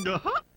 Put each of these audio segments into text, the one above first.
Uh-huh.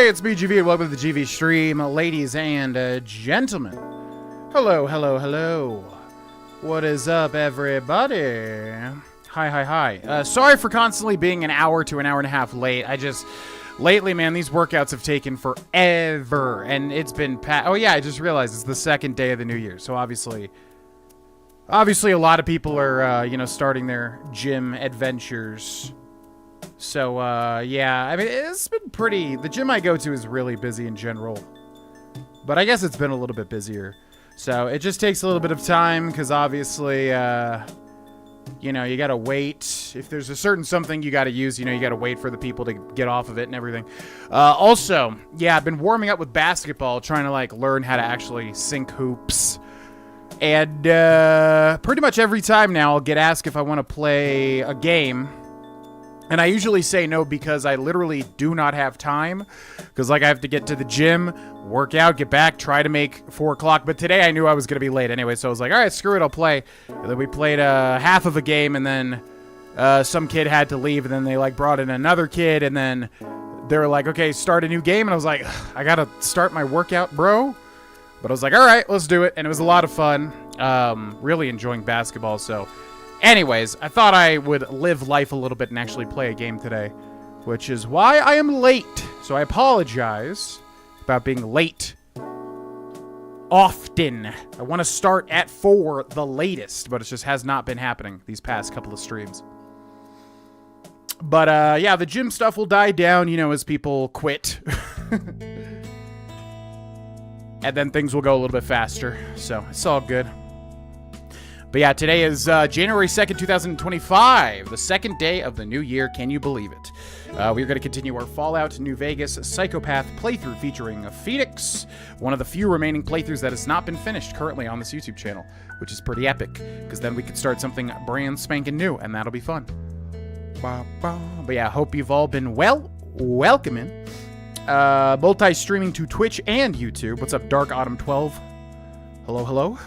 Hey, it's me, GV, and welcome to the GV stream, ladies and gentlemen. Hello, hello, hello. What is up, everybody? Hi. Sorry for constantly being an hour to an hour and a half late. Lately, man, these workouts have taken forever, and it's been oh yeah, I just realized it's the second day of the new year, so obviously a lot of people are, starting their gym adventures. So, yeah, I mean, it's been the gym I go to is really busy in general, but I guess it's been a little bit busier. So it just takes a little bit of time, because obviously, you gotta wait. If there's a certain something you gotta use, you gotta wait for the people to get off of it and everything. Also, yeah, I've been warming up with basketball, trying to, learn how to actually sink hoops. And, pretty much every time now I'll get asked if I want to play a game. And I usually say no because I literally do not have time. Because, I have to get to the gym, work out, get back, try to make 4 o'clock. But today I knew I was going to be late anyway, so I was like, all right, screw it, I'll play. And then we played half of a game, and then some kid had to leave. And then they, brought in another kid, and then they were like, okay, start a new game. And I was like, I got to start my workout, bro. But I was like, all right, let's do it. And it was a lot of fun. Really enjoying basketball, so... Anyways, I thought I would live life a little bit and actually play a game today, which is why I am late. So I apologize about being late often. I want to start at 4 the latest, but it just has not been happening these past couple of streams. But, yeah, the gym stuff will die down, as people quit. And then things will go a little bit faster, so it's all good. But yeah, today is January 2nd, 2025, the second day of the new year. Can you believe it? We're going to continue our Fallout New Vegas Psychopath playthrough featuring Phoenix, one of the few remaining playthroughs that has not been finished currently on this YouTube channel, which is pretty epic, because then we could start something brand spanking new, and that'll be fun. But yeah, hope you've all been welcome in. Multi-streaming to Twitch and YouTube. What's up, Dark Autumn 12? Hello.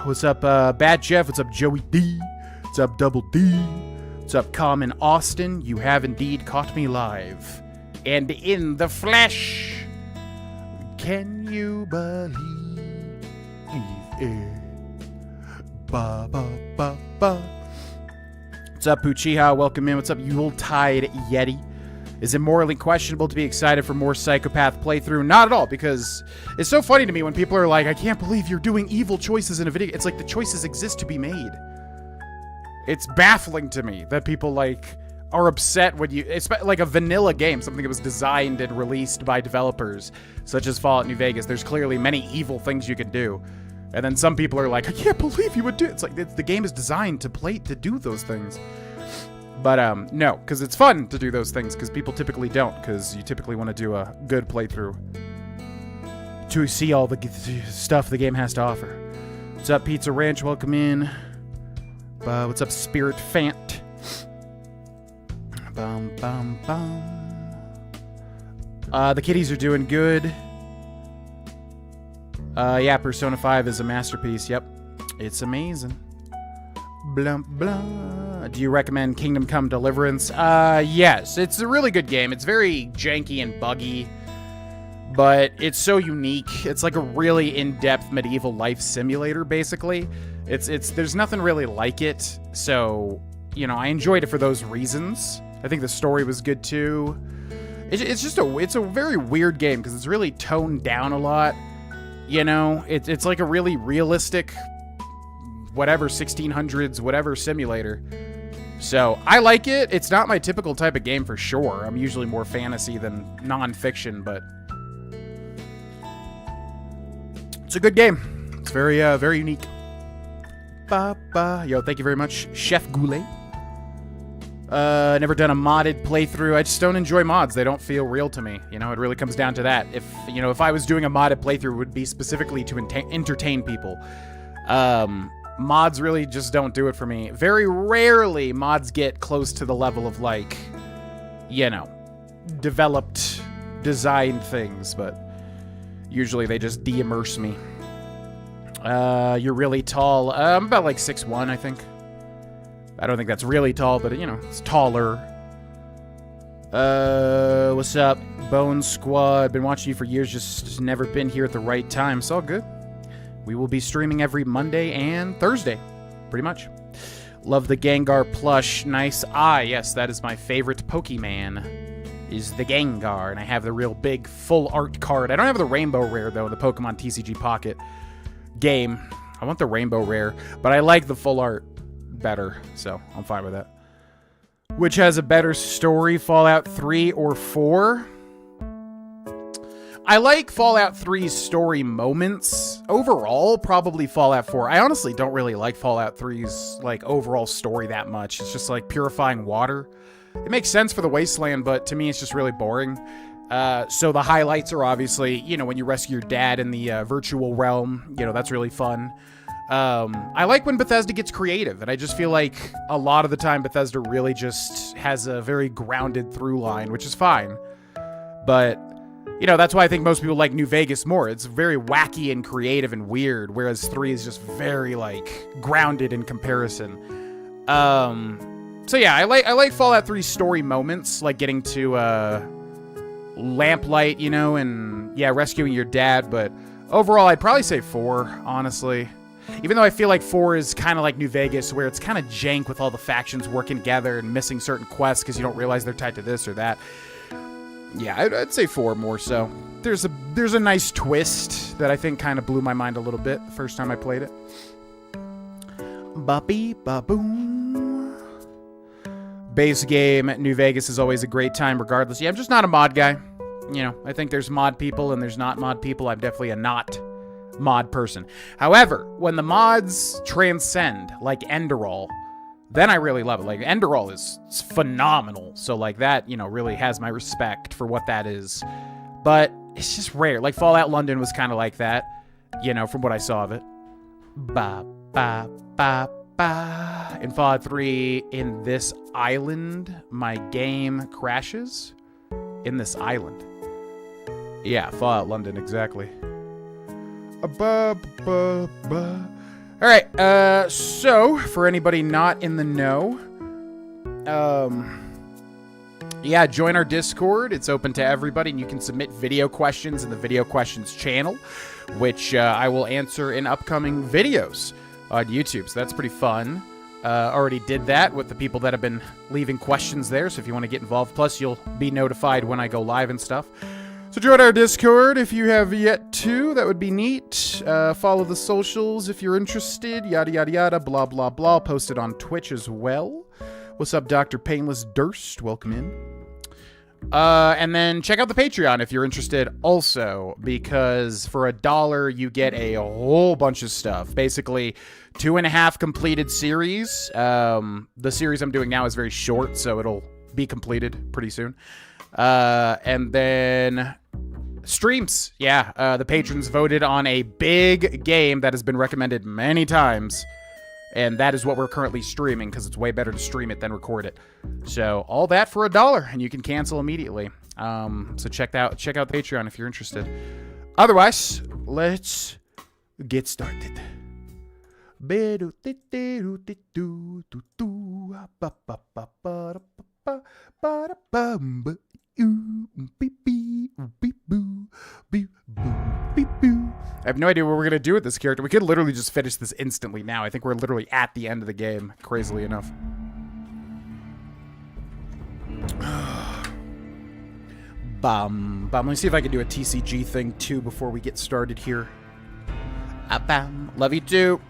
What's up, Bad Jeff? What's up, Joey D? What's up, Double D? What's up, Common Austin? You have indeed caught me live and in the flesh. Can you believe it? Ba ba ba ba. What's up, Puchiha? Welcome in. What's up, Yuletide Yeti? Is it morally questionable to be excited for more Psychopath playthrough? Not at all, because it's so funny to me when people are like, I can't believe you're doing evil choices in a video. It's like the choices exist to be made. It's baffling to me that people, are upset when it's like a vanilla game, something that was designed and released by developers, such as Fallout New Vegas. There's clearly many evil things you can do. And then some people are like, I can't believe you would do it. It's like, the game is designed to do those things. But, no, because it's fun to do those things, because people typically don't, because you typically want to do a good playthrough to see all the stuff the game has to offer. What's up, Pizza Ranch? Welcome in. What's up, Spirit Fant? The kitties are doing good. Yeah, Persona 5 is a masterpiece. Yep, it's amazing. Blah, blah. Do you recommend Kingdom Come Deliverance? Yes. It's a really good game. It's very janky and buggy, but it's so unique. It's like a really in-depth medieval life simulator, basically. There's nothing really like it, so, I enjoyed it for those reasons. I think the story was good, too. It's a very weird game, because it's really toned down a lot. It's like a really realistic... whatever 1600s whatever simulator. So I like it. It's not my typical type of game for sure. I'm usually more fantasy than non-fiction, but it's a good game. It's very very unique. Yo, thank you very much, Chef Goulet. Never done a modded playthrough. I just don't enjoy mods. They don't feel real to me. It really comes down to that. If I was doing a modded playthrough, it would be specifically to entertain people. Mods really just don't do it for me. Very rarely mods get close to the level of, developed, designed things, but usually they just de-immerse me. You're really tall. I'm about 6'1", I think. I don't think that's really tall, but, it's taller. What's up, Bone Squad? Been watching you for years, just never been here at the right time. It's all good. We will be streaming every Monday and Thursday, pretty much. Love the Gengar plush. Nice. Ah, yes, that is my favorite Pokemon, is the Gengar. And I have the real big full art card. I don't have the Rainbow Rare, though, in the Pokemon TCG Pocket game. I want the Rainbow Rare, but I like the full art better, so I'm fine with that. Which has a better story, Fallout 3 or 4? I like Fallout 3's story moments. Overall, probably Fallout 4. I honestly don't really like Fallout 3's like overall story that much. It's just like purifying water. It makes sense for the Wasteland, but to me it's just really boring. So the highlights are obviously, you know, when you rescue your dad in the virtual realm. You know, that's really fun. I like when Bethesda gets creative, and I just feel like a lot of the time Bethesda really just has a very grounded through line, which is fine. But, you know, that's why I think most people like New Vegas more. It's very wacky and creative and weird, whereas 3 is just very, like, grounded in comparison. So yeah, I like Fallout 3's story moments, like getting to, Lamplight, you know, and, yeah, rescuing your dad, but overall, I'd probably say 4, honestly. Even though I feel like 4 is kind of like New Vegas, where it's kind of jank with all the factions working together and missing certain quests because you don't realize they're tied to this or that. Yeah, I'd say 4 more so. There's a nice twist that I think kind of blew my mind a little bit the first time I played it. Ba-bee, ba-boom. Base game, New Vegas is always a great time regardless. Yeah, I'm just not a mod guy. You know, I think there's mod people and there's not mod people. I'm definitely a not mod person. However, when the mods transcend, like Enderall, then I really love it. Like, Enderall is phenomenal. So, like, that, you know, really has my respect for what that is. But it's just rare. Like, Fallout London was kind of like that, you know, from what I saw of it. Ba, ba, ba, ba. In Fallout 3, in this island, my game crashes. In this island. Yeah, Fallout London, exactly. Alright, so, for anybody not in the know, yeah, join our Discord. It's open to everybody, and you can submit video questions in the video questions channel, which I will answer in upcoming videos on YouTube, so that's pretty fun. Already did that with the people that have been leaving questions there, so if you want to get involved, plus you'll be notified when I go live and stuff. So join our Discord if you have yet to. That would be neat. Follow the socials if you're interested. Yada, yada, yada. Blah, blah, blah. Posted on Twitch as well. What's up, Dr. Painless Durst? Welcome in. And then check out the Patreon if you're interested also, because for $1 you get a whole bunch of stuff. Basically, 2.5 completed series. The series I'm doing now is very short, so it'll be completed pretty soon. And then streams. Yeah, the patrons voted on a big game that has been recommended many times, and that is what we're currently streaming because it's way better to stream it than record it. So all that for $1, and you can cancel immediately. So check out the Patreon if you're interested. Otherwise, let's get started. I have no idea what we're going to do with this character. We could literally just finish this instantly now. I think we're literally at the end of the game, crazily enough. Let me see if I can do a TCG thing too before we get started here. Love you too.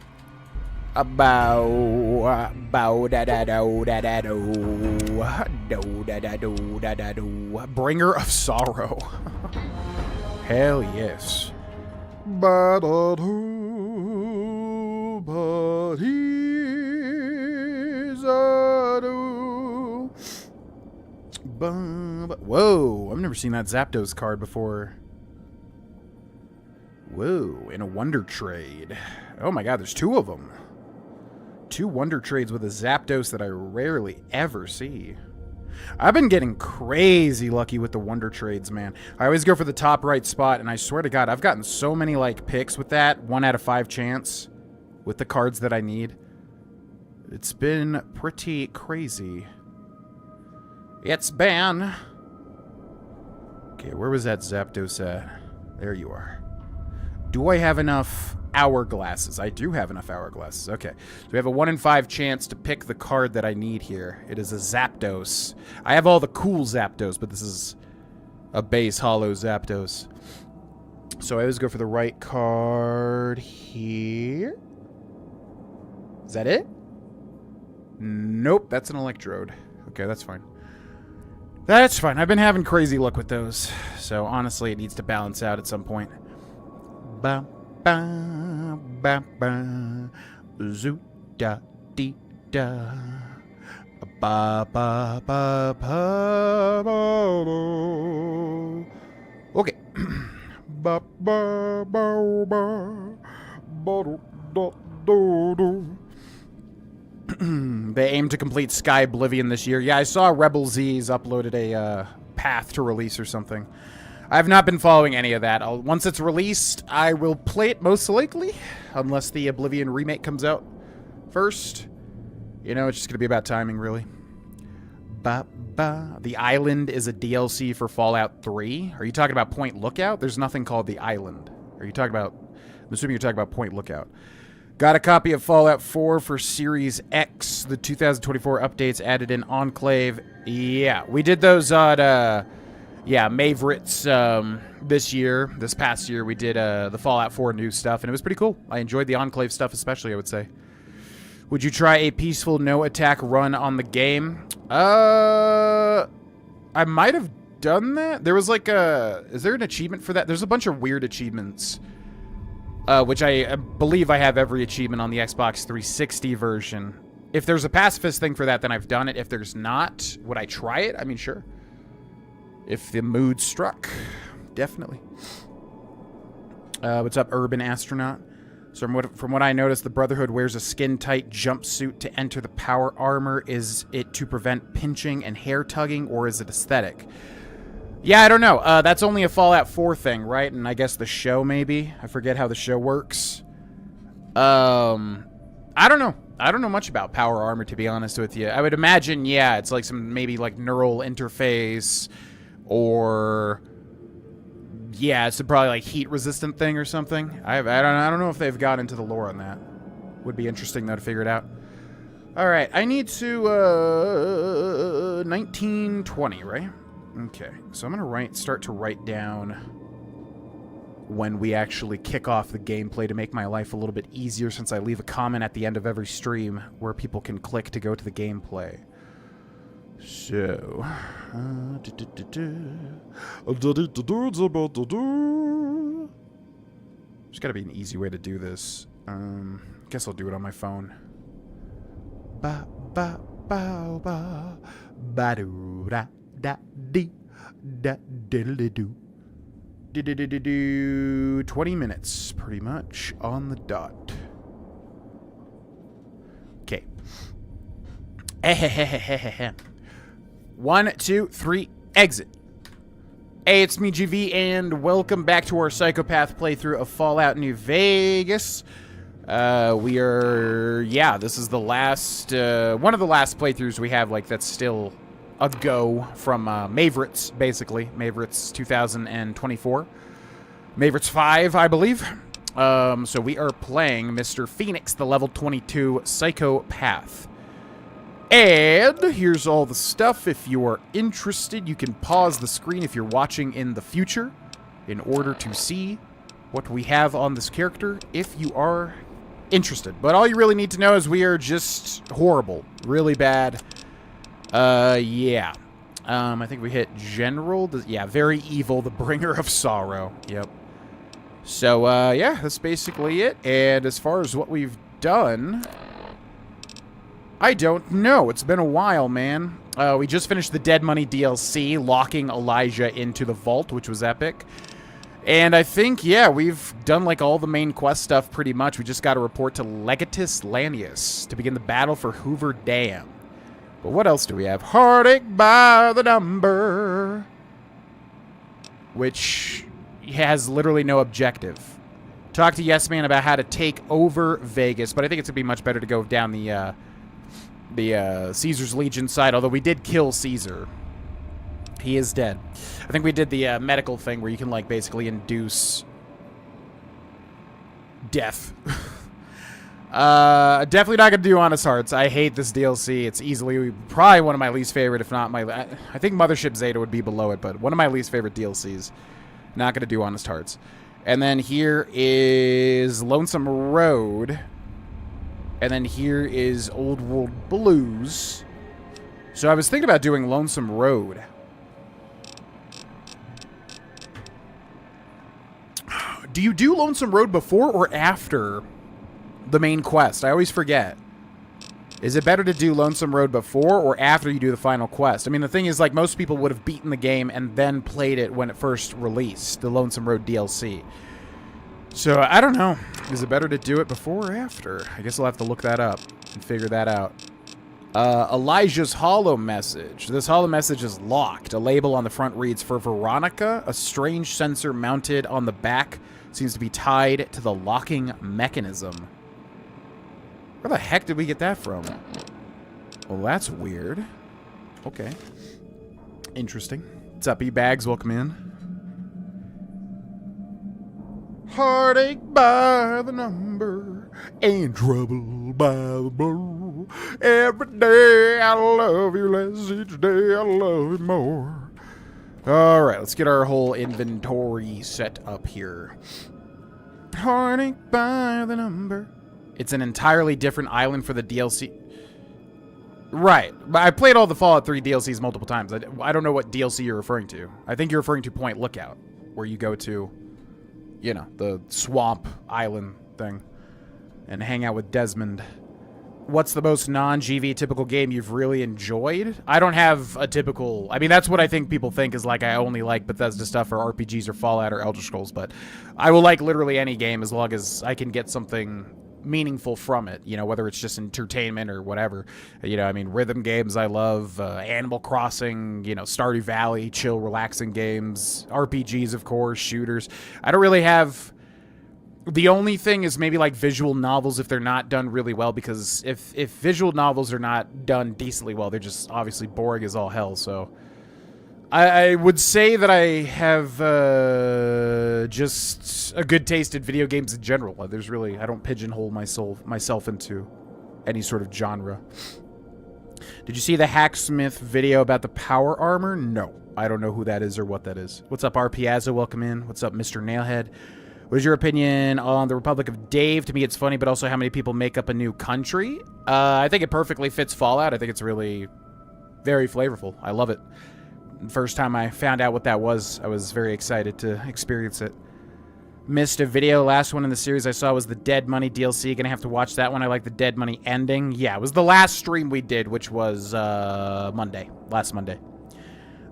Bringer of Sorrow. Hell yes. Whoa, I've never seen that Zapdos card before. Whoa, in a Wonder Trade. Oh my god, there's 2 of them. 2 Wonder Trades with a Zapdos that I rarely ever see. I've been getting crazy lucky with the Wonder Trades, man. I always go for the top right spot, and I swear to God, I've gotten so many, like, picks with that. 1 out of 5 chance with the cards that I need. It's been pretty crazy. It's Ben. Okay, where was that Zapdos at? There you are. Do I have enough hourglasses? I do have enough hourglasses. Okay. So we have a 1 in 5 chance to pick the card that I need here. It is a Zapdos. I have all the cool Zapdos, but this is a base hollow Zapdos. So I always go for the right card here. Is that it? Nope, that's an Electrode. Okay, that's fine. That's fine. I've been having crazy luck with those. So honestly, it needs to balance out at some point. Ba ba ba ba zoo da dee da ba ba ba ba ba. Okay. Ba ba ba ba ba do do do. They aim to complete Sky Oblivion this year. Yeah, I saw Rebel Z's uploaded a path to release or something. I've not been following any of that. Once it's released, I will play it most likely, unless the Oblivion remake comes out first. You know, it's just going to be about timing, really. The Island is a DLC for Fallout 3. Are you talking about Point Lookout? There's nothing called the Island. Are you talking about... I'm assuming you're talking about Point Lookout. Got a copy of Fallout 4 for Series X. The 2024 updates added in Enclave. Yeah, we did those on, Mavericks this past year. We did the Fallout 4 new stuff, and it was pretty cool. I enjoyed the Enclave stuff especially, I would say. Would you try a peaceful no-attack run on the game? I might have done that. There was like a... Is there an achievement for that? There's a bunch of weird achievements. Which I believe I have every achievement on the Xbox 360 version. If there's a pacifist thing for that, then I've done it. If there's not, would I try it? I mean, sure. If the mood struck, definitely. What's up, Urban Astronaut? So from what I noticed, the Brotherhood wears a skin-tight jumpsuit to enter the power armor. Is it to prevent pinching and hair tugging, or is it aesthetic? Yeah, I don't know. That's only a Fallout 4 thing, right? And I guess the show, maybe? I forget how the show works. I don't know. I don't know much about power armor, to be honest with you. I would imagine, yeah, it's like some maybe like neural interface, or yeah, it's probably like heat-resistant thing or something. I don't know if they've got into the lore on that. Would be interesting though to figure it out. All right, I need to 1920, right? Okay, so I'm gonna start to write down when we actually kick off the gameplay to make my life a little bit easier, since I leave a comment at the end of every stream where people can click to go to the gameplay. So, there's gotta be an easy way to do this. Guess I'll do it on my phone. Ba ba ba ba ba do da da dee da diddly do. 20 minutes, pretty much, on the dot. Okay. 1, 2, 3, exit. Hey, it's me, GV, and welcome back to our Psychopath playthrough of Fallout New Vegas. We are, yeah, this is the last, one of the last playthroughs we have, like, that's still a go from Mavericks, basically. Mavericks 2024. Mavericks 5, I believe. So we are playing Mr. Phoenix, the level 22 Psychopath. And here's all the stuff. If you are interested, you can pause the screen if you're watching in the future in order to see what we have on this character if you are interested. But all you really need to know is we are just horrible. Really bad. Yeah. I think we hit General. Yeah, very evil. The bringer of sorrow. Yep. So, yeah, that's basically it. And as far as what we've done, I don't know. It's been a while, man. We just finished the Dead Money DLC, locking Elijah into the vault, which was epic. And I think, yeah, we've done, like, all the main quest stuff pretty much. We just got to report to Legatus Lanius to begin the battle for Hoover Dam. But what else do we have? Heartache by the number. Which has literally no objective. Talk to Yes Man about how to take over Vegas, but I think it's going to be much better to go down the Caesar's Legion side, although we did kill Caesar. He is dead. I think we did the medical thing where you can, like, basically induce death. Definitely not gonna do Honest Hearts. I hate this DLC. It's easily probably one of my least favorite, if not my... I think Mothership Zeta would be below it, but one of my least favorite DLCs. Not gonna do Honest Hearts. And then here is Lonesome Road. And then here is Old World Blues. So I was thinking about doing Lonesome Road. Do you do Lonesome Road before or after the main quest? I always forget. Is it better to do Lonesome Road before or after you do the final quest? I mean, the thing is, like, most people would have beaten the game and then played it when it first released, the Lonesome Road DLC. So, I don't know. Is it better to do it before or after? I guess I'll have to look that up and figure that out. Elijah's holo message. This holo message is locked. A label on the front reads, "For Veronica, a strange sensor mounted on the back seems to be tied to the locking mechanism." Where the heck did we get that from? Well, that's weird. Okay. Interesting. What's up, E-Bags? Welcome in. Heartache by the number and trouble by the blow. Every day I love you less, each day I love you more. All right, let's get our whole inventory set up here. Heartache by the number. It's an entirely different island for the DLC. Right. I played all the Fallout 3 DLCs multiple times. I don't know what DLC you're referring to. I think you're referring to Point Lookout, where you go to, you know, the swamp island thing and hang out with Desmond. What's the most non-GV typical game you've really enjoyed? I don't have a typical... I mean, that's what I think people think is, like, I only like Bethesda stuff or RPGs or Fallout or Elder Scrolls, but I will like literally any game as long as I can get something meaningful from it, you know, whether it's just entertainment or whatever. You know, I mean, rhythm games I love, Animal Crossing, you know, Stardew Valley, chill, relaxing games, RPGs, of course, shooters. I don't really have... The only thing is maybe like visual novels if they're not done really well, because if visual novels are not done decently well, they're just obviously boring as all hell. So I would say that I have just a good taste in video games in general. There's really, I don't pigeonhole myself into any sort of genre. Did you see the Hacksmith video about the power armor? No. I don't know who that is or what that is. What's up, RPazza? Welcome in. What's up, Mr. Nailhead? What is your opinion on the Republic of Dave? To me, it's funny, but also how many people make up a new country. I think it perfectly fits Fallout. I think it's really very flavorful. I love it. First time I found out what that was, I was very excited to experience it. Missed a video. Last one in the series I saw was the Dead Money DLC. Gonna have to watch that one. I like the Dead Money ending. Yeah, it was the last stream we did, which was Monday. Last Monday.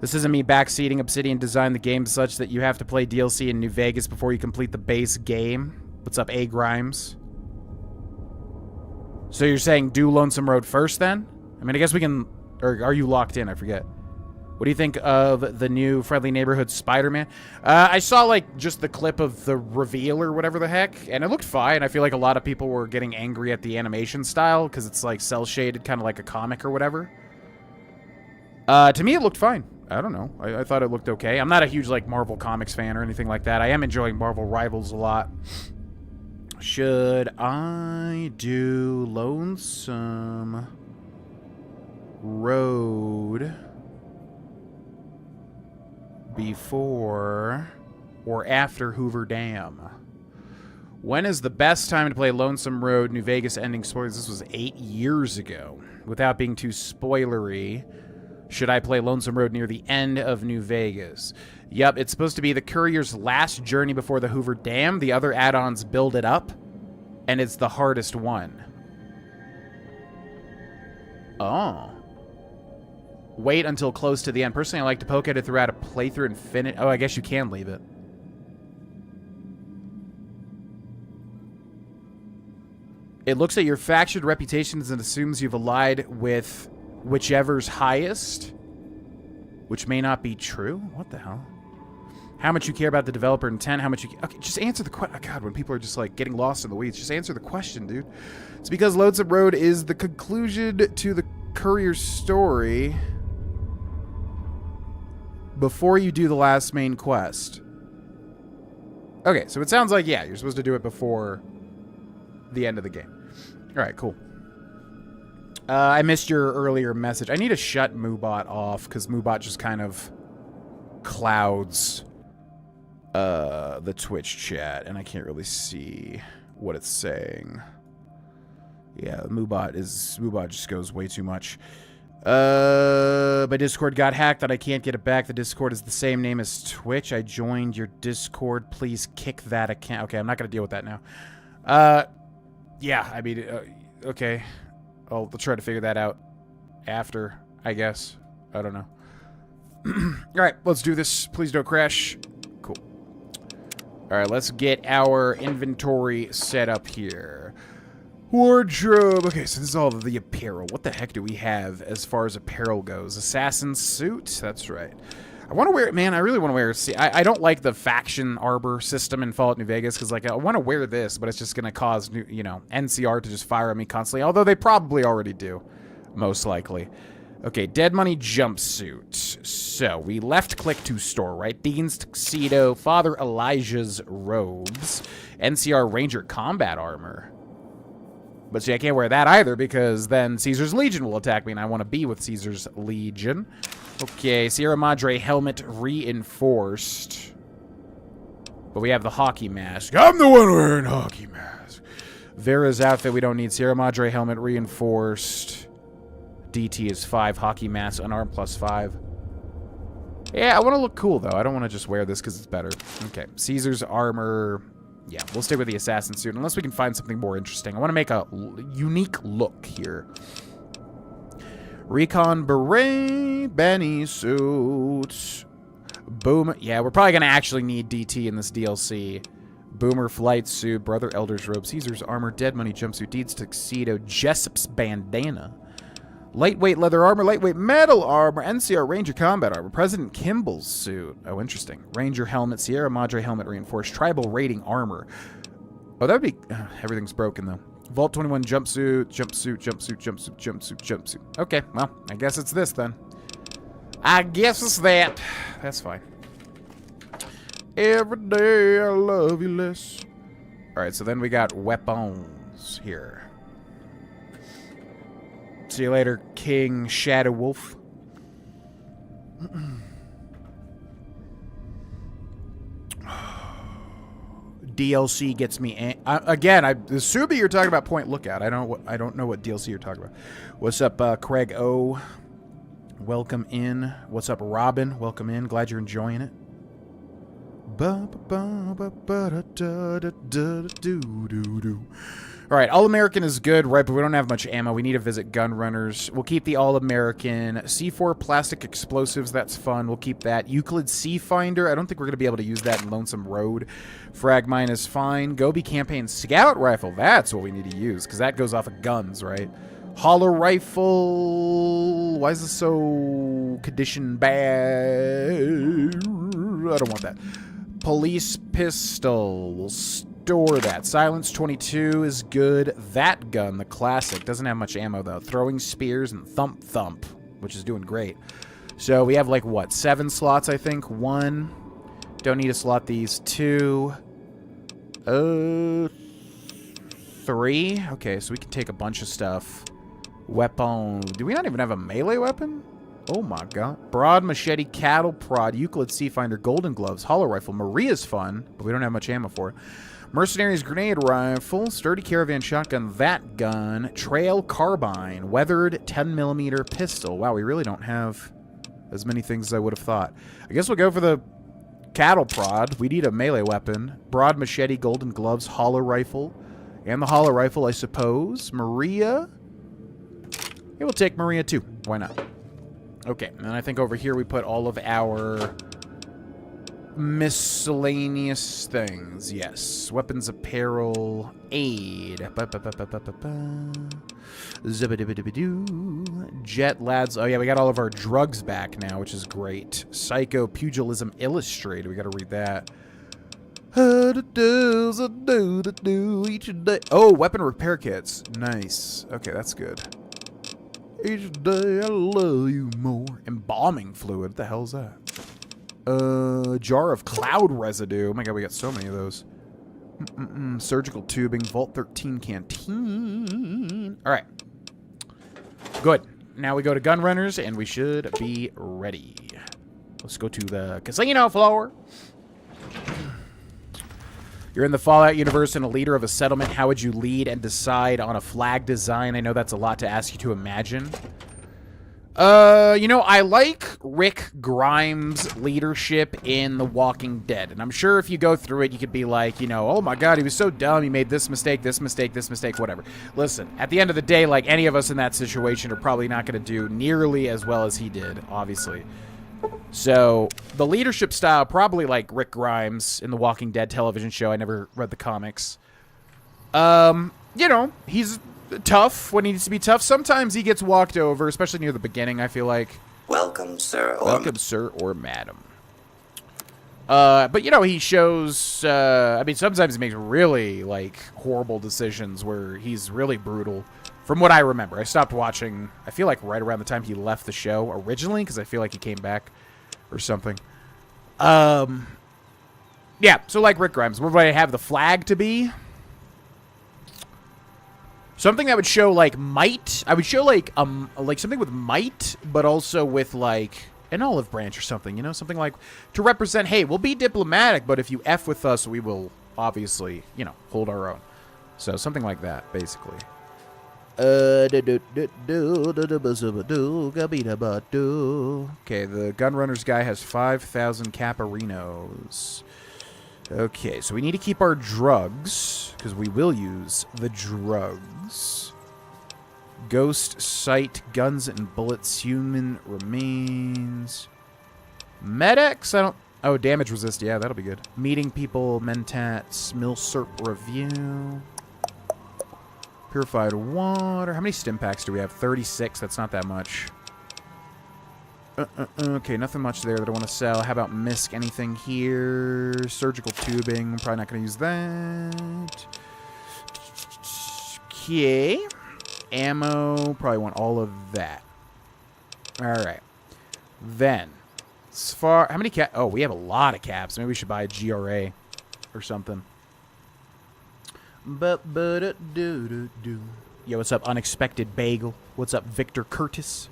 This isn't me backseating. Obsidian designed the game such that you have to play DLC in New Vegas before you complete the base game. What's up, A. Grimes? So you're saying do Lonesome Road first, then? I mean, I guess we can... Or are you locked in? I forget. What do you think of the new Friendly Neighborhood Spider-Man? I saw, like, just the clip of the reveal or whatever the heck, and it looked fine. I feel like a lot of people were getting angry at the animation style because it's, like, cel-shaded, kind of like a comic or whatever. To me, it looked fine. I don't know. I thought it looked okay. I'm not a huge, like, Marvel Comics fan or anything like that. I am enjoying Marvel Rivals a lot. Should I do Lonesome Road before or after Hoover Dam? When is the best time to play Lonesome Road New Vegas ending spoilers? This was 8 years ago. Without being too spoilery, should I play Lonesome Road near the end of New Vegas? Yep, it's supposed to be the Courier's last journey before the Hoover Dam. The other add-ons build it up, and it's the hardest one. Oh. Wait until close to the end. Personally, I like to poke at it throughout a playthrough and finish. Oh, I guess you can leave it. It looks at your faction reputations and assumes you've allied with whichever's highest, which may not be true. What the hell? How much you care about the developer intent, how much you... Okay, just answer the question. Oh, God, when people are just, like, getting lost in the weeds, just answer the question, dude. It's because Lonesome Road is the conclusion to the Courier's story. before you do the last main quest. Okay, so it sounds like, yeah, you're supposed to do it before the end of the game. All right, cool. I missed your earlier message. I need to shut Moobot off because Moobot just kind of clouds the Twitch chat, and I can't really see what it's saying. Yeah, Moobot just goes way too much. My Discord got hacked that I can't get it back. The Discord is the same name as Twitch. I joined your Discord. Please kick that account. Okay, I'm not going to deal with that now. Yeah, I mean, okay. I'll try to figure that out after, I guess. I don't know. Alright, let's do this. Please don't crash. Cool. Alright, let's get our inventory set up here. Wardrobe. Okay, so this is all of the apparel. What the heck do we have as far as apparel goes? Assassin suit? That's right. I want to wear it, man. I really want to wear it. I don't like the faction arbor system in Fallout New Vegas because, like, I want to wear this, but it's just going to cause, you know, NCR to just fire at me constantly, although they probably already do, most likely. Okay, Dead Money jumpsuit. So, we left-click to store, right? Dean's tuxedo, Father Elijah's robes, NCR Ranger combat armor. But see, I can't wear that either because then Caesar's Legion will attack me, and I want to be with Caesar's Legion. Okay, Sierra Madre helmet reinforced. But we have the hockey mask. I'm the one wearing hockey mask. Vera's outfit, we don't need. Sierra Madre helmet reinforced. DT is 5. Hockey mask, unarmed +5. Yeah, I want to look cool, though. I don't want to just wear this because it's better. Okay, Caesar's armor. Yeah, we'll stay with the assassin suit unless we can find something more interesting. I want to make a unique look here. Recon beret, Benny suit. Boomer. Yeah, we're probably going to actually need DT in this DLC. Boomer flight suit, Brother Elder's robe, Caesar's armor, Dead Money jumpsuit, Deed's tuxedo, Jessup's bandana. Lightweight leather armor, lightweight metal armor, NCR Ranger combat armor, President Kimball's suit. Oh, interesting. Ranger helmet, Sierra Madre helmet reinforced, tribal rating armor. Oh, that would be... everything's broken, though. Vault 21 jumpsuit, jumpsuit. Okay, well, I guess it's this, then. I guess it's that. That's fine. Every day I love you less. Alright, so then we got weapons here. See you later, King Shadow Wolf. DLC gets me again. I assume you're talking about Point Lookout. I don't know what DLC you're talking about. What's up, Craig O? Welcome in. What's up, Robin? Welcome in. Glad you're enjoying it. Alright, All-American is good, right, but we don't have much ammo. We need to visit gun runners. We'll keep the All-American. C4 plastic explosives, that's fun. We'll keep that. Euclid Sea Finder, I don't think we're going to be able to use that in Lonesome Road. Frag mine is fine. Gobi Campaign Scout Rifle, that's what we need to use, because that goes off of guns, right? Hollow Rifle, why is this so condition bad? I don't want that. Police Pistol, we'll store that. Silence 22 is good. That gun, the classic, doesn't have much ammo, though. Throwing Spears and Thump Thump, which is doing great. So we have, like, what, 7 slots, I think? 1. Don't need to slot these. 2. 3. Okay, so we can take a bunch of stuff. Weapon. Do we not even have a melee weapon? Oh my god. Broad Machete, Cattle Prod, Euclid Sea Finder, Golden Gloves, Hollow Rifle. Maria's fun, but we don't have much ammo for it. Mercenaries Grenade Rifle, Sturdy Caravan Shotgun, that gun, Trail Carbine, Weathered 10mm Pistol. Wow, we really don't have as many things as I would have thought. I guess we'll go for the Cattle Prod. We need a melee weapon. Broad Machete, Golden Gloves, Hollow Rifle, and the Hollow Rifle, I suppose. Maria. Yeah, we'll take Maria too. Why not? Okay, and I think over here we put all of our miscellaneous things. Yes. Weapons, apparel, aid. Jet lads. Oh, yeah, we got all of our drugs back now, which is great. Psycho Pugilism Illustrated. We got to read that. Oh, weapon repair kits. Nice. Okay, that's good. Each day I love you more. Embalming fluid. What the hell's that? Jar of cloud residue. Oh my god, we got so many of those. Surgical tubing, Vault 13 canteen. All right. Good. Now we go to gun runners, and we should be ready. Let's go to the casino floor. You're in the Fallout universe and a leader of a settlement. How would you lead and decide on a flag design? I know that's a lot to ask you to imagine. You know, I like Rick Grimes' leadership in The Walking Dead. And I'm sure if you go through it, you could be like, you know, oh my god, he was so dumb. He made this mistake, this mistake, this mistake, whatever. Listen, at the end of the day, like, any of us in that situation are probably not going to do nearly as well as he did, obviously. So, the leadership style, probably like Rick Grimes in The Walking Dead television show. I never read the comics. You know, he's tough when he needs to be tough. Sometimes he gets walked over, especially near the beginning, I feel like. Welcome, sir. Welcome, sir or madam. But, you know, he shows, I mean, sometimes he makes really, like, horrible decisions where he's really brutal. From what I remember. I stopped watching, I feel like right around the time he left the show originally, because I feel like he came back or something. Yeah, so like Rick Grimes, what would I have the flag to be? Something that would show, like, might. I would show, like something with might, but also with, like, an olive branch or something, you know? Something like, to represent, hey, we'll be diplomatic, but if you F with us, we will obviously, you know, hold our own. So, something like that, basically. Okay, the Gunrunners guy has 5,000 Caparinos. Okay, so we need to keep our drugs, because we will use the drugs. Ghost, sight, guns and bullets, human remains. Med-X, I don't... Oh, damage resist, yeah, that'll be good. Meeting people, Mentats, Milsurp review. Purified water. How many stim packs do we have? 36, that's not that much. Okay, nothing much there that I want to sell. How about Misk? Anything here? Surgical tubing. I'm probably not going to use that. Okay. Ammo. Probably want all of that. Alright. Then. As far... How many cap... Oh, we have a lot of caps. Maybe we should buy a GRA or something. Yo, what's up, Unexpected Bagel? What's up, Victor Curtis?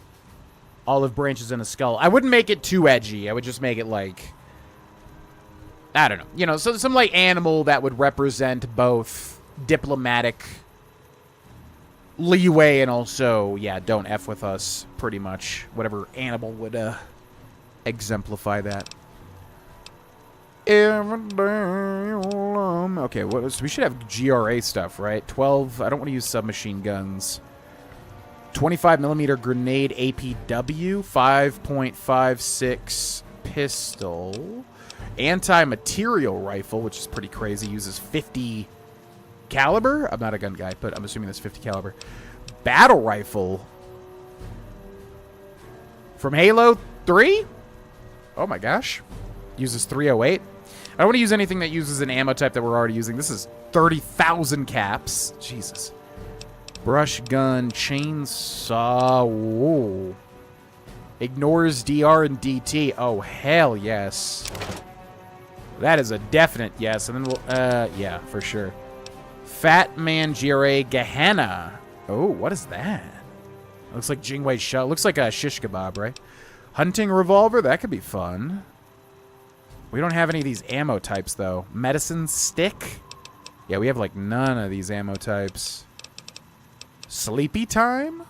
Olive branches and a skull. I wouldn't make it too edgy. I would just make it like... I don't know. You know, so some like animal that would represent both diplomatic leeway and also, yeah, don't F with us, pretty much. Whatever animal would exemplify that. Okay, so we should have GRA stuff, right? 12. I don't want to use submachine guns. 25mm grenade APW. 5.56 pistol. Anti-material rifle, which is pretty crazy. Uses 50 caliber. I'm not a gun guy, but I'm assuming that's 50 caliber. Battle rifle. From Halo 3? Oh my gosh. Uses 308. I don't want to use anything that uses an ammo type that we're already using. This is 30,000 caps. Jesus. Brush gun, chainsaw. Whoa. Ignores DR and DT. Oh, hell yes. That is a definite yes. And then we'll, yeah, for sure. Fat Man GRA Gehenna. Oh, what is that? Looks like Jingwei shell. Looks like a shish kebab, right? Hunting revolver. That could be fun. We don't have any of these ammo types, though. Medicine stick? Yeah, we have, like, none of these ammo types. Sleepy time?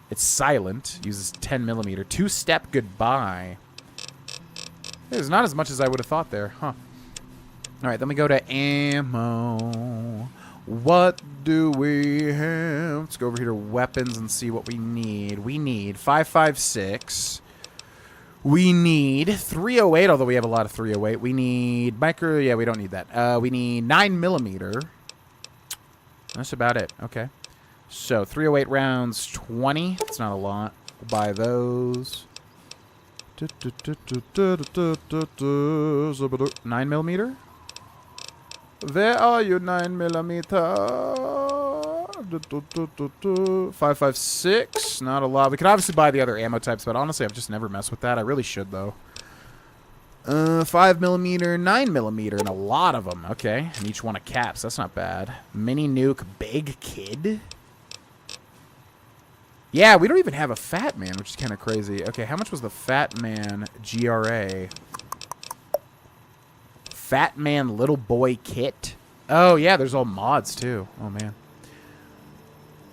It's silent. Uses 10mm. Two-step goodbye. There's not as much as I would have thought there. Huh. Alright, then we go to ammo. What do we have? Let's go over here to weapons and see what we need. We need 5.56. We need 308, although we have a lot of 308. We need micro... Yeah, we don't need that. We need 9mm. That's about it. Okay. So, 308 rounds, 20. That's not a lot. We'll buy those. 9mm? Where are you, 9mm? 5.56. Not a lot. We could obviously buy the other ammo types, but honestly, I've just never messed with that. I really should, though. 5mm, 9mm, and a lot of them. Okay, and each one a caps. That's not bad. Mini nuke, big kid. Yeah, we don't even have a Fat Man, which is kind of crazy. Okay, how much was the Fat Man GRA? Fat Man Little Boy Kit. Oh, yeah, there's all mods, too. Oh, man.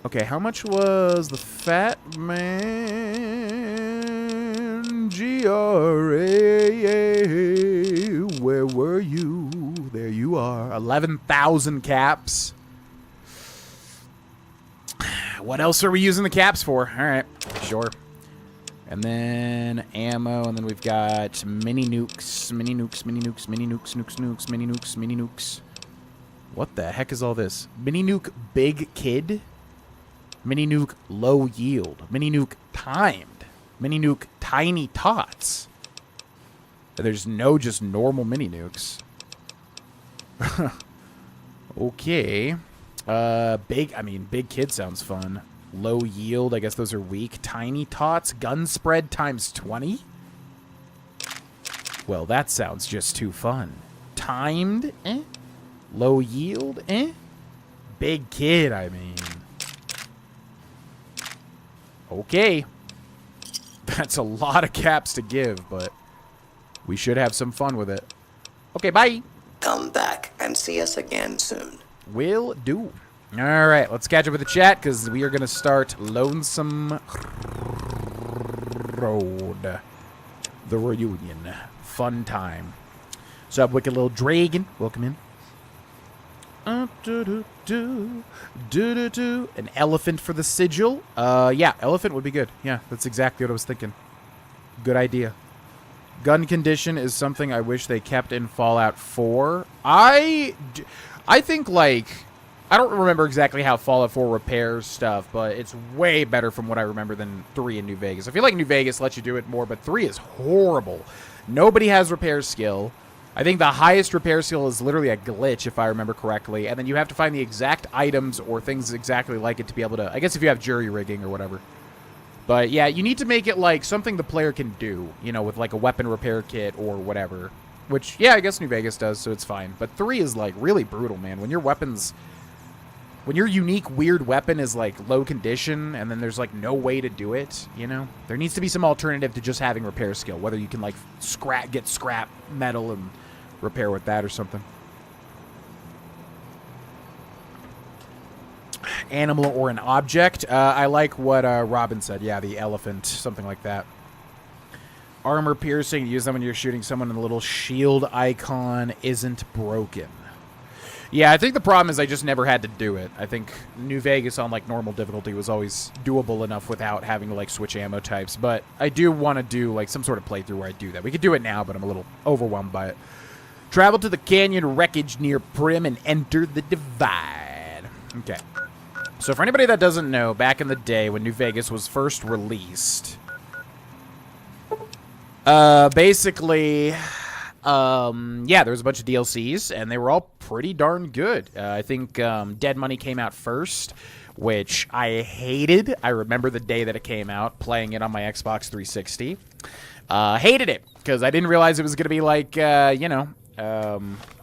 Okay, how much was the Fat Man GRA? Where were you? There you are. 11,000 caps. What else are we using the caps for? All right, sure. And then ammo, and then we've got mini nukes, mini nukes, mini nukes, mini nukes, nukes, mini nukes, mini nukes. What the heck is all this? Mini nuke big kid, mini nuke low yield, mini nuke timed, mini nuke tiny tots. There's no just normal mini nukes. Okay. Big kid sounds fun. Low yield, I guess those are weak. Tiny tots, gun spread times 20? Well, that sounds just too fun. Timed, eh? Low yield, eh? Big kid, I mean. Okay. That's a lot of caps to give, but we should have some fun with it. Okay, bye. Come back and see us again soon. Will do. All right, let's catch up with the chat because we are going to start Lonesome Road. The reunion. Fun time. So, Wicked Little Dragon. Welcome in. An elephant for the sigil. Yeah, elephant would be good. Yeah, that's exactly what I was thinking. Good idea. Gun condition is something I wish they kept in Fallout 4. I think, like, I don't remember exactly how Fallout 4 repairs stuff, but it's way better from what I remember than 3 in New Vegas. I feel like New Vegas lets you do it more, but 3 is horrible. Nobody has repair skill. I think the highest repair skill is literally a glitch, if I remember correctly, and then you have to find the exact items or things exactly like it to be able to, I guess if you have jury rigging or whatever. But yeah, you need to make it like something the player can do, you know, with like a weapon repair kit or whatever. Which, yeah, I guess New Vegas does, so it's fine. But 3 is like really brutal, man. When your weapons... When your unique, weird weapon is, like, low condition, and then there's, like, no way to do it, you know? There needs to be some alternative to just having repair skill, whether you can, like, get scrap metal and repair with that or something. Animal or an object. I like what Robin said. Yeah, the elephant, something like that. Armor piercing, use them when you're shooting someone, and the little shield icon isn't broken. Yeah, I think the problem is I just never had to do it. I think New Vegas on, like, normal difficulty was always doable enough without having to, like, switch ammo types. But I do want to do, like, some sort of playthrough where I do that. We could do it now, but I'm a little overwhelmed by it. Travel to the canyon wreckage near Prim and enter the Divide. Okay. So for anybody that doesn't know, back in the day when New Vegas was first released, basically... yeah, there was a bunch of DLCs, and they were all pretty darn good. I think Dead Money came out first, which I hated. I remember the day that it came out, playing it on my Xbox 360. Hated it, because I didn't realize it was going to be like, you know,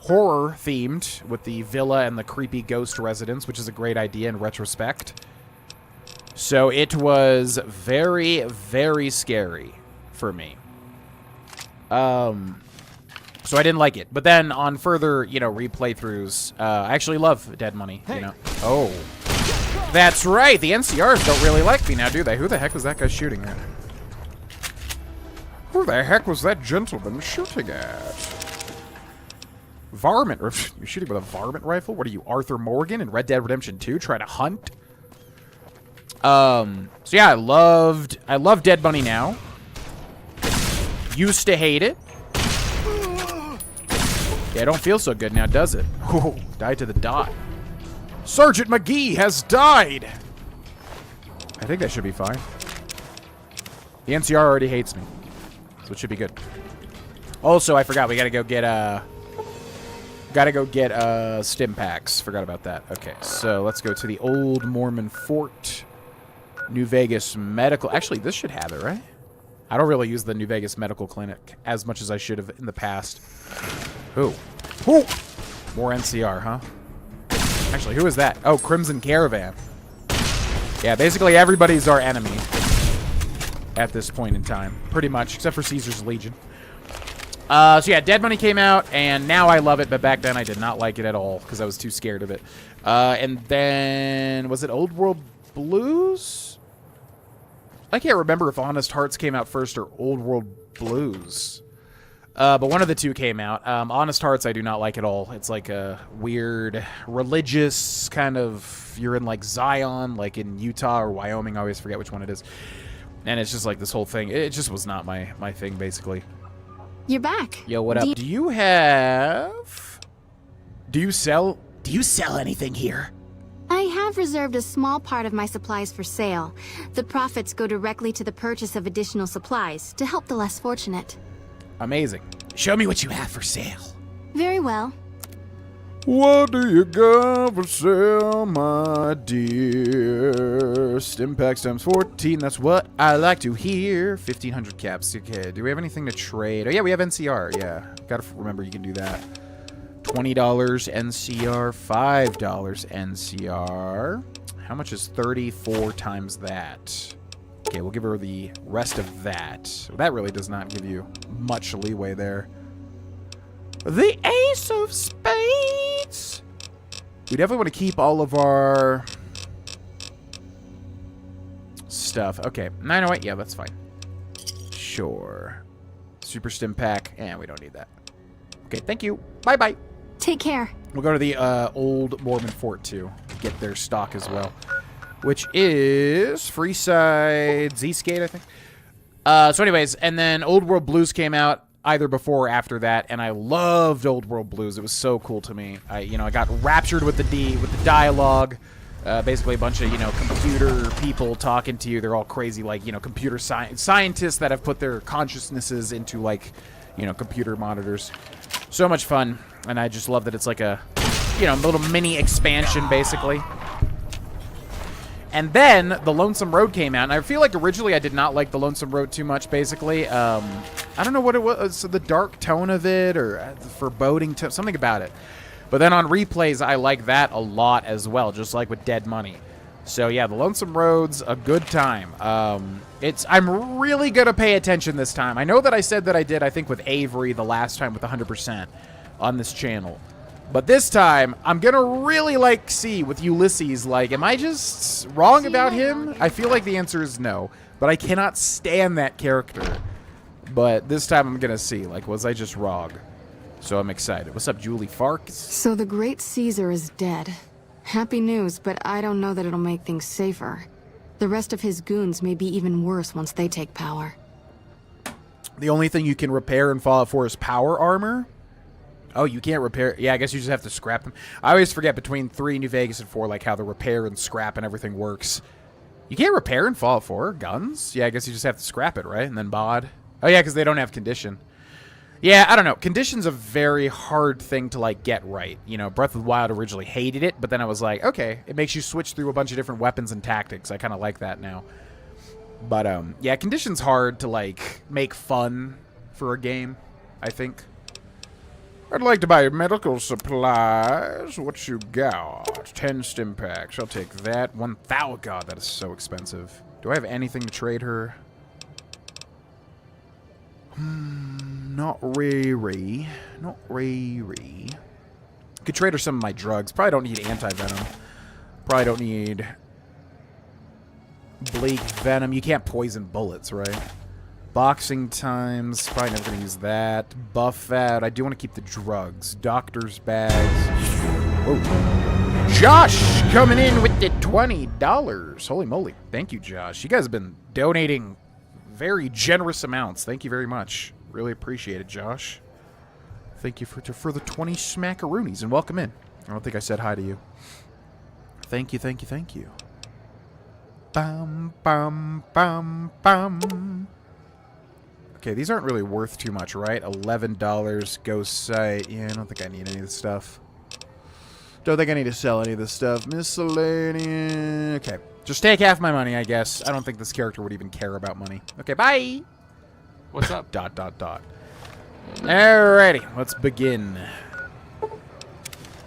horror-themed with the villa and the creepy ghost residence, which is a great idea in retrospect. So it was very, very scary for me. So I didn't like it. But then on further, you know, replaythroughs, I actually love Dead Money, you know. Oh. That's right. The NCRs don't really like me now, do they? Who the heck was that guy shooting at? Who the heck was that gentleman shooting at? Varmint. You're shooting with a varmint rifle? What are you, Arthur Morgan in Red Dead Redemption 2 trying to hunt? So yeah, I love Dead Money now. Used to hate it. Yeah, don't feel so good now, does it? Oh, died to the dot. Sergeant McGee has died! I think that should be fine. The NCR already hates me, so it should be good. Also, I forgot, we gotta go get, stim packs. Forgot about that. Okay, so let's go to the Old Mormon Fort. New Vegas Medical. Actually, this should have it, right? I don't really use the New Vegas Medical Clinic as much as I should have in the past. Ooh. Ooh! More NCR, huh? Actually, who is that? Oh, Crimson Caravan. Yeah, basically everybody's our enemy at this point in time. Pretty much, except for Caesar's Legion. So yeah, Dead Money came out, and now I love it, but back then I did not like it at all, because I was too scared of it. And then, was it Old World Blues? I can't remember if Honest Hearts came out first or Old World Blues. But one of the two came out. Honest Hearts I do not like at all. It's like a weird, religious kind of, you're in like Zion, like in Utah or Wyoming, I always forget which one it is. And it's just like this whole thing, it just was not my thing, basically. You're back. Yo, what up? Do you sell anything here? I have reserved a small part of my supplies for sale. The profits go directly to the purchase of additional supplies to help the less fortunate. Amazing. Show me what you have for sale. Very well. What do you got for sale, my dear? Stim packs times 14, that's what I like to hear. 1,500 caps. Okay, do we have anything to trade? Oh, yeah, we have NCR. Yeah, gotta remember you can do that. $20 NCR, $5 NCR. How much is 34 times that? Okay, we'll give her the rest of that. That really does not give you much leeway there. The Ace of Spades! We definitely want to keep all of our stuff. Okay, 908, yeah, that's fine. Sure. Super Stim Pack, and we don't need that. Okay, thank you. Bye-bye. Take care. We'll go to the old Mormon Fort, too. Get their stock as well. Which is Freeside Z-Skate, I think. So anyways, and then Old World Blues came out either before or after that, and I loved Old World Blues. It was so cool to me. I got raptured with the dialogue. Basically a bunch of, computer people talking to you. They're all crazy, like, computer scientists that have put their consciousnesses into, like, computer monitors. So much fun, and I just love that it's like a, little mini expansion, basically. And then the Lonesome Road came out, and I feel like originally I did not like the Lonesome Road too much, basically. I don't know what it was, so the dark tone of it, or the foreboding tone, something about it. But then on replays, I like that a lot as well, just like with Dead Money. So yeah, the Lonesome Road's a good time. I'm really gonna pay attention this time. I know that I said that I did, I think, with Avery the last time with 100% on this channel. But this time, I'm gonna really, see with Ulysses, am I just wrong about him? I feel like the answer is no. But I cannot stand that character. But this time I'm gonna see, was I just wrong? So I'm excited. What's up, Julie Farks? So the great Caesar is dead. Happy news, but I don't know that it'll make things safer. The rest of his goons may be even worse once they take power. The only thing you can repair in Fallout 4 is power armor? Oh, you can't repair... Yeah, I guess you just have to scrap them. I always forget between 3, New Vegas, and 4, how the repair and scrap and everything works. You can't repair in Fallout 4? Guns? Yeah, I guess you just have to scrap it, right? And then mod. Oh, yeah, because they don't have condition. Yeah, I don't know. Condition's a very hard thing to, get right. Breath of the Wild originally hated it, but then I was like, okay, it makes you switch through a bunch of different weapons and tactics. I kind of like that now. But, yeah, condition's hard to, make fun for a game, I think. I'd like to buy your medical supplies. What you got? 10 stim packs. I'll take that. 1,000. God, that is so expensive. Do I have anything to trade her? Not really. Not really. Could trade her some of my drugs. Probably don't need anti-venom. Probably don't need bleak venom. You can't poison bullets, right? Boxing times. Probably never going to use that. Buff out. I do want to keep the drugs. Doctor's bags. Whoa. Josh coming in with the $20. Holy moly. Thank you, Josh. You guys have been donating very generous amounts. Thank you very much. Really appreciate it, Josh. Thank you for the 20 smackaroonies, and welcome in. I don't think I said hi to you. Thank you, thank you, thank you. Bum, bum, bum, bum. Okay, these aren't really worth too much, right? $11. Ghost site. Yeah, I don't think I need any of this stuff. Don't think I need to sell any of this stuff. Miscellaneous. Okay. Just take half my money, I guess. I don't think this character would even care about money. Okay, bye! What's up? ... Alrighty, let's begin.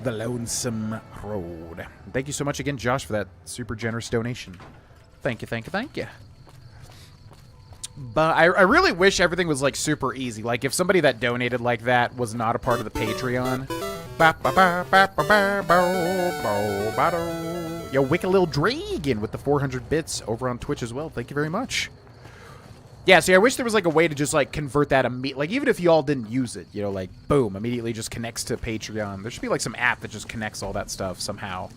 The Lonesome Road. Thank you so much again, Josh, for that super generous donation. Thank you, thank you, thank you. But I really wish everything was, like, super easy. Like, if somebody that donated like that was not a part of the Patreon. Yo, Wicked Lil Dragon with the 400 bits over on Twitch as well. Thank you very much. Yeah, see, I wish there was, like, a way to just, like, convert that immediately. Like, even if you all didn't use it, you know, like, boom, immediately just connects to Patreon. There should be, like, some app that just connects all that stuff somehow.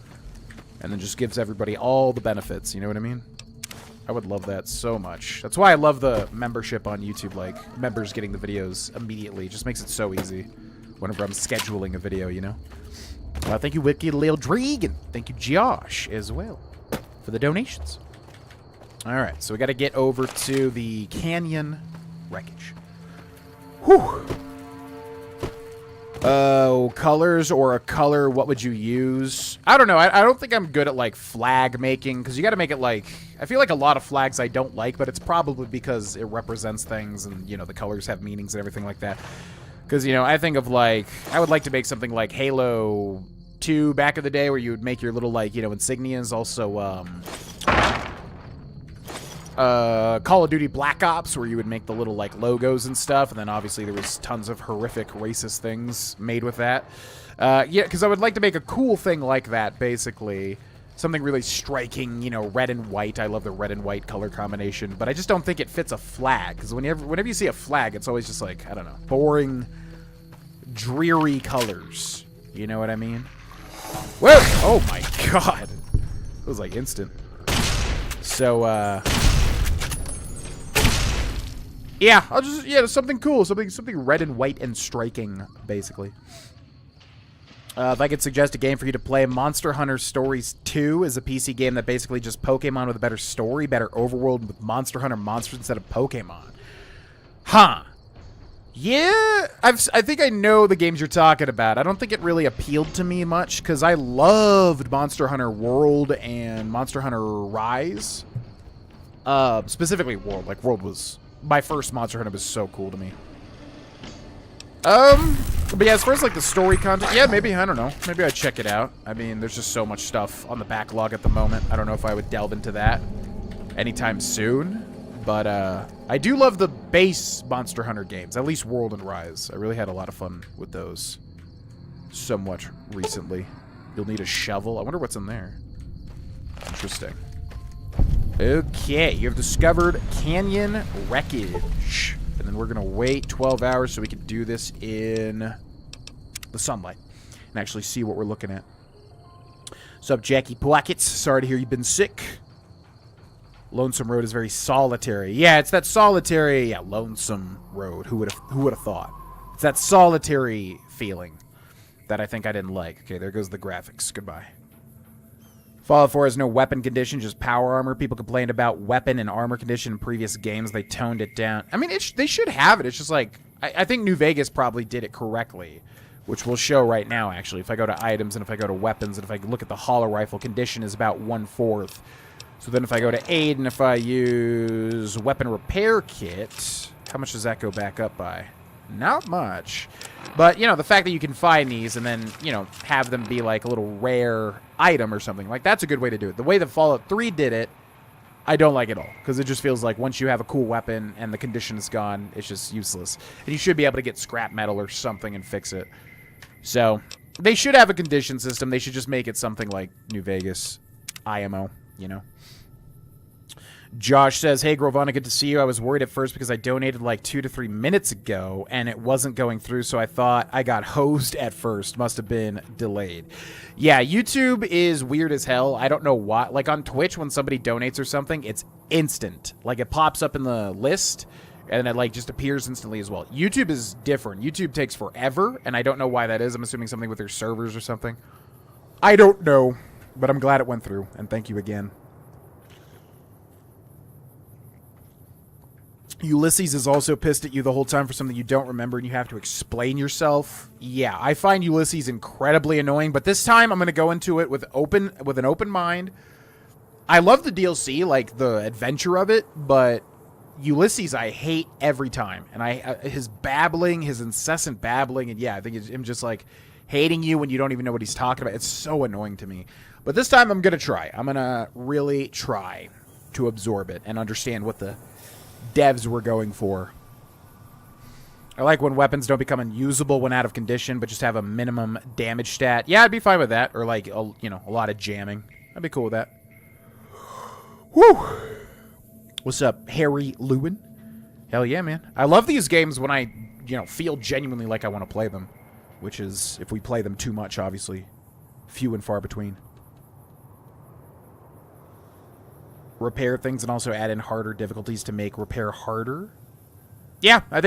And then just gives everybody all the benefits, you know what I mean? I would love that so much. That's why I love the membership on YouTube, like, members getting the videos immediately. It just makes it so easy whenever I'm scheduling a video, you know? Thank you, Wicked Lil Dragon. Thank you, Josh, as well, for the donations. Alright, so we got to get over to the canyon wreckage. Whew. Colors or a color, what would you use? I don't know. I don't think I'm good at, like, flag making, because you got to make it, like... I feel like a lot of flags I don't like, but it's probably because it represents things and, you know, the colors have meanings and everything like that. Because, you know, I think of, like... I would like to make something like Halo 2 back in the day, where you would make your little, like, you know, insignias. Also, Call of Duty Black Ops, where you would make the little, like, logos and stuff, and then obviously there was tons of horrific racist things made with that. Yeah, because I would like to make a cool thing like that, basically. Something really striking, you know, red and white. I love the red and white color combination, but I just don't think it fits a flag, because whenever you see a flag, it's always just like, I don't know, boring, dreary colors. You know what I mean? Whoa! Oh my god! It was like instant. So, yeah, I'll just, yeah, something cool, something red and white and striking, basically. If I could suggest a game for you to play, Monster Hunter Stories 2 is a PC game that basically just Pokemon with a better story, better overworld with Monster Hunter monsters instead of Pokemon. Huh. Yeah, I think I know the games you're talking about. I don't think it really appealed to me much, because I loved Monster Hunter World and Monster Hunter Rise. Specifically World. Like, World was... My first Monster Hunter was so cool to me. But yeah, as far as, like, the story content, yeah, maybe, I don't know. Maybe I'd check it out. I mean, there's just so much stuff on the backlog at the moment. I don't know if I would delve into that anytime soon. But, I do love the base Monster Hunter games, at least World and Rise. I really had a lot of fun with those somewhat recently. You'll need a shovel. I wonder what's in there. Interesting. Okay, you have discovered canyon wreckage. And then we're going to wait 12 hours so we can do this in the sunlight and actually see what we're looking at. What's up, Jackie Pockets? Sorry to hear you've been sick. Lonesome Road is very solitary. Yeah, it's that solitary, yeah, Lonesome Road. Who would have thought? It's that solitary feeling that I think I didn't like. Okay, there goes the graphics. Goodbye. Fallout 4 has no weapon condition, just power armor. People complained about weapon and armor condition in previous games. They toned it down. I mean, they should have it. It's just like, I think New Vegas probably did it correctly, which we'll show right now, actually. If I go to items and if I go to weapons and if I look at the hollow rifle, condition is about 1/4. So then if I go to aid and if I use weapon repair kit, how much does that go back up by? Not much. But, you know, the fact that you can find these and then, you know, have them be like a little rare item or something, like, that's a good way to do it. The way that Fallout 3 did it, I don't like it all. Because it just feels like once you have a cool weapon and the condition is gone, it's just useless. And you should be able to get scrap metal or something and fix it. So, they should have a condition system. They should just make it something like New Vegas IMO, you know? Josh says, hey, Grovana, good to see you. I was worried at first because I donated like 2 to 3 minutes ago, and it wasn't going through, so I thought I got hosed at first. Must have been delayed. Yeah, YouTube is weird as hell. I don't know why. Like, on Twitch, when somebody donates or something, it's instant. Like, it pops up in the list, and it, like, just appears instantly as well. YouTube is different. YouTube takes forever, and I don't know why that is. I'm assuming something with their servers or something. I don't know, but I'm glad it went through, and thank you again. Ulysses is also pissed at you the whole time for something you don't remember and you have to explain yourself. Yeah, I find Ulysses incredibly annoying, but this time I'm going to go into it with an open mind. I love the DLC, like the adventure of it, but Ulysses I hate every time. And his babbling, his incessant babbling, and yeah, I think it's him just like hating you when you don't even know what he's talking about. It's so annoying to me. But this time I'm going to try. I'm going to really try to absorb it and understand what the devs were going for. I like when weapons don't become unusable when out of condition, but just have a minimum damage stat. Yeah, I'd be fine with that. Or like, a lot of jamming. I'd be cool with that. Whew. What's up, Harry Lewin? Hell yeah, man. I love these games when I, feel genuinely like I want to play them. Which is, if we play them too much, obviously, few and far between. Repair things and also add in harder difficulties to make repair harder. Yeah, I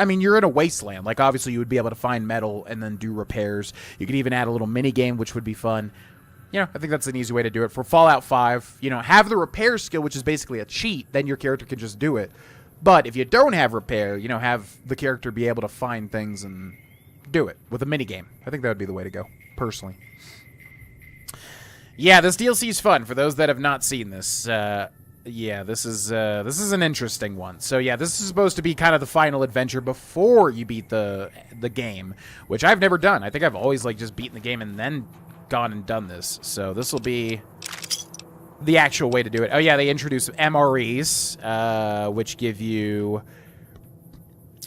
mean, you're in a wasteland. Like, obviously, you would be able to find metal and then do repairs. You could even add a little mini game, which would be fun. I think that's an easy way to do it. For Fallout 5, have the repair skill, which is basically a cheat. Then your character can just do it. But if you don't have repair, have the character be able to find things and do it with a mini game. I think that would be the way to go, personally. Yeah, this DLC is fun. For those that have not seen this, yeah, this is an interesting one. So yeah, this is supposed to be kind of the final adventure before you beat the game, which I've never done. I think I've always like just beaten the game and then gone and done this. So this will be the actual way to do it. Oh yeah, they introduced MREs, which give you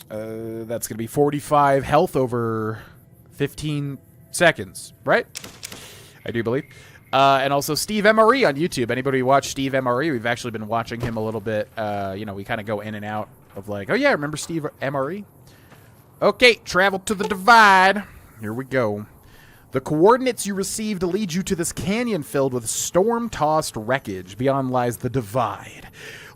that's gonna be 45 health over 15 seconds, right? I do believe. And also Steve MRE on YouTube. Anybody watch Steve MRE? We've actually been watching him a little bit. We kind of go in and out of like, oh yeah, remember Steve MRE? Okay, travel to the divide. Here we go. The coordinates you received to lead you to this canyon filled with storm-tossed wreckage. Beyond lies the divide.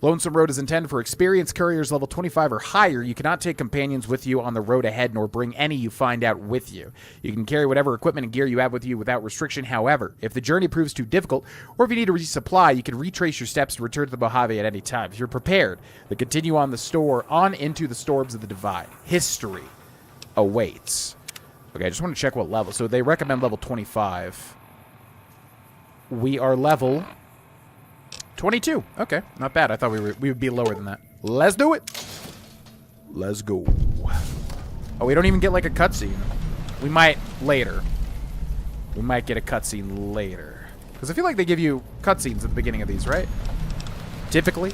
Lonesome Road is intended for experienced couriers level 25 or higher. You cannot take companions with you on the road ahead, nor bring any you find out with you. You can carry whatever equipment and gear you have with you without restriction. However, if the journey proves too difficult, or if you need to resupply, you can retrace your steps and return to the Mojave at any time. If you're prepared, then continue on into the storms of the divide. History awaits. Okay, I just want to check what level. So they recommend level 25. We are level 22. Okay, not bad. I thought we would be lower than that. Let's do it. Let's go. Oh, we don't even get like a cutscene. We might later. We might get a cutscene later. Because I feel like they give you cutscenes at the beginning of these, right? Typically.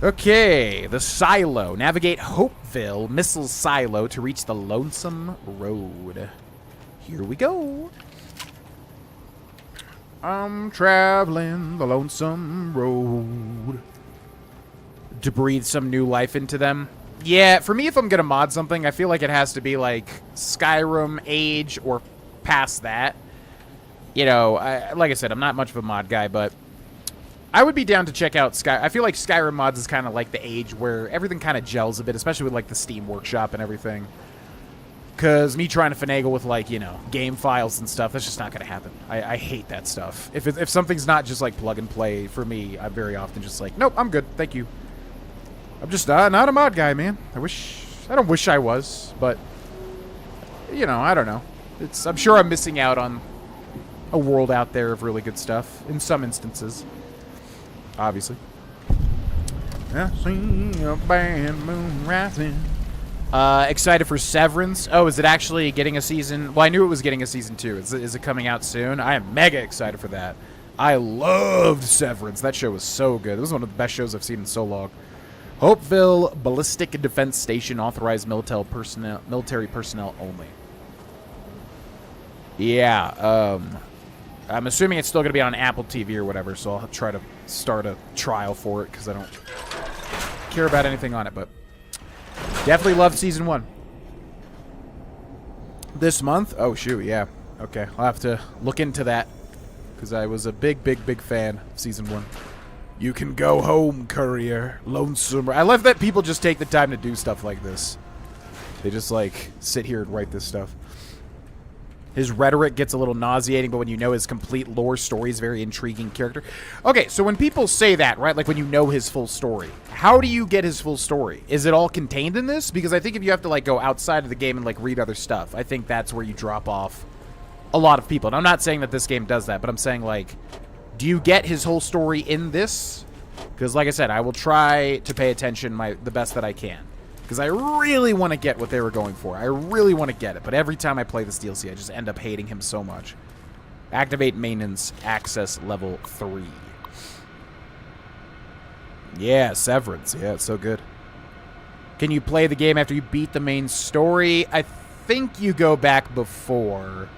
Okay, the silo. Navigate Hopeville Missile Silo to reach the Lonesome Road. Here we go. I'm traveling the lonesome road to breathe some new life into them. Yeah, for me, if I'm going to mod something, I feel like it has to be like Skyrim age or past that. Like I said, I'm not much of a mod guy, but I would be down to check out Sky. I feel like Skyrim mods is kind of like the age where everything kind of gels a bit, especially with like the Steam Workshop and everything. Because me trying to finagle with, like, game files and stuff, that's just not going to happen. I hate that stuff. If something's not just, like, plug and play, for me, I'm very often just like, nope, I'm good, thank you. I'm just not a mod guy, man. I don't wish I was, but, I don't know. I'm sure I'm missing out on a world out there of really good stuff, in some instances. Obviously. I see a bad moon rising. Excited for Severance. Oh, is it actually getting a season? Well, I knew it was getting a season 2. Is it coming out soon? I am mega excited for that. I loved Severance. That show was so good. It was one of the best shows I've seen in so long. Hopeville Ballistic Defense Station. Authorized military personnel only. Yeah, I'm assuming it's still going to be on Apple TV or whatever, so I'll try to start a trial for it, because I don't care about anything on it, but definitely loved Season 1. This month? Oh, shoot, yeah. Okay, I'll have to look into that, because I was a big fan of Season 1. You can go home, courier. Lonesome. I love that people just take the time to do stuff like this. They just, like, sit here and write this stuff. His rhetoric gets a little nauseating, but when you know his complete lore story, is a very intriguing character. Okay, so when people say that, right, like when you know his full story, how do you get his full story? Is it all contained in this? Because I think if you have to, like, go outside of the game and, like, read other stuff, I think that's where you drop off a lot of people. And I'm not saying that this game does that, but I'm saying, like, do you get his whole story in this? Because, like I said, I will try to pay attention the best that I can. Because I really want to get what they were going for. I really want to get it. But every time I play this DLC, I just end up hating him so much. Activate maintenance access level 3. Yeah, Severance. Yeah, it's so good. Can you play the game after you beat the main story? I think you go back before.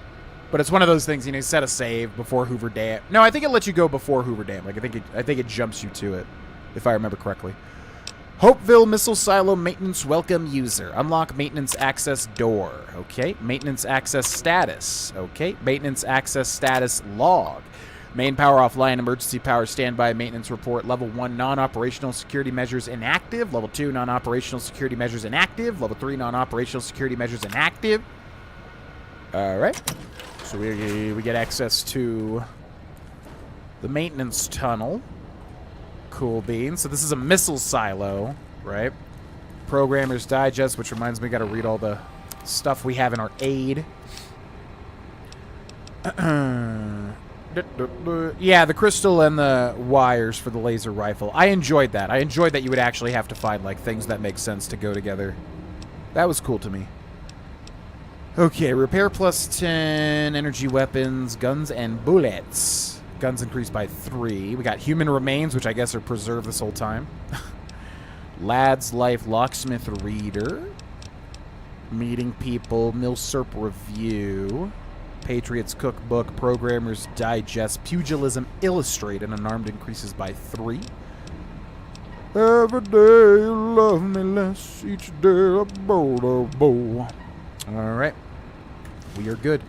But it's one of those things, you know, you set a save before Hoover Dam. No, I think it lets you go before Hoover Dam. Like, I think it jumps you to it, if I remember correctly. Hopeville Missile Silo Maintenance Welcome User. Unlock maintenance access door. Okay. Maintenance access status. Okay. Maintenance access status log. Main power offline, emergency power standby, maintenance report. Level 1, non-operational security measures inactive. Level 2, non-operational security measures inactive. Level 3, non-operational security measures inactive. Alright. So we get access to the maintenance tunnel. Cool beans. So this is a missile silo, right? Programmer's Digest, which reminds me I got to read all the stuff we have in our aid. Yeah, the crystal and the wires for the laser rifle. I enjoyed that. I enjoyed that you would actually have to find like things that make sense to go together. That was cool to me. Okay, repair plus 10, energy weapons, guns and bullets. Guns increased by 3. We got human remains, which I guess are preserved this whole time. Lad's Life, Locksmith Reader. Meeting People, Milsurp Review. Patriots Cookbook, Programmer's Digest, Pugilism Illustrated, Unarmed increases by 3. Every day you love me less, each day I bow. Alright. We are good.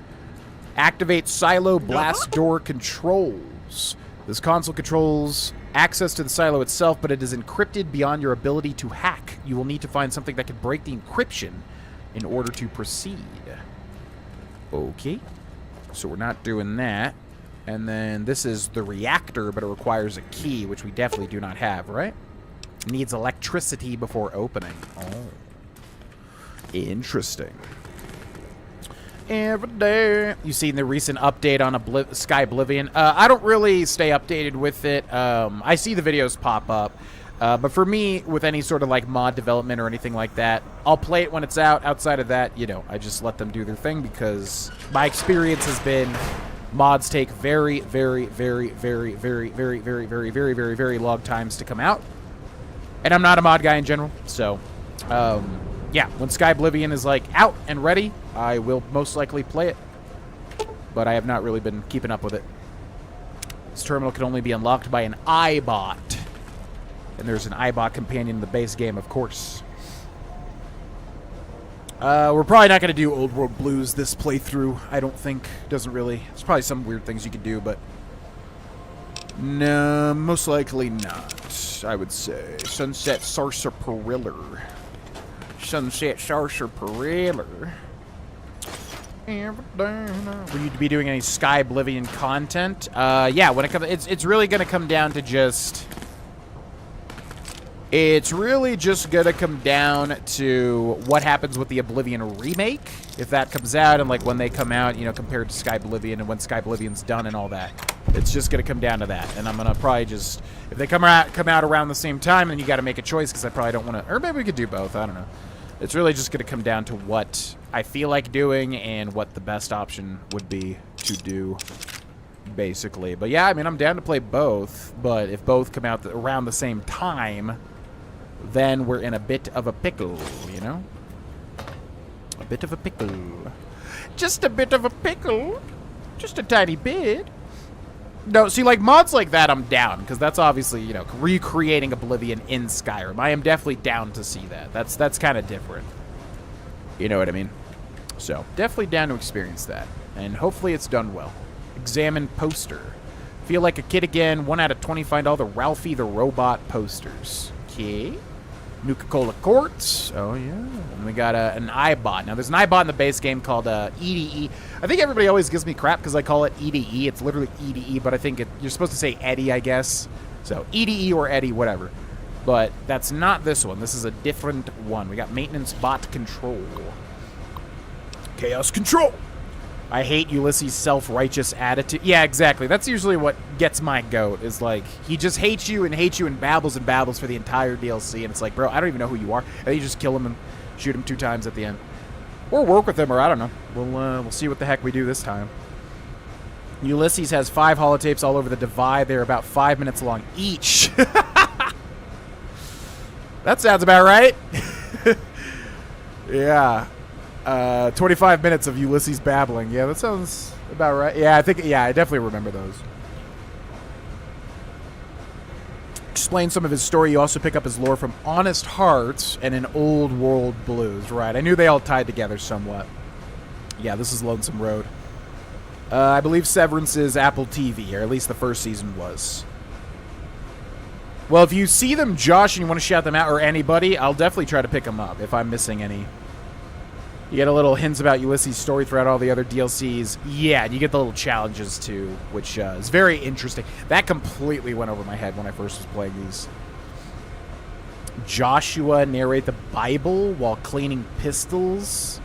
Activate Silo Blast Door Controls. This console controls access to the silo itself, but it is encrypted beyond your ability to hack. You will need to find something that can break the encryption in order to proceed. Okay. So we're not doing that. And then this is the reactor, but it requires a key, which we definitely do not have, right? It needs electricity before opening. Oh. Interesting. Every day. You seen the recent update on Sky Oblivion? I don't really stay updated with it. I see the videos pop up. But for me, with any sort of like mod development or anything like that, I'll play it when it's out. Outside of that, you know, I just let them do their thing because my experience has been mods take very, very, very, very, very, very, very, very, very, very, very long times to come out. And I'm not a mod guy in general, so yeah, when Sky Oblivion is like out and ready, I will most likely play it. But I have not really been keeping up with it. This terminal can only be unlocked by an iBot. And there's an iBot companion in the base game, of course. We're probably not going to do Old World Blues this playthrough, I don't think. Doesn't really. There's probably some weird things you could do, but no, most likely not, I would say. Sunset Sarsaparilla. Sunset Sarsaparilla. Will you be doing any Sky Oblivion content? Yeah, when it comes, it's really going to come down to just... It's really just going to come down to what happens with the Oblivion remake. If that comes out and like when they come out, you know, compared to Sky Oblivion and when Sky Oblivion's done and all that. It's just going to come down to that. And I'm going to probably just, if they come out around the same time, then you got to make a choice because I probably don't want to, or maybe we could do both. I don't know. It's really just going to come down to what I feel like doing and what the best option would be to do, basically. But yeah, I mean, I'm down to play both, but if both come out around the same time, then we're in a bit of a pickle, you know? A bit of a pickle. Just a bit of a pickle. Just a tiny bit. No, see, like, mods like that, I'm down, because that's obviously, you know, recreating Oblivion in Skyrim. I am definitely down to see that. That's kind of different. You know what I mean? So, definitely down to experience that. And hopefully it's done well. Examine poster. Feel like a kid again. 1 out of 20 find all the Ralphie the Robot posters. Okay. Nuka-Cola Quartz. Oh, yeah. And we got an iBot. Now, there's an iBot in the base game called EDE. I think everybody always gives me crap because I call it EDE. It's literally EDE, but I think you're supposed to say Eddie, I guess. So, EDE or Eddie, whatever. But that's not this one. This is a different one. We got Maintenance Bot Control. Chaos Control. I hate Ulysses' self-righteous attitude. Yeah, exactly. That's usually what gets my goat, is like, he just hates you and babbles for the entire DLC, and it's like, bro, I don't even know who you are. And then you just kill him and shoot him 2 times at the end. Or work with him, or I don't know. We'll see what the heck we do this time. Ulysses has 5 holotapes all over the Divide. They're about 5 minutes long each. That sounds about right. Yeah. 25 minutes of Ulysses babbling. Yeah, that sounds about right. Yeah, I definitely remember those. Explain some of his story. You also pick up his lore from Honest Hearts and an Old World Blues. Right, I knew they all tied together somewhat. Yeah, this is Lonesome Road. I believe Severance is Apple TV, or at least the first season was. Well, if you see them, Josh, and you want to shout them out, or anybody, I'll definitely try to pick them up if I'm missing any. You get a little hints about Ulysses' story throughout all the other DLCs. Yeah, and you get the little challenges, too, which is very interesting. That completely went over my head when I first was playing these. Joshua narrate the Bible while cleaning pistols.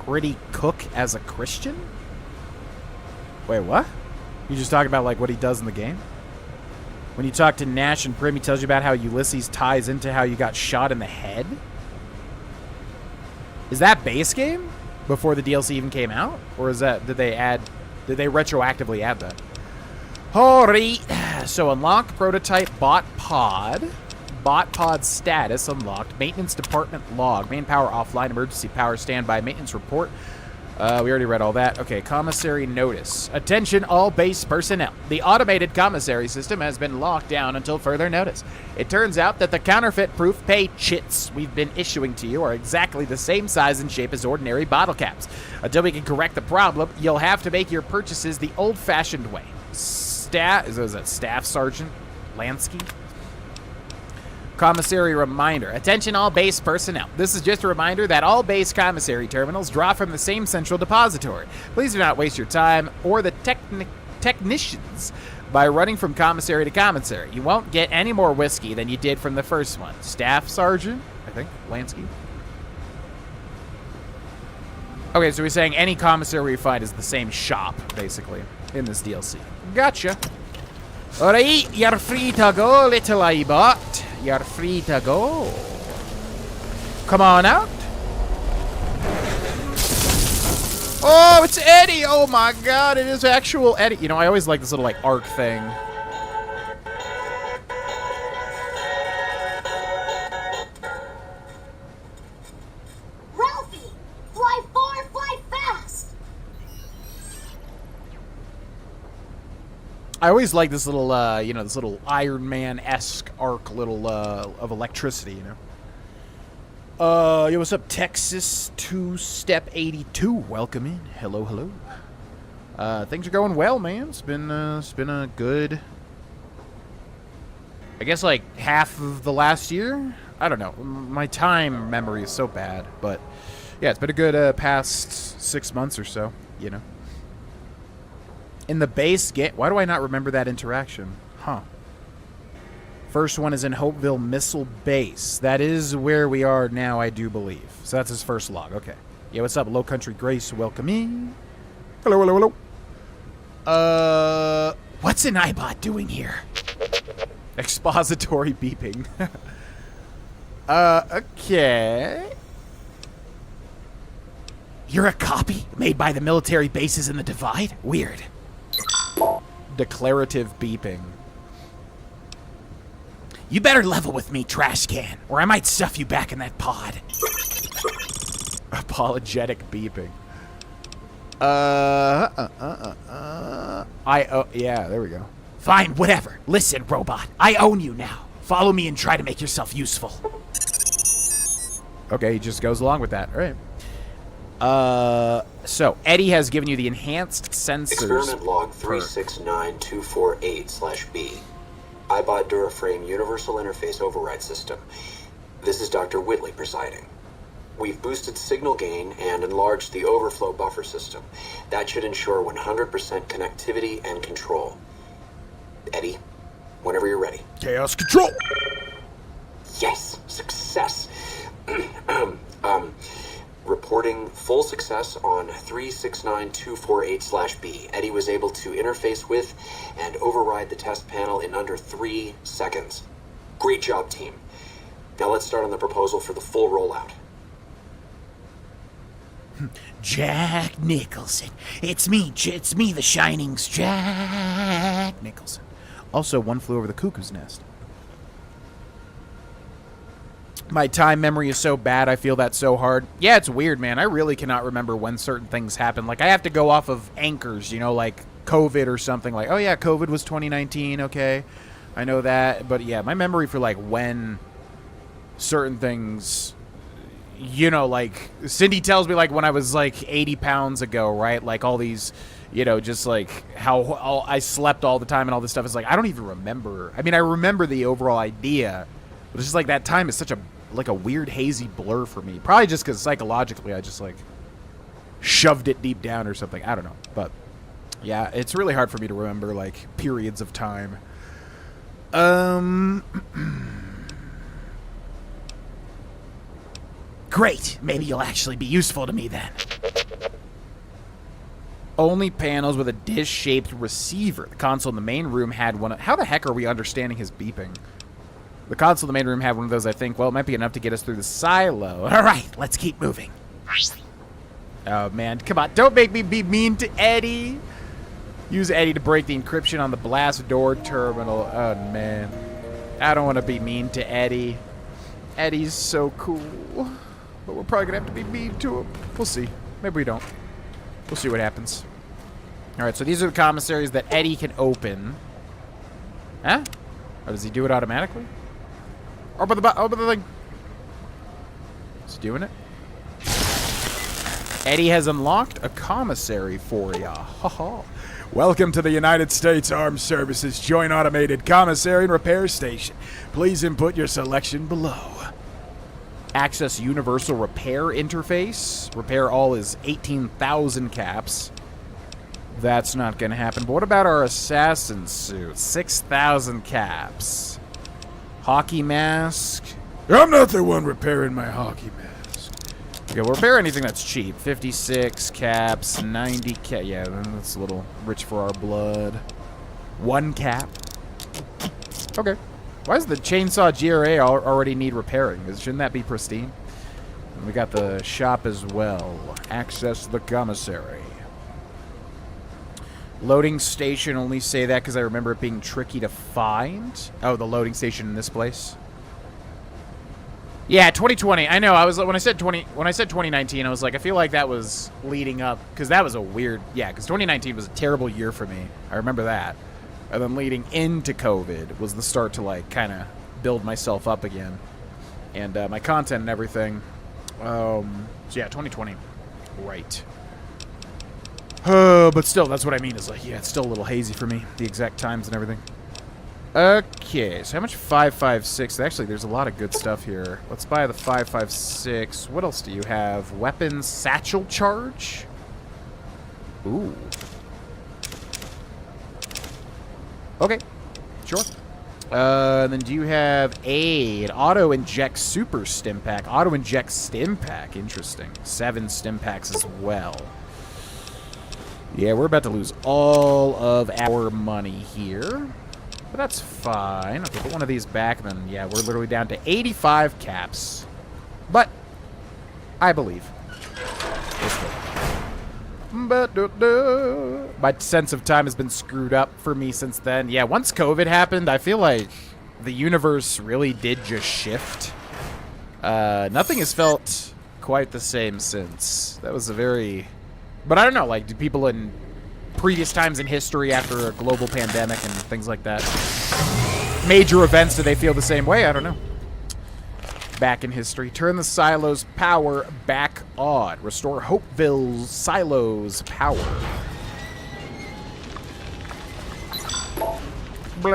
Pretty cook as a Christian? Wait, what? You just talking about, like, what he does in the game? When you talk to Nash and Prim, he tells you about how Ulysses ties into how you got shot in the head? Is that base game before the DLC even came out? Or is that, did they retroactively add that? Alright, so unlock prototype bot pod. Bot pod status unlocked. Maintenance department log. Main power offline. Emergency power standby. Maintenance report. We already read all that. Okay, commissary notice. Attention all base personnel. The automated commissary system has been locked down until further notice. It turns out that the counterfeit-proof pay chits we've been issuing to you are exactly the same size and shape as ordinary bottle caps. Until we can correct the problem, you'll have to make your purchases the old-fashioned way. Is that Staff Sergeant Lansky? Commissary reminder. Attention all base personnel. This is just a reminder that all base commissary terminals draw from the same central depository. Please do not waste your time or the technicians by running from commissary to commissary. You won't get any more whiskey than you did from the first one. Staff Sergeant, I think, Lansky. Okay, so we're saying any commissary we find is the same shop, basically, in this DLC. Gotcha. Alright, you're free to go, little Ibot. You're free to go. Come on out. Oh, it's Eddie! Oh my god, it is actual Eddie. You know, I always like this little, like, arc thing. Ralphie! Fly far, fly fast! I always like this little, you know, this little Iron Man-esque arc little, of electricity, you know? Yo, what's up, Texas 2-Step 82? Welcome in. Hello, hello. Things are going well, man. It's been a good, I guess, like, half of the last year? I don't know. My time memory is so bad, but, yeah, it's been a good, past 6 months or so, you know? In the base game, why do I not remember that interaction? Huh. First one is in Hopeville Missile Base. That is where we are now, I do believe. So that's his first log. Okay. Yeah, what's up, Low Country Grace? Welcome in. Hello, hello, hello. What's an iBot doing here? Expository beeping. Okay. You're a copy made by the military bases in the Divide? Weird. Declarative beeping. You better level with me, trash can, or I might stuff you back in that pod. Apologetic beeping. Yeah, there we go. Fine, whatever. Listen, robot. I own you now. Follow me and try to make yourself useful. Okay, he just goes along with that. All right. So, Eddie has given you the enhanced sensors. Experiment log 369248/B. iBot Duraframe Universal Interface Override System. This is Dr. Whitley presiding. We've boosted signal gain and enlarged the overflow buffer system. That should ensure 100% connectivity and control. Eddie, whenever you're ready. Chaos control! Yes! Success! Reporting full success on 369248/B. Eddie was able to interface with and override the test panel in under 3 seconds. Great job, team. Now let's start on the proposal for the full rollout. Jack Nicholson. It's me, the Shining's Jack Nicholson. Also, One Flew Over the Cuckoo's Nest. My time memory is so bad, I feel that so hard. Yeah, it's weird, man. I really cannot remember when certain things happen. Like, I have to go off of anchors, you know, like COVID or something. Like, oh yeah, COVID was 2019, okay. I know that. But yeah, my memory for, like, when certain things... You know, like, Cindy tells me, like, when I was, like, 80 pounds ago, right? Like, all these, you know, just, like, how I slept all the time and all this stuff. It's like, I don't even remember. I mean, I remember the overall idea. But it's just, like, that time is such a, like, a weird, hazy blur for me. Probably just because psychologically I just, like, shoved it deep down or something. I don't know. But, yeah, it's really hard for me to remember, like, periods of time. Great. Maybe you'll actually be useful to me then. Only panels with a dish-shaped receiver. The console in the main room had one. How the heck are we understanding his beeping? The console in the main room had one of those, I think. Well, it might be enough to get us through the silo. All right, let's keep moving. Oh, man. Come on. Don't make me be mean to Eddie. Use Eddie to break the encryption on the blast door terminal. Oh, man. I don't want to be mean to Eddie. Eddie's so cool. But we're probably going to have to be mean to him. We'll see. Maybe we don't. We'll see what happens. Alright, so these are the commissaries that Eddie can open. Huh? Or does he do it automatically? Open the thing. Is he doing it? Eddie has unlocked a commissary for ya. Ha-ha. Welcome to the United States Armed Services Joint Automated Commissary and Repair Station. Please input your selection below. Access Universal Repair Interface. Repair all is 18,000 caps. That's not going to happen. But what about our assassin suit? 6,000 caps. Hockey mask. I'm not the one repairing my hockey mask. Okay, we'll repair anything that's cheap. 56 caps, 90 cap. Yeah, that's a little rich for our blood. 1 cap. Okay. Why does the chainsaw GRA already need repairing? Shouldn't that be pristine? And we got the shop as well. Access the commissary. Loading station, only say that because I remember it being tricky to find. Oh, the loading station in this place. Yeah, 2020. I know. I was when I said 2019, I was like, I feel like that was leading up because that was a weird. Yeah, because 2019 was a terrible year for me. I remember that. And then leading into COVID was the start to, like, kind of build myself up again. And my content and everything. So, yeah, 2020. Right. But still, that's what I mean. Is like, yeah, it's still a little hazy for me. The exact times and everything. Okay, so how much 5.56? Actually, there's a lot of good stuff here. Let's buy the 5.56. What else do you have? Weapons satchel charge? Ooh. Okay, sure. Then do you have aid? Auto inject super stim pack. Auto inject stim pack. Interesting. 7 stim packs as well. Yeah, we're about to lose all of our money here. But that's fine. Okay, put one of these back, and then, yeah, we're literally down to 85 caps. But I believe. Let's go. My sense of time has been screwed up for me since then. Yeah, once COVID happened, I feel like the universe really did just shift. Nothing has felt quite the same since. That was a very... But I don't know, like, do people in previous times in history after a global pandemic and things like that, major events, do they feel the same way? I don't know. Back in history. Turn the silo's power back on. Restore Hopeville's silo's power. There's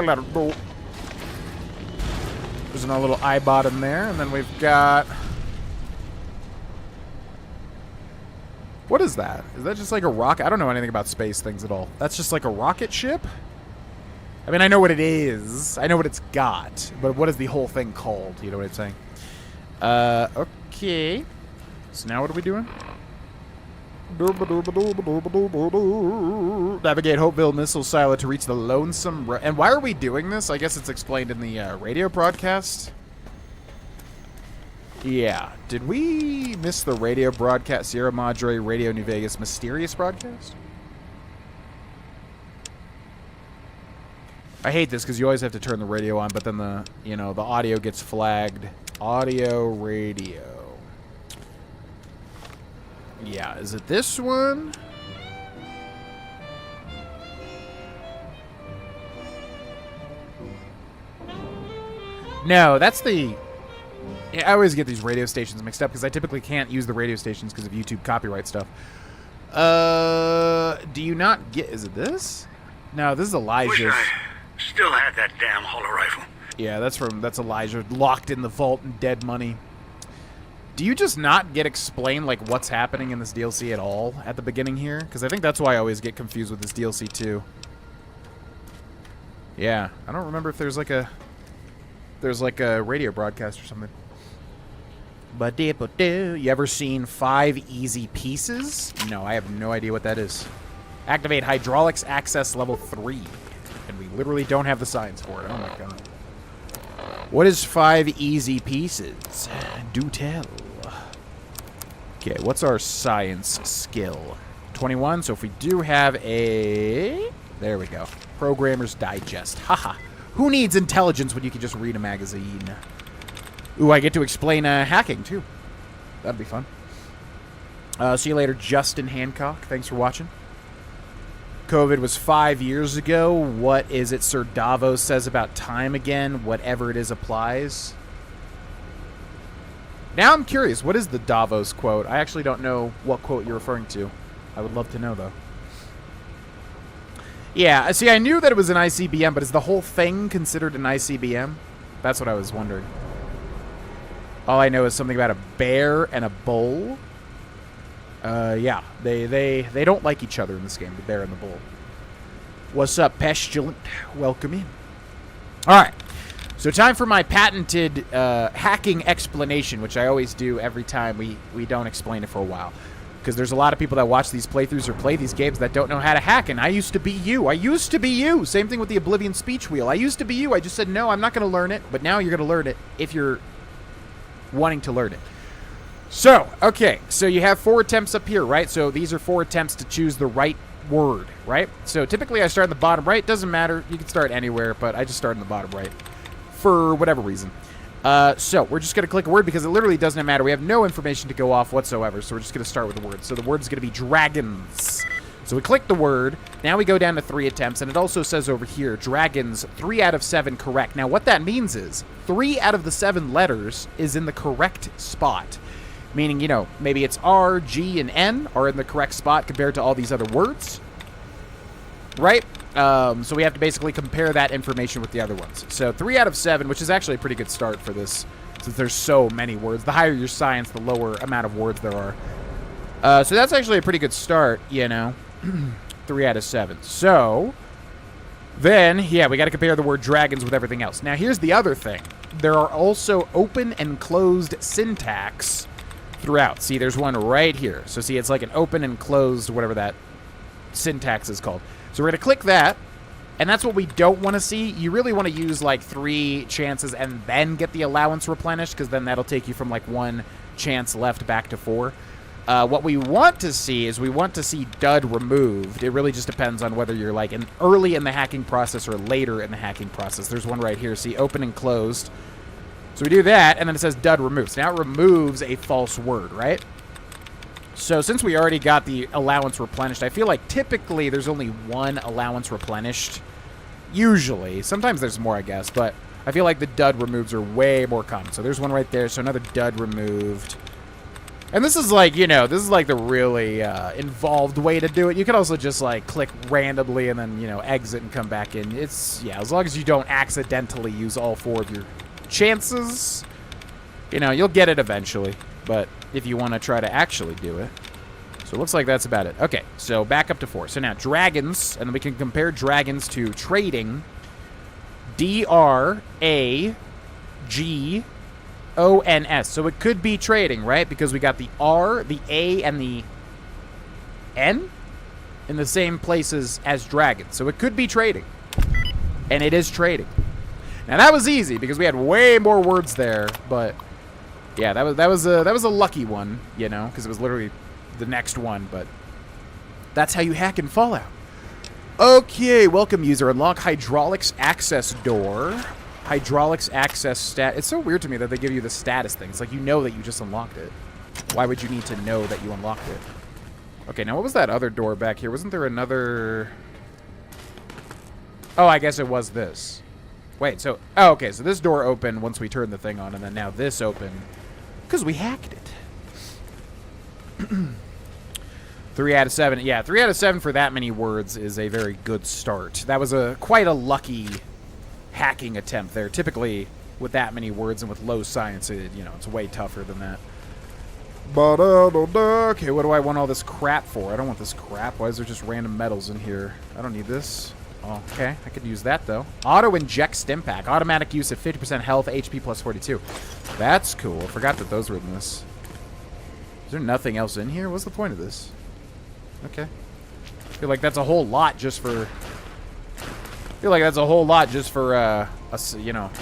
another little iBot in there, and then we've got... What is that? Is that just like a rocket? I don't know anything about space things at all. That's just like a rocket ship? I mean, I know what it is. I know what it's got. But what is the whole thing called? You know what I'm saying? Okay. So now what are we doing? Navigate Hopeville Missile Silo to reach the Lonesome... And why are we doing this? I guess it's explained in the radio broadcast. Yeah. Did we miss the radio broadcast? Sierra Madre, Radio New Vegas, mysterious broadcast? I hate this because you always have to turn the radio on, but then the audio gets flagged. Audio, radio. Yeah, is it this one? No, that's the... I always get these radio stations mixed up because I typically can't use the radio stations because of YouTube copyright stuff. Do you not get... Is it this? No, this is Elijah's. Wish I still had that damn holo rifle. Yeah, that's Elijah locked in the vault and dead money. Do you just not get explained like what's happening in this DLC at all at the beginning here? Because I think that's why I always get confused with this DLC too. Yeah, I don't remember if there's like a radio broadcast or something. But you ever seen 5 Easy Pieces? No, I have no idea what that is. Activate hydraulics access level 3. And we literally don't have the signs for it. Oh my god. What is 5 Easy Pieces? Do tell. Okay, what's our science skill? 21, so if we do have a... There we go. Programmer's Digest. Haha. Who needs intelligence when you can just read a magazine? Ooh, I get to explain hacking, too. That'd be fun. See you later, Justin Hancock. Thanks for watching. COVID was 5 years ago. What is it Sir Davos says about time again? Whatever it is applies. Now I'm curious. What is the Davos quote? I actually don't know what quote you're referring to. I would love to know, though. Yeah, see, I knew that it was an ICBM, but is the whole thing considered an ICBM? That's what I was wondering. All I know is something about a bear and a bull. Yeah, they don't like each other in this game, the bear and the bull. What's up, Pestilent? Welcome in. All right, so time for my patented hacking explanation, which I always do every time we don't explain it for a while. Because there's a lot of people that watch these playthroughs or play these games that don't know how to hack, and I used to be you. I used to be you. Same thing with the Oblivion speech wheel. I used to be you. I just said, no, I'm not going to learn it, but now you're going to learn it if you're wanting to learn it. So, okay, so you have 4 attempts up here, right? So these are 4 attempts to choose the right word, right? So typically I start in the bottom right. Doesn't matter. You can start anywhere, but I just start in the bottom right for whatever reason. So we're just going to click a word because it literally doesn't matter. We have no information to go off whatsoever, so we're just going to start with the word. So the word is going to be dragons. So we click the word. Now we go down to 3 attempts, and it also says over here, dragons, 3 out of 7 correct. Now what that means is 3 out of the 7 letters is in the correct spot. Meaning, you know, maybe it's R, G, and N are in the correct spot compared to all these other words. Right? So we have to basically compare that information with the other ones. So 3 out of 7, which is actually a pretty good start for this, since there's so many words. The higher your science, the lower amount of words there are. So that's actually a pretty good start, you know. 3 out of 7. So then, yeah, we got to compare the word dragons with everything else. Now, here's the other thing. There are also open and closed syntax throughout. See, there's one right here. So see, it's like an open and closed, whatever that syntax is called. So we're going to click that, and that's what we don't want to see. You really want to use like 3 chances and then get the allowance replenished, because then that'll take you from like 1 chance left back to 4. What we want to see is we want to see dud removed. It really just depends on whether you're like early in the hacking process or later in the hacking process. There's one right here. See, open and closed. So we do that, and then it says dud removed. So now it removes a false word, right? So since we already got the allowance replenished, I feel like typically there's only 1 allowance replenished. Usually. Sometimes there's more, I guess, but I feel like the dud removes are way more common. So there's one right there. So another dud removed. And this is like, you know, this is like the really involved way to do it. You can also just like click randomly and then, you know, exit and come back in. It's, yeah, as long as you don't accidentally use all 4 of your chances, you know, you'll get it eventually. But if you want to try to actually do it. So it looks like that's about it. Okay, so back up to 4. So now dragons, and then we can compare dragons to trading. D-R-A-G-O-N-S. So it could be trading, right? Because we got the R, the A, and the N in the same places as dragon. So it could be trading. And it is trading. Now that was easy because we had way more words there, but yeah, that was a lucky one, you know, because it was literally the next one, but that's how you hack in Fallout. Okay, welcome user. Unlock hydraulics access door. Hydraulics access stat. It's so weird to me that they give you the status thing. It's like you know that you just unlocked it. Why would you need to know that you unlocked it? Okay, now what was that other door back here? Wasn't there another... Oh, I guess it was this. Wait, so... Oh, okay, so this door opened once we turned the thing on, and then now this opened because we hacked it. 3 out of 7. Yeah, 3 out of 7 for that many words is a very good start. That was quite a lucky hacking attempt there. Typically, with that many words and with low science, it's way tougher than that. But, okay, what do I want all this crap for? I don't want this crap. Why is there just random metals in here? I don't need this. Oh, okay, I could use that, though. Auto-inject stim pack. Automatic use of 50% health, HP plus 42. That's cool. I forgot that those were in this. Is there nothing else in here? What's the point of this? Okay. I feel like that's a whole lot just for... a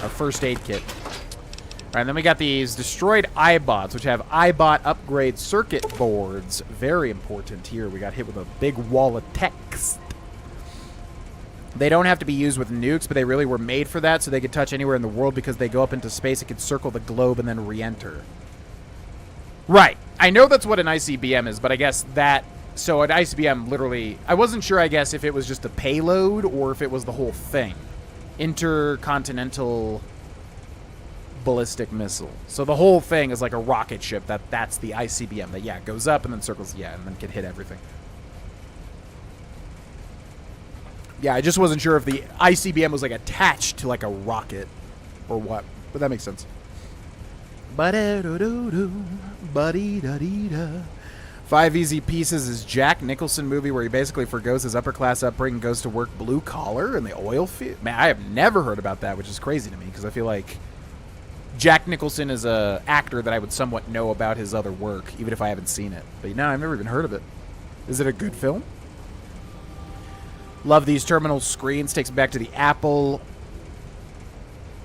first aid kit. All right, then we got these destroyed iBots, which have iBot upgrade circuit boards. Very important here. We got hit with a big wall of text. They don't have to be used with nukes, but they really were made for that, so they could touch anywhere in the world because they go up into space. It could circle the globe and then re-enter. Right. I know that's what an ICBM is, but I guess that... So an ICBM literally... I wasn't sure, I guess, if it was just a payload or if it was the whole thing. Intercontinental ballistic missile. So the whole thing is like a rocket ship. That's the ICBM. That, yeah, goes up and then circles, yeah, and then can hit everything. Yeah, I just wasn't sure if the ICBM was, like, attached to, like, a rocket or what. But that makes sense. Ba-da-do-do-do, buddy-da-dee-da. 5 Easy Pieces is Jack Nicholson movie where he basically forgoes his upper-class upbringing and goes to work blue-collar in the oil field. Man, I have never heard about that, which is crazy to me, because I feel like Jack Nicholson is a actor that I would somewhat know about his other work, even if I haven't seen it. But, no, I've never even heard of it. Is it a good film? Love these terminal screens. Takes me back to the Apple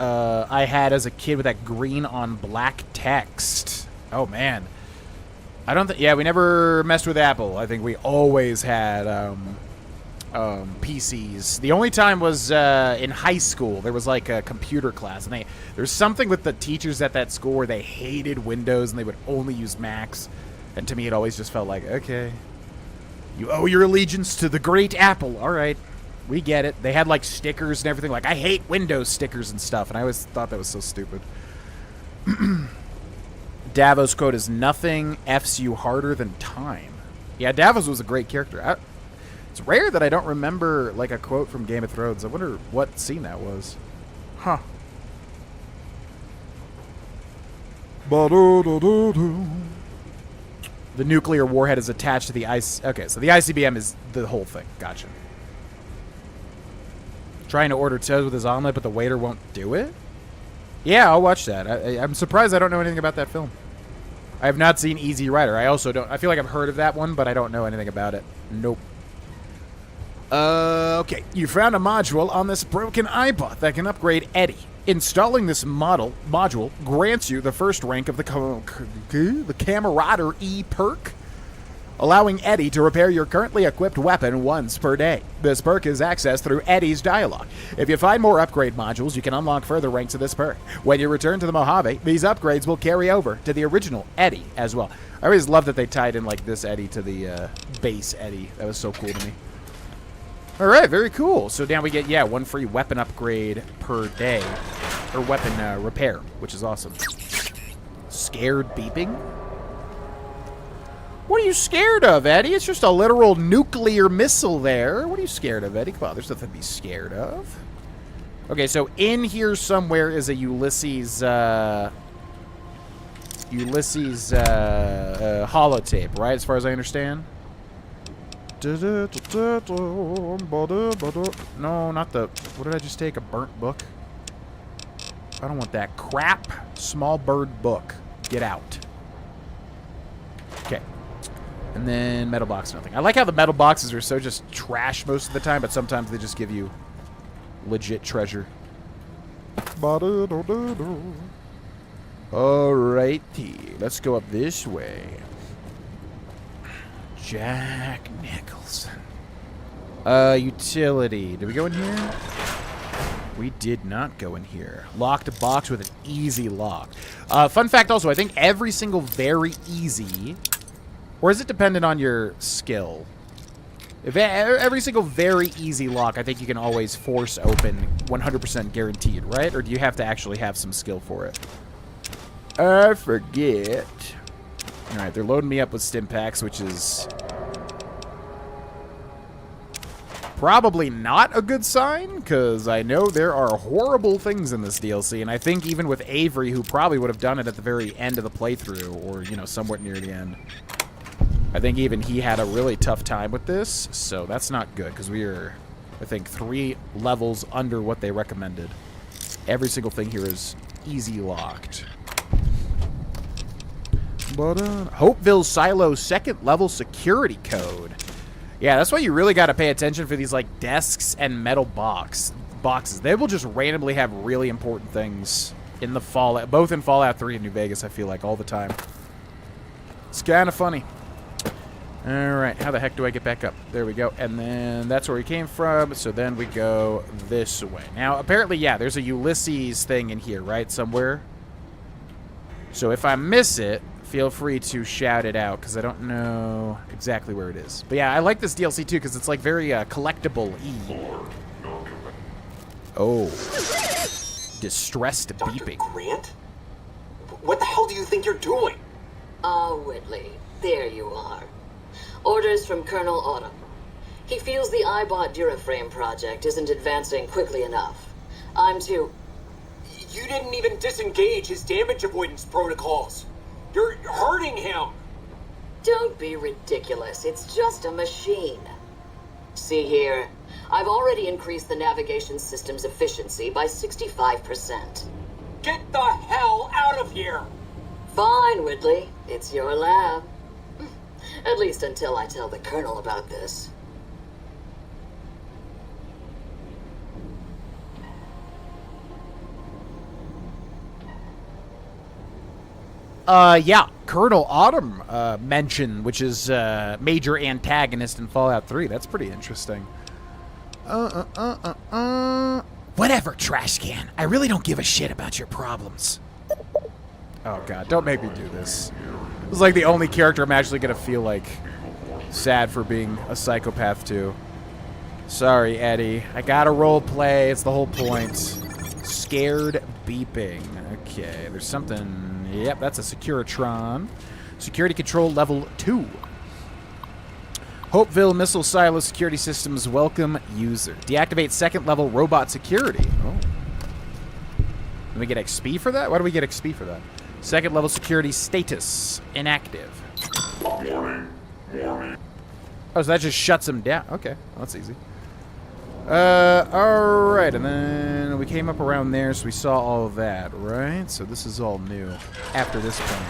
I had as a kid with that green on black text. Oh, man. I don't think... Yeah, we never messed with Apple. I think we always had PCs. The only time was in high school. There was like a computer class. And there's something with the teachers at that school where they hated Windows and they would only use Macs. And to me, it always just felt like, okay... You owe your allegiance to the great Apple. All right. We get it. They had, like, stickers and everything. Like, I hate Windows stickers and stuff. And I always thought that was so stupid. Davos quote is, nothing F's you harder than time. Yeah, Davos was a great character. It's rare that I don't remember, like, a quote from Game of Thrones. I wonder what scene that was. Huh. Ba-do-do-do-do. The nuclear warhead is attached to the ice. Okay, so the ICBM is the whole thing. Gotcha. Trying to order toast with his omelet, but the waiter won't do it? Yeah, I'll watch that. I'm surprised I don't know anything about that film. I have not seen Easy Rider. I also don't... I feel like I've heard of that one, but I don't know anything about it. Nope. Okay. You found a module on this broken iBot that can upgrade Eddie. Installing this module grants you the first rank of the Camaraderie perk, allowing Eddie to repair your currently equipped weapon once per day. This perk is accessed through Eddie's dialogue. If you find more upgrade modules, you can unlock further ranks of this perk. When you return to the Mojave, these upgrades will carry over to the original Eddie as well. I always love that they tied in like this Eddie to the base Eddie. That was so cool to me. All right, very cool. So now we get, yeah, one free weapon upgrade per day. Or weapon repair, which is awesome. Scared beeping? What are you scared of, Eddie? It's just a literal nuclear missile there. What are you scared of, Eddie? Come on, there's nothing to be scared of. Okay, so in here somewhere is a Ulysses holotape, right? As far as I understand. No, not the... What did I just take? A burnt book? I don't want that crap. Small bird book. Get out. Okay. And then metal box, nothing. I like how the metal boxes are so just trash most of the time, but sometimes they just give you legit treasure. Alrighty, let's go up this way. Jack Nicholson. Utility. Did we go in here? We did not go in here. Locked box with an easy lock. Fun fact also, I think every single very easy... Or is it dependent on your skill? If every single very easy lock, I think you can always force open 100% guaranteed, right? Or do you have to actually have some skill for it? I forget. Alright, they're loading me up with stim packs, which is... probably not a good sign, because I know there are horrible things in this DLC, and I think even with Avery, who probably would have done it at the very end of the playthrough, or, you know, somewhat near the end, I think even he had a really tough time with this, so that's not good, because we are, I think, 3 levels under what they recommended. Every single thing here is easy locked. But, Hopeville Silo 2nd level security code. Yeah, that's why you really got to pay attention for these, like, desks and metal boxes. They will just randomly have really important things in the Fallout, both in Fallout 3 and New Vegas, I feel like, all the time. It's kind of funny. Alright, how the heck do I get back up? There we go. And then that's where we came from, so then we go this way. Now, apparently, yeah, there's a Ulysses thing in here, right, somewhere? So if I miss it, feel free to shout it out, because I don't know exactly where it is. But yeah, I like this DLC, too, because it's, like, very collectible-y. Oh. Distressed beeping. Dr. Grant? What the hell do you think you're doing? Oh, Whitley, there you are. Orders from Colonel Autumn. He feels the iBot Duraframe project isn't advancing quickly enough. I'm too... You didn't even disengage his damage avoidance protocols. You're hurting him. Don't be ridiculous. It's just a machine. See here. I've already increased the navigation system's efficiency by 65%. Get the hell out of here. Fine, Whitley. It's your lab. At least until I tell the Colonel about this. Yeah, Colonel Autumn mention, which is major antagonist in Fallout 3. That's pretty interesting. Whatever, trash can. I really don't give a shit about your problems. Oh, God, don't make me do this. This is like the only character I'm actually going to feel like sad for being a psychopath to. Sorry, Eddie. I gotta role play. It's the whole point. Scared beeping. Okay, there's something... Yep, that's a Securitron. Security control level 2. Hopeville Missile Silo Security Systems welcome user. Deactivate 2nd level robot security. Oh. Do we get XP for that? Why do we get XP for that? 2nd level security status inactive. Oh, so that just shuts him down. Okay, well, that's easy. Alright, and then we came up around there, so we saw all of that, right? So this is all new after this point.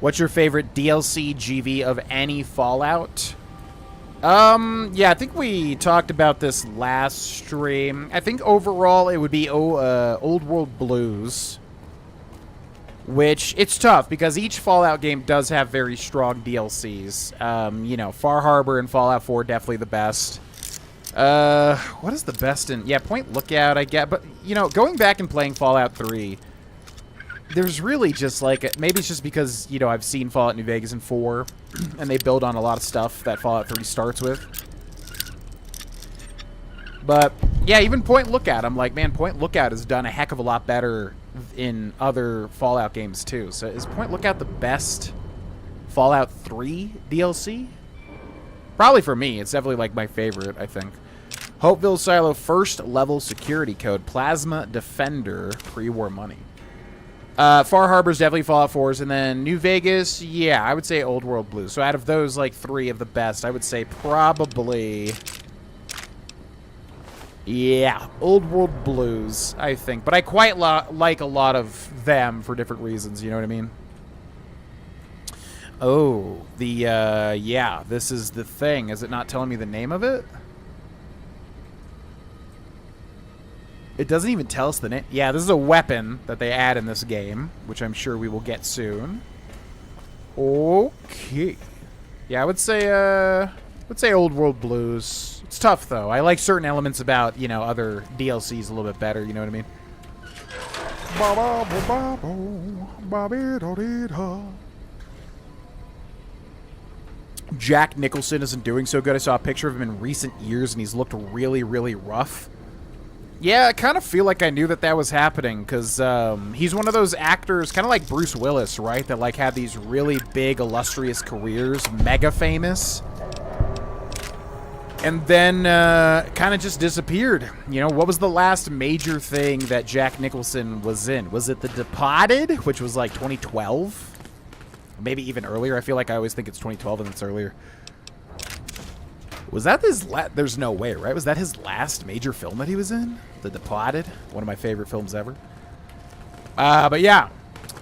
What's your favorite DLC GV of any Fallout? Yeah, I think we talked about this last stream. I think overall it would be Old World Blues. Which, it's tough, because each Fallout game does have very strong DLCs. You know, Far Harbor and Fallout 4 definitely the best. What is the best in... Yeah, Point Lookout, I get. But, you know, going back and playing Fallout 3... There's really just, like... Maybe it's just because, you know, I've seen Fallout New Vegas and 4, and they build on a lot of stuff that Fallout 3 starts with. But, yeah, even Point Lookout, I'm like, man, Point Lookout has done a heck of a lot better in other Fallout games, too. So is Point Lookout the best Fallout 3 DLC? Probably for me. It's definitely, like, my favorite, I think. Hopeville Silo 1st level security code. Plasma Defender. Pre-war money. Far Harbor's definitely Fallout 4's, and then New Vegas, yeah, I would say Old World Blues. So out of those, like, 3 of the best, I would say probably... Yeah, Old World Blues, I think. But I quite like a lot of them for different reasons, you know what I mean? Oh, yeah, this is the thing. Is it not telling me the name of it? It doesn't even tell us the name. Yeah, this is a weapon that they add in this game, which I'm sure we will get soon. Okay. Yeah, I would say Old World Blues. It's tough, though. I like certain elements about, you know, other DLCs a little bit better, you know what I mean? Jack Nicholson isn't doing so good. I saw a picture of him in recent years, and he's looked really, really rough. Yeah, I kind of feel like I knew that that was happening, because he's one of those actors, kind of like Bruce Willis, right? That, like, had these really big, illustrious careers, mega famous, and then kind of just disappeared. You know, what was the last major thing that Jack Nicholson was in? Was it The Departed, which was, like, 2012? Maybe even earlier. I feel like I always think it's 2012 and it's earlier. Was that his there's no way, right? Was that his last major film that he was in? The Departed? One of my favorite films ever. But yeah.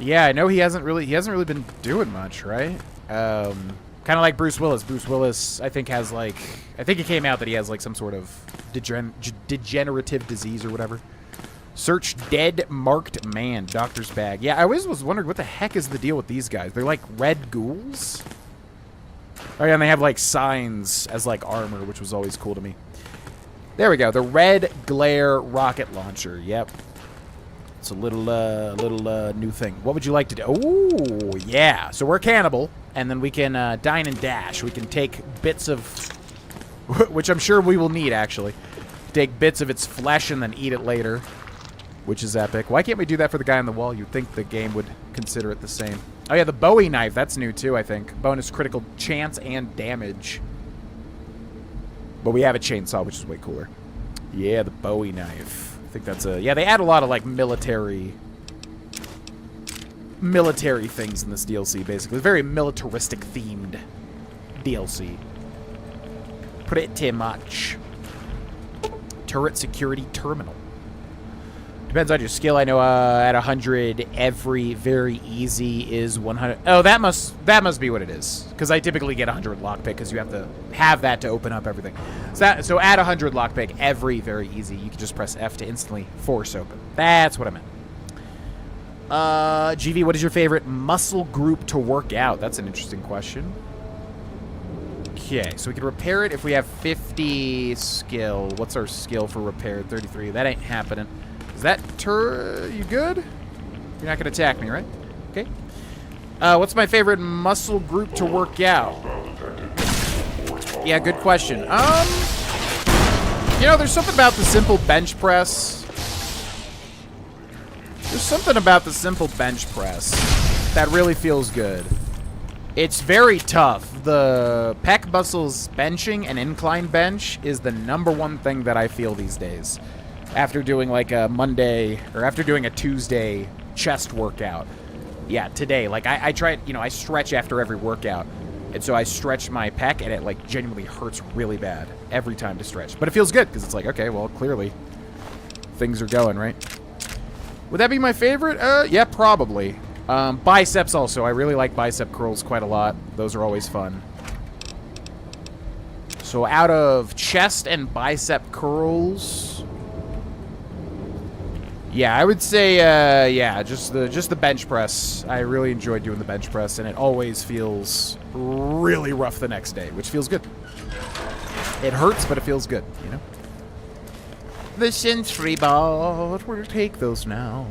Yeah, I know he hasn't really been doing much, right? Kind of like Bruce Willis. Bruce Willis, I think it came out that he has like some sort of degenerative disease or whatever. Search dead marked man, doctor's bag. Yeah, I always was wondering what the heck is the deal with these guys. They're like red ghouls. Oh yeah, and they have like signs as like armor, which was always cool to me. There we go. The red glare rocket launcher. Yep. It's a little new thing. What would you like to do? Oh, yeah. So we're cannibal, and then we can dine and dash. We can take bits of, which I'm sure we will need, actually. Take bits of its flesh and then eat it later, which is epic. Why can't we do that for the guy on the wall? You'd think the game would consider it the same. Oh, yeah, the Bowie knife. That's new, too, I think. Bonus critical chance and damage. But we have a chainsaw, which is way cooler. Yeah, the Bowie knife. I think that's a... Yeah, they add a lot of, like, military things in this DLC, basically. It's very militaristic-themed DLC. Pretty much. Turret security terminal. Depends on your skill. I know at 100, every very easy is 100. Oh, that must be what it is. Because I typically get 100 lockpick because you have to have that to open up everything. So at 100 lockpick, every very easy, you can just press F to instantly force open. That's what I meant. GV, what is your favorite muscle group to work out? That's an interesting question. Okay, so we can repair it if we have 50 skill. What's our skill for repair? 33. That ain't happening. Is that you good? You're not going to attack me, right? Okay. What's my favorite muscle group to work out? Yeah, good question. You know, there's something about the simple bench press. There's something about the simple bench press that really feels good. It's very tough. The pec muscles benching and incline bench is the #1 thing that I feel these days. After doing like a Monday, or after doing a Tuesday chest workout. Yeah, today, like I try, you know, I stretch after every workout. And so I stretch my pec and it like genuinely hurts really bad every time to stretch. But it feels good because it's like, okay, well, clearly things are going, right? Would that be my favorite? Yeah, probably. Biceps also. I really like bicep curls quite a lot. Those are always fun. So out of chest and bicep curls... Yeah, I would say, yeah, just the bench press. I really enjoy doing the bench press, and it always feels really rough the next day, which feels good. It hurts, but it feels good, you know? The Sentry Bot, we'll take those now.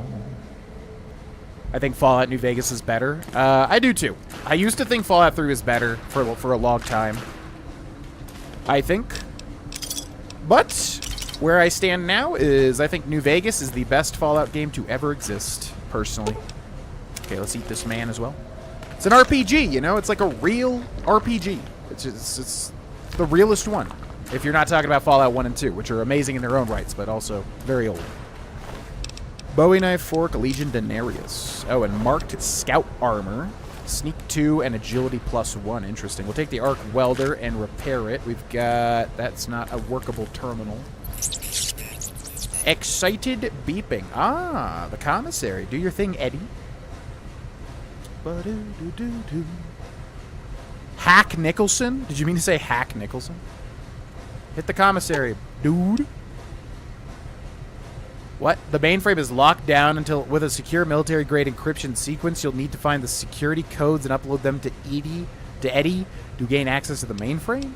I think Fallout New Vegas is better. I do too. I used to think Fallout 3 was better for a long time. I think. But where I stand now is I think New Vegas is the best Fallout game to ever exist, personally. Okay, let's eat this man as well. It's an RPG, you know? It's like a real RPG. It's the realest one. If you're not talking about Fallout 1 and 2, which are amazing in their own rights, but also very old. Bowie knife, fork, Legion Denarius. Oh, and marked scout armor. Sneak 2 and agility +1. Interesting. We'll take the arc welder and repair it. We've got... That's not a workable terminal. Excited beeping. Ah, the commissary. Do your thing, Eddie. Hack Nicholson? Did you mean to say Hack Nicholson? Hit the commissary, dude. What? The mainframe is locked down until with a secure military-grade encryption sequence. You'll need to find the security codes and upload them to Eddie to gain access to the mainframe?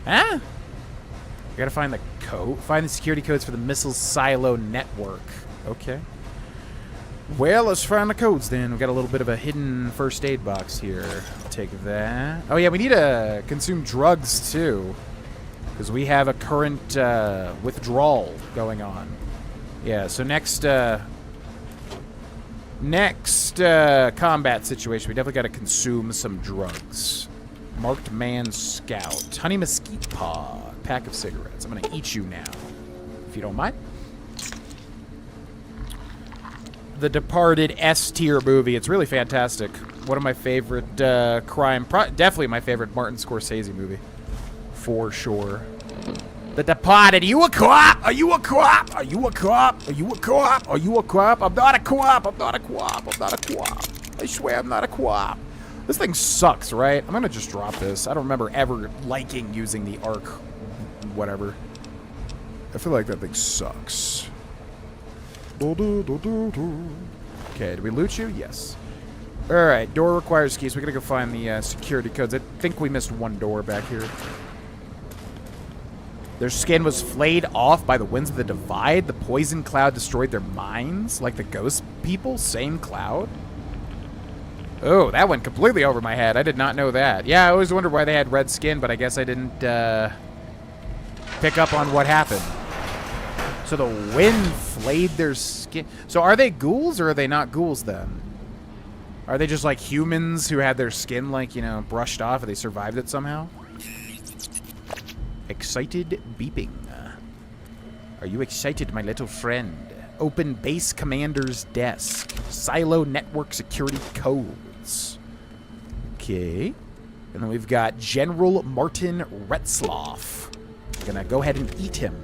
Huh? You gotta find the code. Find the security codes for the missile silo network. Okay. Well, let's find the codes then. We've got a little bit of a hidden first aid box here. I'll take that. Oh yeah, we need to consume drugs too, because we have a current withdrawal going on. Yeah, so next combat situation, we definitely got to consume some drugs. Marked Man Scout. Honey Mesquite Paw. Pack of cigarettes. I'm going to eat you now, if you don't mind. The Departed S-tier movie. It's really fantastic. One of my favorite definitely my favorite Martin Scorsese movie. For sure. The Departed. Are you a cop? Are you a cop? Are you a cop? Are you a cop? Are you a cop? I'm not a cop. I'm not a cop. I'm not a cop. I swear I'm not a cop. This thing sucks, right? I'm gonna just drop this. I don't remember ever liking using the arc whatever. I feel like that thing sucks. Okay, did we loot you? Yes. Alright, door requires keys. We gotta go find the security codes. I think we missed one door back here. Their skin was flayed off by the winds of the Divide. The poison cloud destroyed their minds. Like the ghost people? Same cloud? Oh, that went completely over my head. I did not know that. Yeah, I always wondered why they had red skin, but I guess I didn't pick up on what happened. So the wind flayed their skin. So are they ghouls or are they not ghouls then? Are they just like humans who had their skin like, you know, brushed off and they survived it somehow? Excited beeping. Are you excited, my little friend? Open base commander's desk. Silo network security codes. Okay. And then we've got General Martin Retzloff. Gonna go ahead and eat him.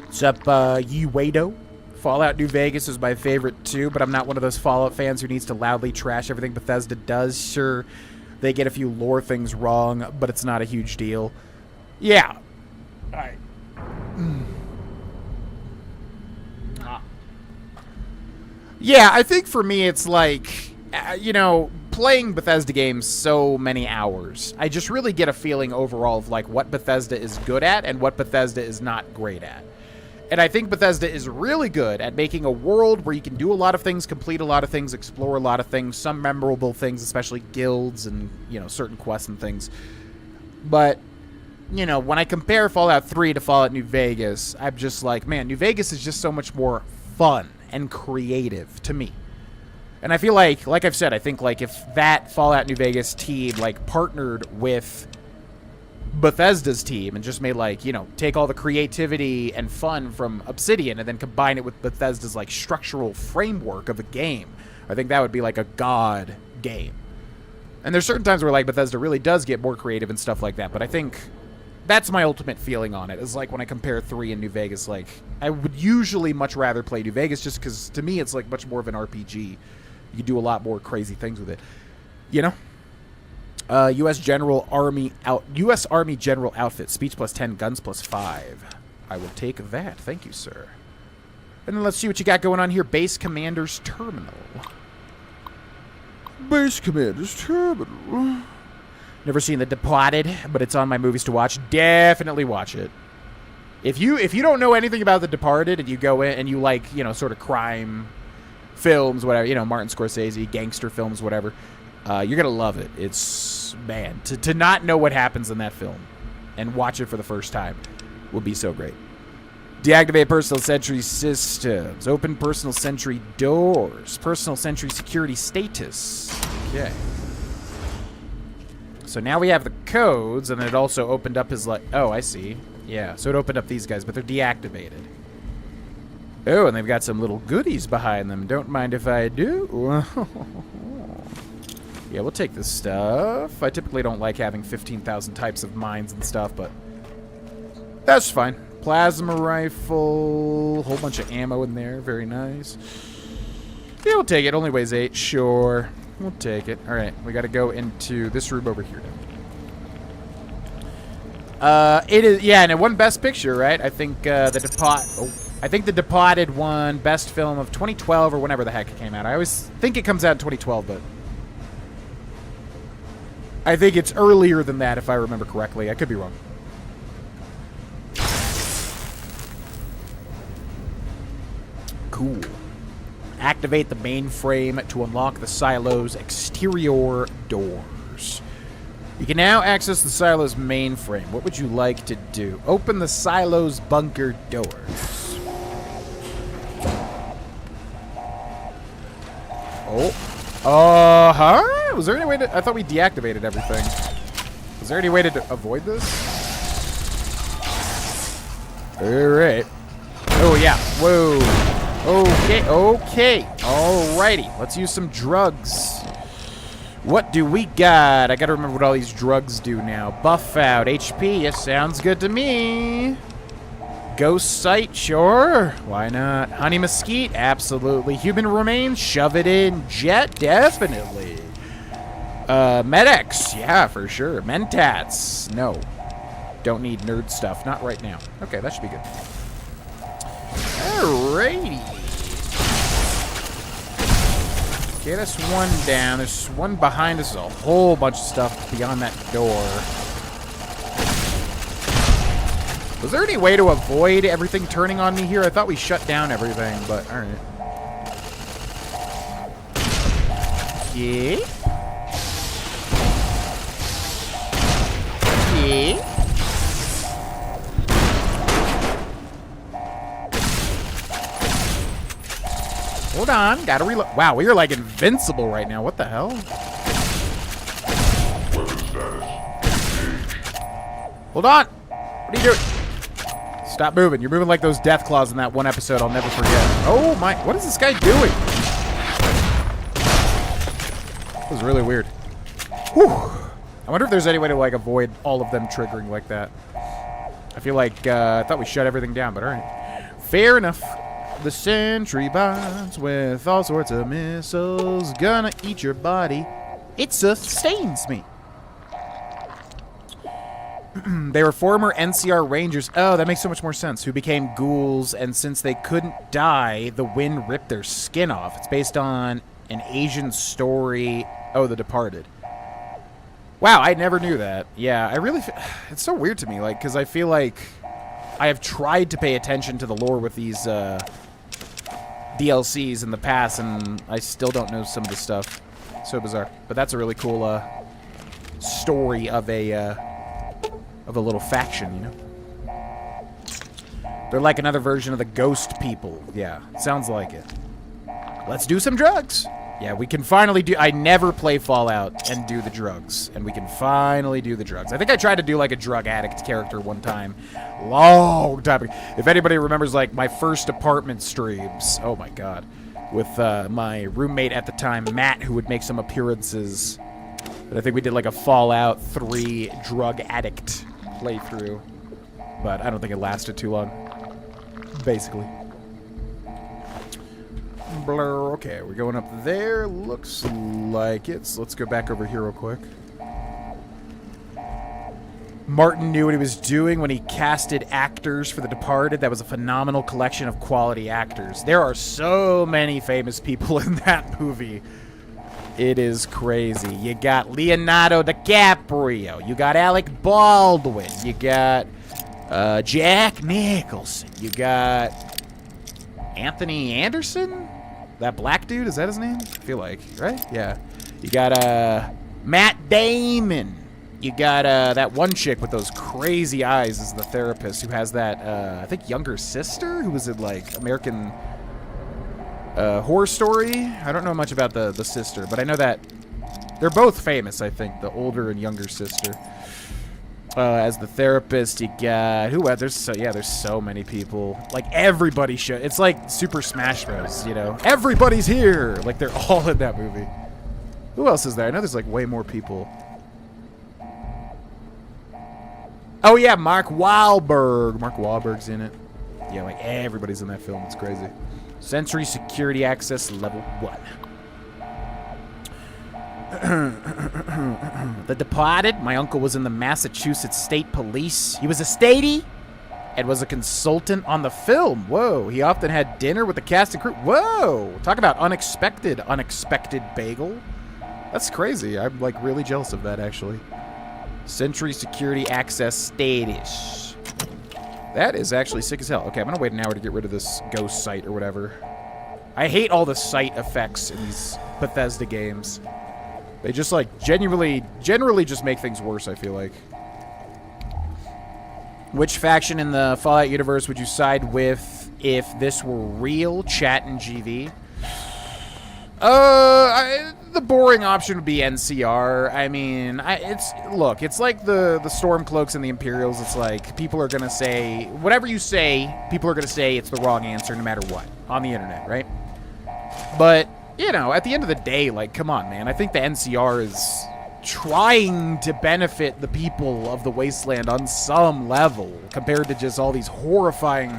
What's up, Uedo? Fallout New Vegas is my favorite too, but I'm not one of those Fallout fans who needs to loudly trash everything Bethesda does. Sure, they get a few lore things wrong, but it's not a huge deal. Yeah. Alright. Yeah, I think for me it's like, you know, playing Bethesda games so many hours, I just really get a feeling overall of like what Bethesda is good at and what Bethesda is not great at. And I think Bethesda is really good at making a world where you can do a lot of things, complete a lot of things, explore a lot of things, some memorable things, especially guilds and, you know, certain quests and things. But, you know, when I compare Fallout 3 to Fallout New Vegas, I'm just like, man, New Vegas is just so much more fun and creative to me. And I feel like I've said, I think like if that Fallout New Vegas team like partnered with Bethesda's team and just made like, you know, take all the creativity and fun from Obsidian and then combine it with Bethesda's like structural framework of a game, I think that would be like a god game. And there's certain times where like Bethesda really does get more creative and stuff like that, but I think that's my ultimate feeling on it. Is like when I compare 3 and New Vegas, like I would usually much rather play New Vegas just because to me it's like much more of an RPG. You can do a lot more crazy things with it, you know. U.S. Army General outfit. Speech plus 10, guns plus 5. I will take that. Thank you, sir. And then let's see what you got going on here. Base Commander's Terminal. Base Commander's Terminal. Never seen The Departed, but it's on my movies to watch. Definitely watch it. If you don't know anything about The Departed and you go in and you like, you know, sort of crime films, whatever, you know, Martin Scorsese, gangster films, whatever, you're gonna love it. It's, man, to not know what happens in that film and watch it for the first time will be so great. Deactivate personal sentry systems. Open personal sentry doors. Personal sentry security status. Okay. So now we have the codes, and it also opened up his, like, oh, I see. Yeah, so it opened up these guys, but they're deactivated. Oh, and they've got some little goodies behind them. Don't mind if I do. Yeah, we'll take this stuff. I typically don't like having 15,000 types of mines and stuff, but that's fine. Plasma rifle, whole bunch of ammo in there. Very nice. Yeah, we'll take it. Only weighs 8. Sure. We'll take it. All right, we got to go into this room over here now. It is, yeah, and it won Best Picture, right? I think I think The Departed won Best Film of 2012 or whenever the heck it came out. I always think it comes out in 2012, but I think it's earlier than that if I remember correctly. I could be wrong. Cool. Activate the mainframe to unlock the silo's exterior doors. You can now access the silo's mainframe. What would you like to do? Open the silo's bunker doors. Oh. Uh-huh. Was there any way to... I thought we deactivated everything. Was there any way to avoid this? Alright. Oh, yeah. Whoa. Okay, okay. Alrighty. Let's use some drugs. What do we got? I gotta remember what all these drugs do now. Buff out. HP. Yes, sounds good to me. Ghost sight. Sure. Why not? Honey mesquite. Absolutely. Human remains. Shove it in. Jet. Definitely. Medex. Yeah, for sure. Mentats. No. Don't need nerd stuff. Not right now. Okay, that should be good. Alrighty. Okay, that's one down. There's one behind us. There's a whole bunch of stuff beyond that door. Was there any way to avoid everything turning on me here? I thought we shut down everything, but alright. Yeah. Yeah. Hold on, gotta reload. Wow, we are like invincible right now. What the hell? Hold on. What are you doing? Stop moving. You're moving like those death claws in that one episode I'll never forget. Oh my, what is this guy doing? That was really weird. Whew. I wonder if there's any way to like avoid all of them triggering like that. I feel like I thought we shut everything down, but alright. Fair enough. The sentry bombs with all sorts of missiles gonna eat your body. It sustains me. They were former NCR Rangers. Oh, that makes so much more sense. Who became ghouls, and since they couldn't die, the wind ripped their skin off. It's based on an Asian story. Oh, The Departed. Wow, I never knew that. Yeah, I really... It's so weird to me, like, because I feel like I have tried to pay attention to the lore with these DLCs in the past, and I still don't know some of the stuff. So bizarre. But that's a really cool story of a little faction, you know? They're like another version of the ghost people. Yeah, sounds like it. Let's do some drugs. Yeah, we can finally do... I never play Fallout and do the drugs. And we can finally do the drugs. I think I tried to do, like, a drug addict character one time. Long time ago. If anybody remembers, like, my first apartment streams. Oh, my God. With my roommate at the time, Matt, who would make some appearances. But I think we did, like, a Fallout 3 drug addict playthrough. But I don't think it lasted too long. Basically. Blur. Okay, we're going up there. Looks like it. So let's go back over here real quick. Martin knew what he was doing when he casted actors for The Departed. That was a phenomenal collection of quality actors. There are so many famous people in that movie. It is crazy. You got Leonardo DiCaprio. You got Alec Baldwin. You got Jack Nicholson. You got Anthony Anderson? That black dude? Is that his name? I feel like, right? Yeah. You got Matt Damon. You got that one chick with those crazy eyes is the therapist who has that, I think, younger sister who was in, like, American Horror Story. I don't know much about the sister, but I know that they're both famous, I think, the older and younger sister. As the therapist, you got there's so many people. Like everybody should. It's like Super Smash Bros. You know, everybody's here. Like they're all in that movie. Who else is there? I know there's like way more people. Oh yeah, Mark Wahlberg. Mark Wahlberg's in it. Yeah, like everybody's in that film. It's crazy. Sensory security access level 1. The Departed. My uncle was in the Massachusetts State Police. He was a statey and was a consultant on the film. Whoa. He often had dinner with the cast and crew. Whoa. Talk about unexpected bagel. That's crazy. I'm, like, really jealous of that, actually. Century Security Access Status. That is actually sick as hell. Okay, I'm going to wait an hour to get rid of this ghost site or whatever. I hate all the site effects in these Bethesda games. They just, like, generally just make things worse, I feel like. Which faction in the Fallout universe would you side with if this were real? Chat and GV. The boring option would be NCR. I mean, it's like the Stormcloaks and the Imperials. It's like people are gonna say whatever you say. People are gonna say it's the wrong answer no matter what on the internet, right? But you know, at the end of the day, like, come on, man. I think the NCR is trying to benefit the people of the Wasteland on some level compared to just all these horrifying,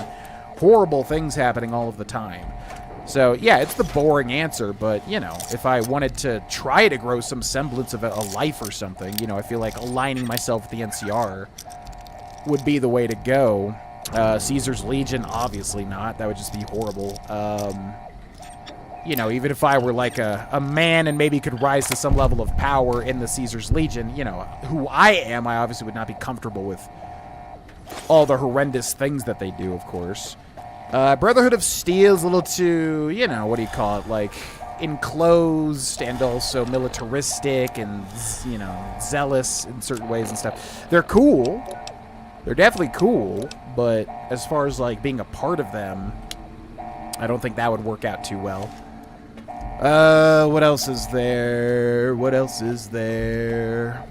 horrible things happening all of the time. So, yeah, it's the boring answer, but, you know, if I wanted to try to grow some semblance of a life or something, you know, I feel like aligning myself with the NCR would be the way to go. Caesar's Legion, obviously not. That would just be horrible. You know, even if I were like a man and maybe could rise to some level of power in the Caesar's Legion, you know, who I am, I obviously would not be comfortable with all the horrendous things that they do, of course. Brotherhood of Steel is a little too, you know, what do you call it, like, enclosed and also militaristic and, you know, zealous in certain ways and stuff. They're cool. They're definitely cool, but as far as, like, being a part of them, I don't think that would work out too well. What else is there? What else is there?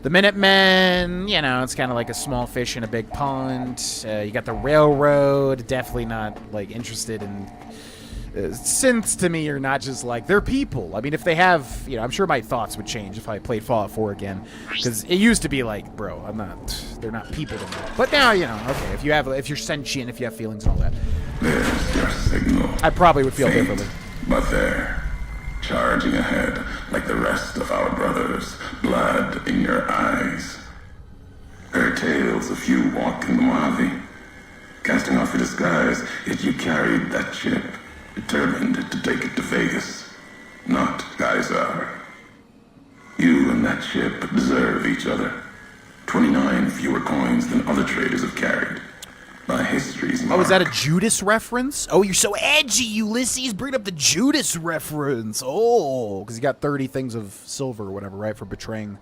The Minutemen, you know, it's kind of like a small fish in a big pond. You got the Railroad, definitely not, like, interested in... synths, to me, are not just, like, they're people. I mean, if they have, you know, I'm sure my thoughts would change if I played Fallout 4 again. Because it used to be like, bro, they're not people to me. But now, you know, okay, if you're sentient, if you have feelings and all that. There's your signal. I probably would feel Faint, differently. But they're charging ahead like the rest of our brothers, blood in your eyes. Their tales of you walking the Mojave, casting off your disguise, yet you carried that chip, determined to take it to Vegas. Not Geysar. You and that ship deserve each other. 29 fewer coins than other traders have carried. By history's mark. Oh, is that a Judas reference? Oh, you're so edgy, Ulysses. Bring up the Judas reference. Oh, because you got 30 things of silver or whatever, right, for betraying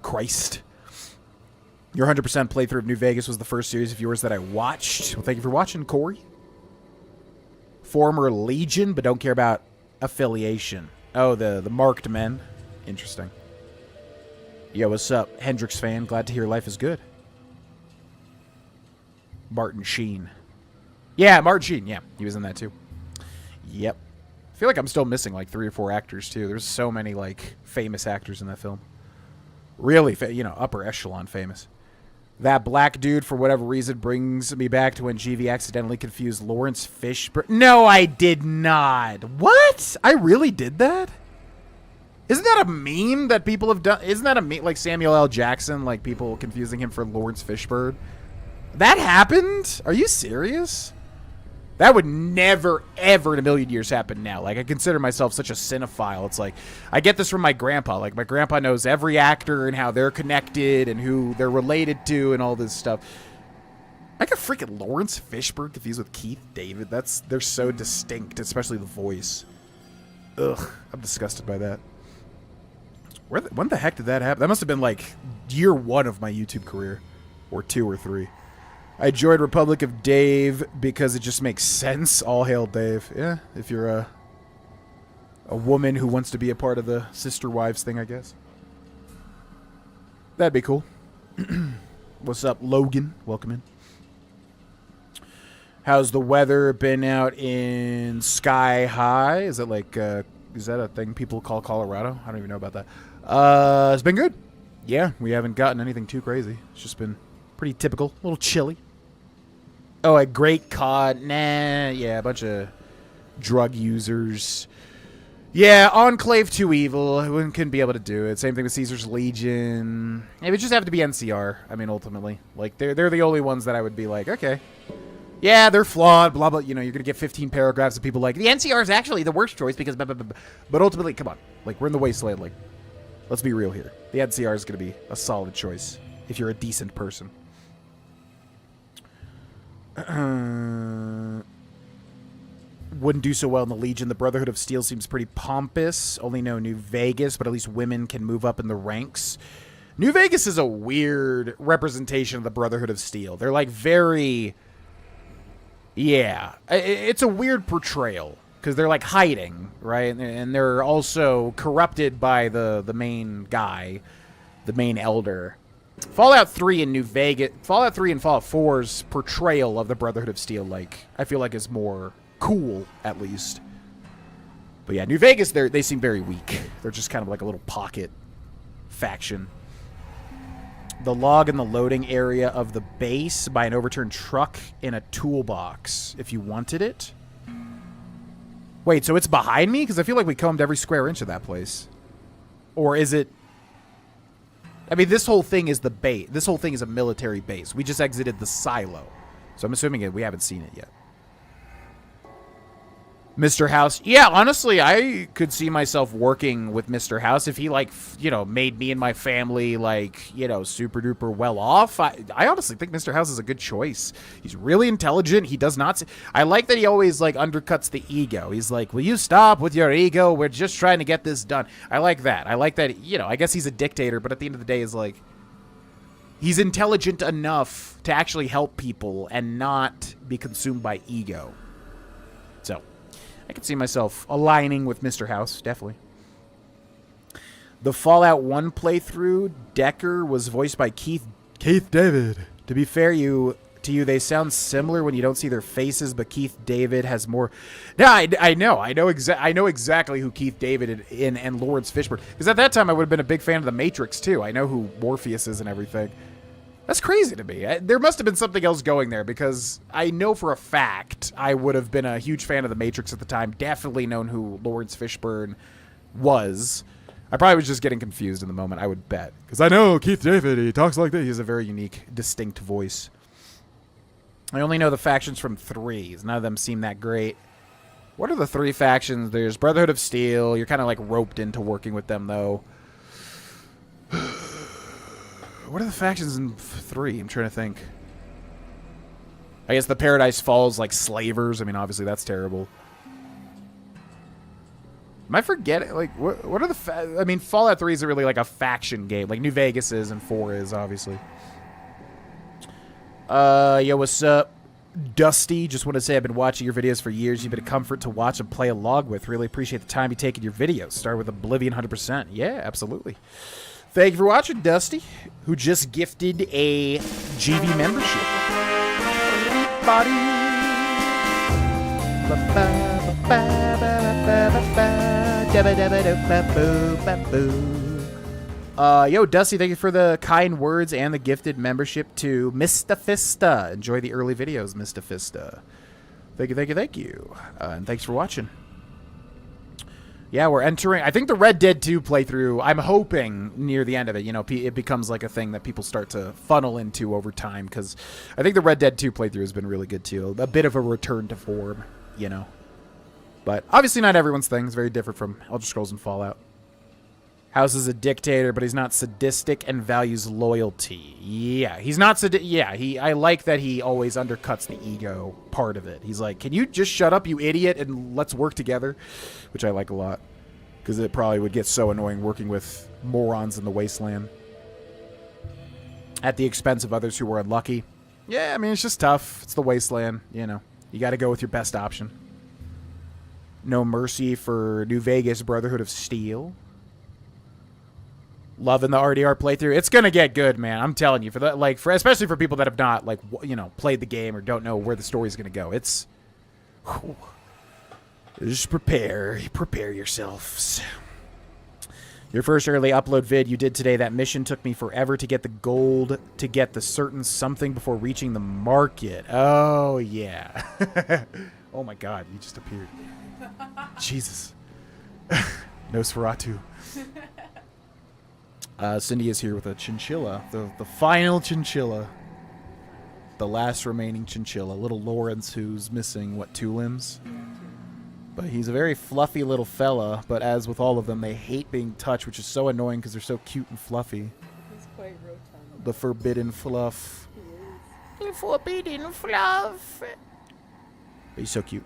Christ. Your 100% playthrough of New Vegas was the first series of yours that I watched. Well, thank you for watching, Corey. Former Legion, but don't care about affiliation. Oh, the marked men. Interesting. Yo, what's up? Hendrix fan. Glad to hear life is good. Martin Sheen. Yeah, Martin Sheen. Yeah, he was in that too. Yep. I feel like I'm still missing like 3 or 4 actors too. There's so many like famous actors in that film. Really, you know, upper echelon famous. That black dude, for whatever reason, brings me back to when GV accidentally confused Lawrence Fishburne. No, I did not. What? I really did that? Isn't that a meme that people have done? Isn't that a meme? Like Samuel L. Jackson, like people confusing him for Lawrence Fishburne? That happened? Are you serious? That would never, ever in a million years happen now. Like, I consider myself such a cinephile. It's like, I get this from my grandpa. Like, my grandpa knows every actor and how they're connected and who they're related to and all this stuff. I got freaking Lawrence Fishburne confused with Keith David. They're so distinct, especially the voice. Ugh, I'm disgusted by that. When the heck did that happen? That must have been, like, year 1 of my YouTube career. Or 2 or 3. I enjoyed Republic of Dave because it just makes sense. All hail Dave. Yeah, if you're a woman who wants to be a part of the sister wives thing, I guess. That'd be cool. What's up, Logan? Welcome in. How's the weather been out in Sky High? Is it like, is that a thing people call Colorado? I don't even know about that. It's been good. Yeah, we haven't gotten anything too crazy. It's just been pretty typical. A little chilly. Oh, a great COD. Nah, yeah, a bunch of drug users. Yeah, Enclave too evil. We couldn't be able to do it. Same thing with Caesar's Legion. It would just have to be NCR. I mean, ultimately, like they're the only ones that I would be like, okay, yeah, they're flawed. Blah blah. You know, you're gonna get 15 paragraphs of people like the NCR is actually the worst choice because, blah, blah, blah, blah. But ultimately, come on, like we're in the wasteland. Like, let's be real here. The NCR is gonna be a solid choice if you're a decent person. Wouldn't do so well in the Legion. The Brotherhood of Steel seems pretty pompous. Only know New Vegas, but at least women can move up in the ranks. New Vegas is a weird representation of the Brotherhood of Steel. They're like very... Yeah. It's a weird portrayal. Because they're like hiding, right? And they're also corrupted by the main guy. The main elder. Fallout 3 and New Vegas... Fallout 3 and Fallout 4's portrayal of the Brotherhood of Steel, like, I feel like is more... cool, at least. But yeah, New Vegas, they seem very weak. They're just kind of like a little pocket faction. The log in the loading area of the base by an overturned truck in a toolbox, if you wanted it. Wait, so it's behind me? Because I feel like we combed every square inch of that place. Or is it... I mean, this whole thing is the base. This whole thing is a military base. We just exited the silo. So I'm assuming we haven't seen it yet. Mr. House. Yeah, honestly, I could see myself working with Mr. House if he, like, you know, made me and my family, like, you know, super duper well off. I honestly think Mr. House is a good choice. He's really intelligent. He does not... I like that he always, like, undercuts the ego. He's like, will you stop with your ego? We're just trying to get this done. I like that. I like that, you know, I guess he's a dictator, but at the end of the day is like... He's intelligent enough to actually help people and not be consumed by ego. So... I can see myself aligning with Mr. House, definitely. The Fallout 1 playthrough, Decker was voiced by Keith David. To be fair, to you, they sound similar when you don't see their faces, but Keith David has more... Yeah, I know exactly who Keith David and Lawrence Fishburne... Because at that time, I would have been a big fan of The Matrix, too. I know who Morpheus is and everything. That's crazy to me. There must have been something else going there because I know for a fact I would have been a huge fan of The Matrix at the time. Definitely known who Lawrence Fishburne was. I probably was just getting confused in the moment, I would bet. Because I know Keith David, he talks like this. He has a very unique, distinct voice. I only know the factions from 3. None of them seem that great. What are the 3 factions? There's Brotherhood of Steel. You're kind of like roped into working with them, though. What are the factions in 3? I'm trying to think. I guess the Paradise Falls, like, slavers. I mean, obviously, that's terrible. Am I forgetting? Like, what are the... I mean, Fallout 3 isn't really, like, a faction game. Like, New Vegas is and 4 is, obviously. Yo, what's up? Dusty, just want to say I've been watching your videos for years. You've been a comfort to watch and play along with. Really appreciate the time you take in your videos. Start with Oblivion 100%. Yeah, absolutely. Thank you for watching, Dusty, who just gifted a GV membership. Yo, Dusty, thank you for the kind words and the gifted membership to Mr. Fista. Enjoy the early videos, Mr. Fista. Thank you, thank you, thank you. And thanks for watching. Yeah, we're entering... I think the Red Dead 2 playthrough, I'm hoping near the end of it, you know, it becomes like a thing that people start to funnel into over time, because I think the Red Dead 2 playthrough has been really good, too. A bit of a return to form, you know. But obviously not everyone's thing. It's very different from Elder Scrolls and Fallout. House is a dictator, but he's not sadistic and values loyalty. Yeah, he's not sadistic. Yeah, I like that he always undercuts the ego part of it. He's like, can you just shut up, you idiot, and let's work together? Which I like a lot, because it probably would get so annoying working with morons in the wasteland at the expense of others who were unlucky. Yeah, I mean, it's just tough. It's the wasteland, you know. You got to go with your best option. No mercy for New Vegas Brotherhood of Steel. Loving the RDR playthrough. It's gonna get good, man. I'm telling you, especially for people that have not, like, you know, played the game or don't know where the story's gonna go. It's just prepare yourselves. Your first early upload vid you did today. That mission took me forever to get the gold to get the certain something before reaching the market. Oh yeah. Oh my God, you just appeared. Jesus. Nosferatu. Cindy is here with a chinchilla. The final chinchilla. The last remaining chinchilla. Little Lawrence, who's missing, 2 limbs? But he's a very fluffy little fella, but as with all of them, they hate being touched, which is so annoying because they're so cute and fluffy. He's quite rotund. The forbidden fluff. He is. The forbidden fluff. But he's so cute.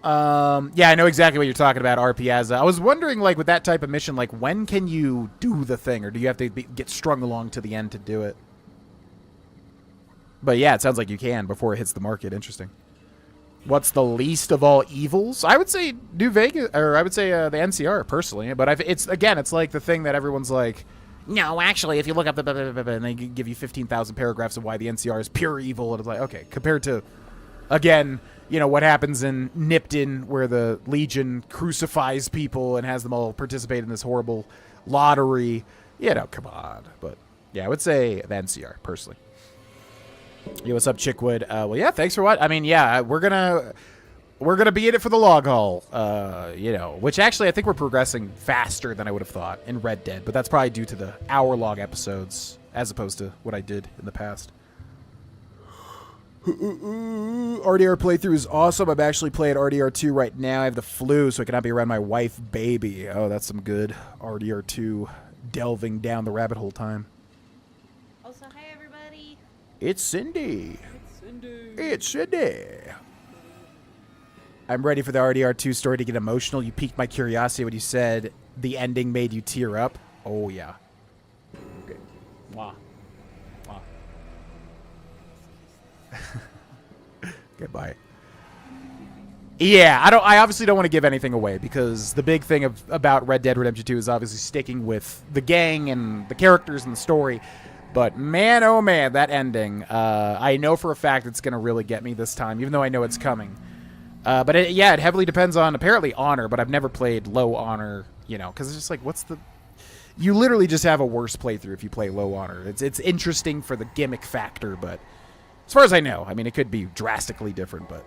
Yeah, I know exactly what you're talking about, RPiazza. I was wondering, like, with that type of mission, like, when can you do the thing? Or do you have to get strung along to the end to do it? But yeah, it sounds like you can before it hits the market. Interesting. What's the least of all evils? I would say New Vegas, or I would say the NCR personally. But it's like the thing that everyone's like, no, actually, if you look up the and they give you 15,000 paragraphs of why the NCR is pure evil, and it's like, okay, compared to, again, you know what happens in Nipton, where the Legion crucifies people and has them all participate in this horrible lottery. You know, come on. But yeah, I would say the NCR personally. Yo, what's up, Chickwood? Well, yeah, thanks for what. I mean, yeah, we're gonna be in it for the log haul. You know, which actually I think we're progressing faster than I would have thought in Red Dead, but that's probably due to the hour-long episodes as opposed to what I did in the past. RDR playthrough is awesome. I'm actually playing RDR 2 right now. I have the flu, so I cannot be around my wife, baby. Oh, that's some good RDR 2 delving down the rabbit hole time. Also, hi everybody. It's Cindy. It's Cindy. It's Cindy. I'm ready for the RDR 2 story to get emotional. You piqued my curiosity when you said the ending made you tear up. Oh, yeah. Okay. Wow. Wow. Goodbye. Yeah, I obviously don't want to give anything away because the big thing about Red Dead Redemption 2 is obviously sticking with the gang and the characters and the story. But man, oh man, that ending. I know for a fact it's going to really get me this time, even though I know it's coming. But it heavily depends on, apparently, honor, but I've never played low honor, you know, because it's just like, what's the... You literally just have a worse playthrough if you play low honor. It's interesting for the gimmick factor, but as far as I know, I mean, it could be drastically different, but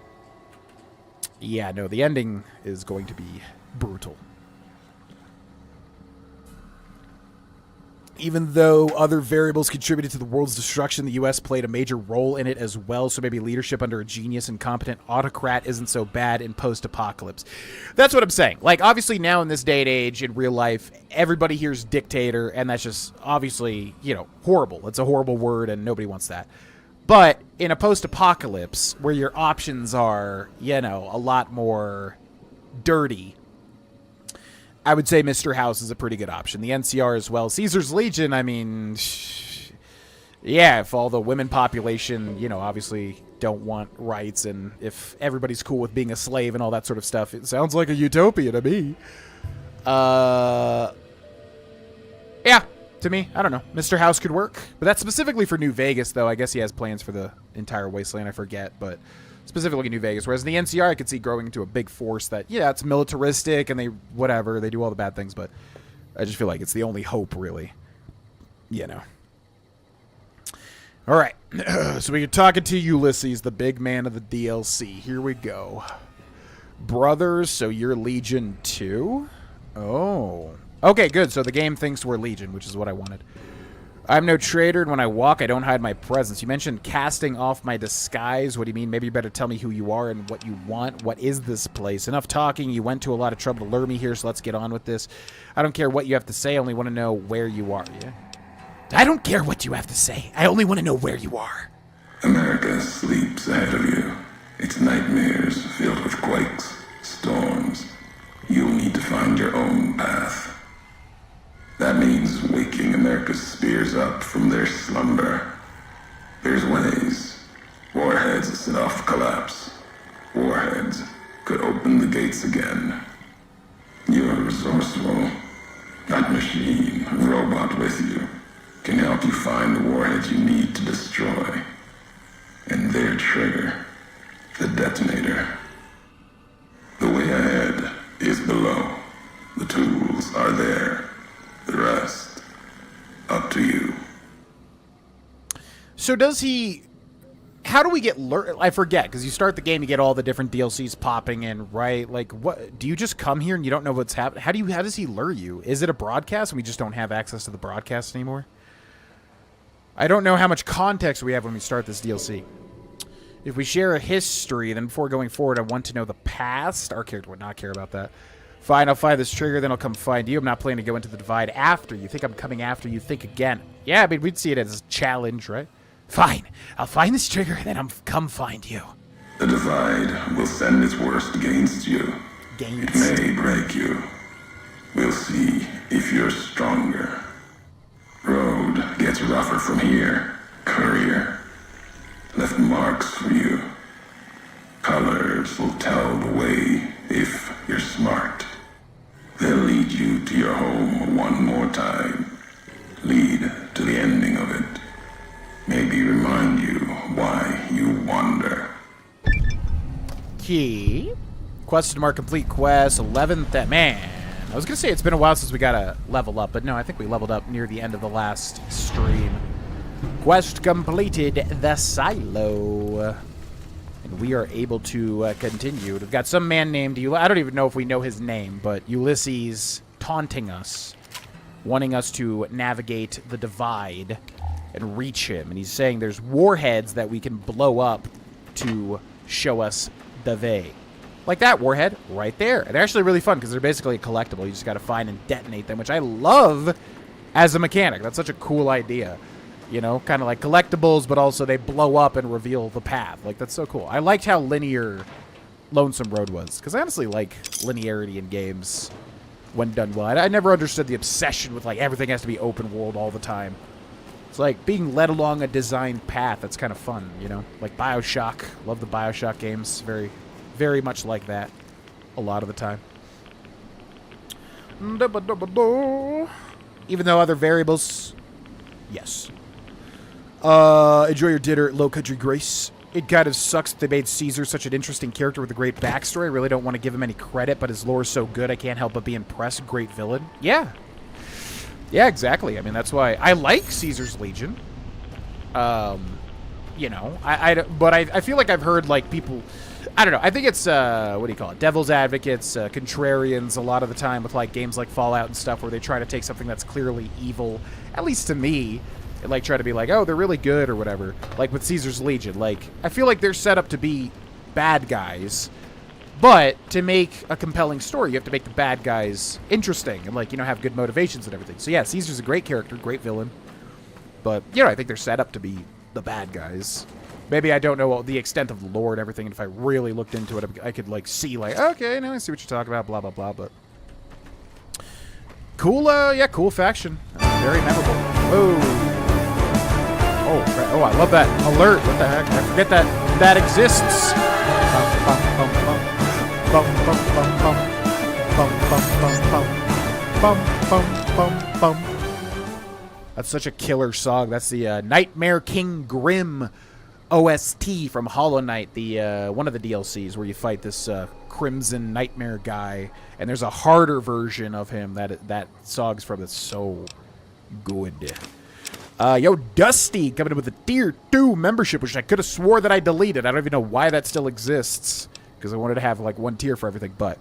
yeah, no, the ending is going to be brutal. Even though other variables contributed to the world's destruction, the U.S. played a major role in it as well, so maybe leadership under a genius and competent autocrat isn't so bad in post-apocalypse. That's what I'm saying. Like, obviously now in this day and age, in real life, everybody hears dictator, and that's just obviously, you know, horrible. It's a horrible word, and nobody wants that. But in a post-apocalypse, where your options are, you know, a lot more dirty, I would say Mr. House is a pretty good option. The NCR as well. Caesar's Legion, I mean, yeah, if all the women population, you know, obviously don't want rights, and if everybody's cool with being a slave and all that sort of stuff, it sounds like a utopia to me. Yeah, to me, I don't know. Mr. House could work. But that's specifically for New Vegas, though. I guess he has plans for the entire Wasteland, I forget, but specifically New Vegas. Whereas in the NCR, I could see growing into a big force that, yeah, it's militaristic and they do all the bad things, but I just feel like it's the only hope, really. You know. All right. So we're talking to Ulysses, the big man of the DLC. Here we go. Brothers, so you're Legion 2? Oh. Okay, good. So the game thinks we're Legion, which is what I wanted. I'm no traitor, and when I walk, I don't hide my presence. You mentioned casting off my disguise. What do you mean? Maybe you better tell me who you are and what you want. What is this place? Enough talking. You went to a lot of trouble to lure me here, so let's get on with this. I don't care what you have to say. I only want to know where you are. Yeah? I don't care what you have to say. I only want to know where you are. America sleeps ahead of you. Its nightmares filled with quakes, storms. You'll need to find your own path. That means waking America's spears up from their slumber. There's ways. Warheads set off collapse. Warheads could open the gates again. You're resourceful. That machine, robot with you, can help you find the warheads you need to destroy. And their trigger, the detonator. The way ahead is below. The tools are there. The rest, up to you. So does he how do we get I forget, because you start the game, you get all the different DLCs popping in, right? Like, what do you just come here and you don't know what's happening? How does he lure you? Is it a broadcast and we just don't have access to the broadcast anymore? I don't know how much context we have when we start this DLC. If we share a history, then before going forward, I want to know the past. Our character would not care about that. Fine, I'll find this trigger, then I'll come find you. I'm not planning to go into the divide after you. Think I'm coming after you, think again. Yeah, I mean, we'd see it as a challenge, right? Fine, I'll find this trigger, then I'll come find you. The divide will send its worst against you. It may break you. We'll see if you're stronger. Road gets rougher from here. Courier left marks for you. Colors will tell the way if you're smart. They'll lead you to your home one more time. Lead to the ending of it. Maybe remind you why you wander. Key. Quest to mark complete quest. 11th. Man, I was going to say it's been a while since we got a level up, but no, I think we leveled up near the end of the last stream. Quest completed, the silo. And we are able to continue. We've got some man named I don't even know if we know his name, but Ulysses taunting us, wanting us to navigate the divide and reach him. And he's saying there's warheads that we can blow up to show us the way. Like that warhead right there. And they're actually really fun because they're basically a collectible. You just got to find and detonate them, which I love as a mechanic. That's such a cool idea. You know, kind of like collectibles, but also they blow up and reveal the path. Like, that's so cool. I liked how linear Lonesome Road was, because I honestly like linearity in games when done well. I never understood the obsession with, like, everything has to be open world all the time. It's like being led along a designed path. That's kind of fun, you know? Like Bioshock. Love the Bioshock games. Very, very much like that a lot of the time. Even though other variables... Yes. Enjoy your dinner, Low Country Grace. It kind of sucks that they made Caesar such an interesting character with a great backstory. I really don't want to give him any credit, but his lore is so good, I can't help but be impressed. Great villain. Yeah. Yeah, exactly. I mean, that's why I like Caesar's Legion. You know, but I feel like I've heard, like, people... I don't know. I think it's, what do you call it? Devil's advocates, contrarians a lot of the time with, like, games like Fallout and stuff where they try to take something that's clearly evil, at least to me, and, like, try to be like, oh, they're really good or whatever. Like with Caesar's Legion. Like, I feel like they're set up to be bad guys, but to make a compelling story, you have to make the bad guys interesting and, like, you know, have good motivations and everything. So, yeah, Caesar's a great character, great villain. But, you know, I think they're set up to be the bad guys. Maybe I don't know the extent of the lore and everything, and if I really looked into it, I could, like, see, like, okay, now I see what you're talking about, blah, blah, blah, but... Cool, yeah, cool faction. Very memorable. Whoa. Oh, I love that alert. What the heck? I forget that exists. That's such a killer song. That's the Nightmare King Grim OST from Hollow Knight, the one of the DLCs where you fight this Crimson Nightmare guy, and there's a harder version of him that song's from. That's so good. Yo, Dusty coming in with a Tier 2 membership, which I could have swore that I deleted. I don't even know why that still exists, because I wanted to have, like, one tier for everything, but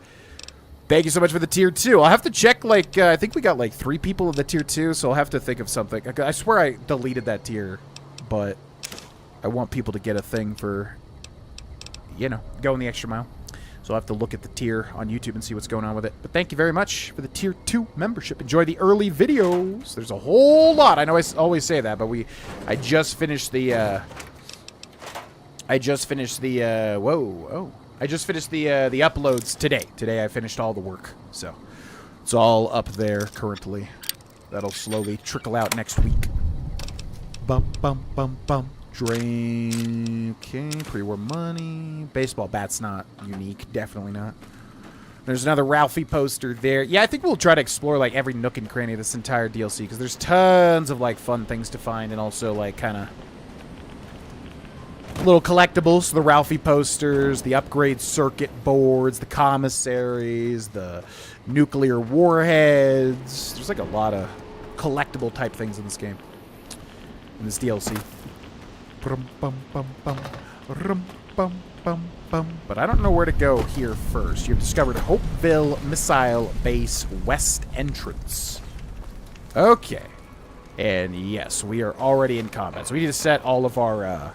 thank you so much for the Tier 2. I'll have to check, like, I think we got, like, 3 people in the Tier 2, so I'll have to think of something. I swear I deleted that tier, but I want people to get a thing for, you know, going the extra mile. So I'll have to look at the tier on YouTube and see what's going on with it. But thank you very much for the Tier 2 membership. Enjoy the early videos. There's a whole lot. I know I always say that, but I just finished the, the uploads today. Today I finished all the work. So it's all up there currently. That'll slowly trickle out next week. Bum, bum, bum, bum. Drain. Okay, pre-war money. Baseball bat's not unique. Definitely not. There's another Ralphie poster there. Yeah, I think we'll try to explore, like, every nook and cranny of this entire DLC, because there's tons of, like, fun things to find, and also, like, kind of little collectibles. The Ralphie posters, the upgrade circuit boards, the commissaries, the nuclear warheads. There's, like, a lot of collectible type things in this game. In this DLC. Brum, bum, bum, bum. Rum, bum, bum, bum. But I don't know where to go here first. You've discovered Hopeville Missile Base West Entrance. Okay. And yes, we are already in combat. So we need to set all of our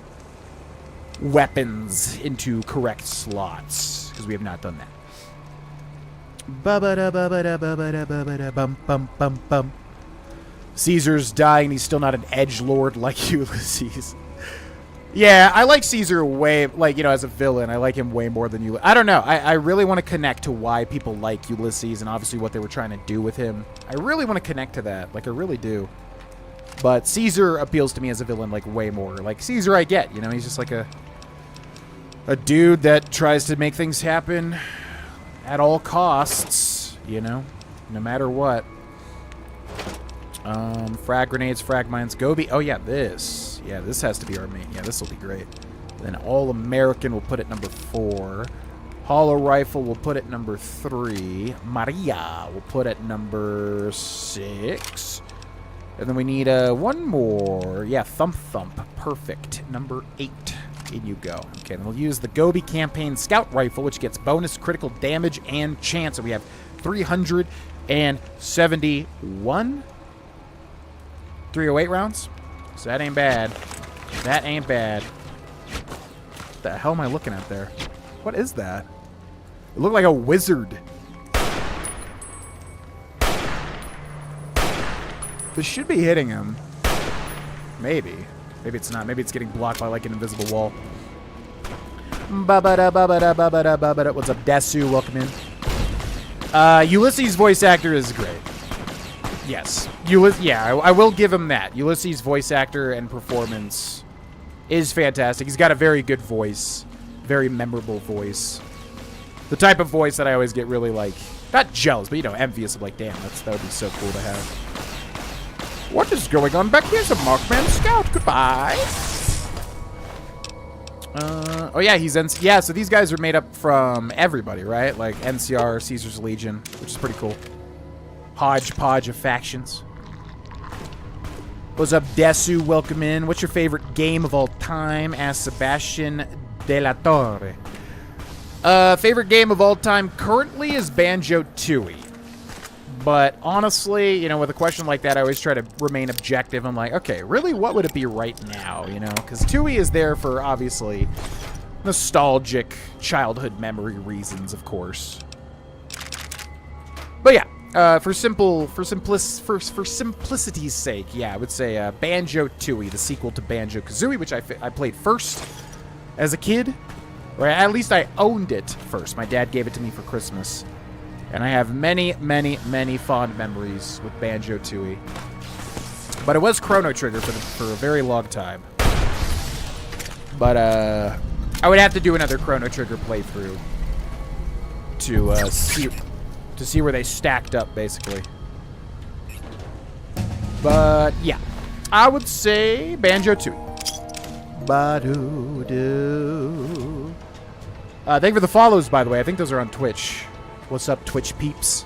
weapons into correct slots, because we have not done that. Bum, bum, bum, bum. Caesar's dying. He's still not an edgelord like Ulysses. Yeah, I like Caesar way, like, you know, as a villain. I like him way more than Ulysses. I don't know. I really want to connect to why people like Ulysses and obviously what they were trying to do with him. I really want to connect to that. Like, I really do. But Caesar appeals to me as a villain, like, way more. Like, Caesar I get, you know, he's just like a dude that tries to make things happen at all costs, you know, no matter what. Frag grenades, frag mines, Gobi. Oh, yeah, this. Yeah, this has to be our main. Yeah, this will be great. Then All-American we'll put at number 4. Hollow Rifle we'll put at number 3. Maria we'll put at number 6. And then we need one more. Yeah, Thump Thump. Perfect. Number 8. In you go. Okay, then we'll use the Gobi Campaign Scout Rifle, which gets bonus critical damage and chance. So we have 371. 308 rounds. So that ain't bad. That ain't bad. What the hell am I looking at there? What is that? It looked like a wizard. This should be hitting him. Maybe. Maybe it's not. Maybe it's getting blocked by like an invisible wall. Ba-ba-da-ba-ba-da-ba-ba-da-ba-ba-da. What's up, Desu? Welcome in. Ulysses' voice actor is great. Yes. Yeah, I will give him that. Ulysses' voice actor and performance is fantastic. He's got a very good voice. Very memorable voice. The type of voice that I always get really, like, not jealous, but, you know, envious of, like, damn, that would be so cool to have. What is going on back here? Some Markman Scout. Goodbye. Oh, yeah, yeah, so these guys are made up from everybody, right? Like NCR, Caesar's Legion, which is pretty cool. Hodgepodge of factions. What's up, Desu? Welcome in. What's your favorite game of all time? Asked Sebastian De La Torre. Favorite game of all time currently is Banjo-Tooie. But honestly, you know, with a question like that, I always try to remain objective. I'm like, okay, really, what would it be right now, you know? Because Tooie is there for, obviously, nostalgic childhood memory reasons, of course. But yeah, for simplicity's sake, yeah, I would say Banjo-Tooie, the sequel to Banjo-Kazooie, which I played first as a kid. Or at least I owned it first. My dad gave it to me for Christmas. And I have many, many, many fond memories with Banjo-Tooie. But it was Chrono Trigger for a very long time. But I would have to do another Chrono Trigger playthrough to see where they stacked up, basically. But yeah, I would say Banjo-Tooie. Ba-doo-doo. Thank you for the follows, by the way. I think those are on Twitch. What's up, Twitch peeps?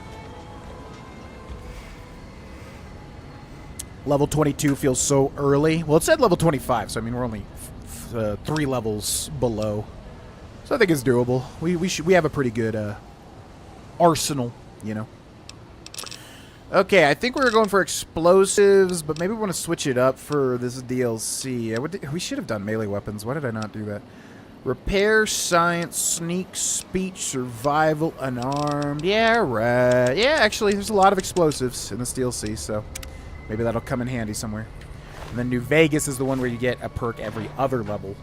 Level 22 feels so early. Well, it said level 25, so I mean we're only 3 levels below. So I think it's doable. We have a pretty good arsenal, you know. Okay, I think we're going for explosives, but maybe we want to switch it up for this DLC. We should have done melee weapons. Why did I not do that? Repair, science, sneak, speech, survival, unarmed. Yeah, right. Yeah, actually, there's a lot of explosives in this DLC, so maybe that'll come in handy somewhere. And then New Vegas is the one where you get a perk every other level,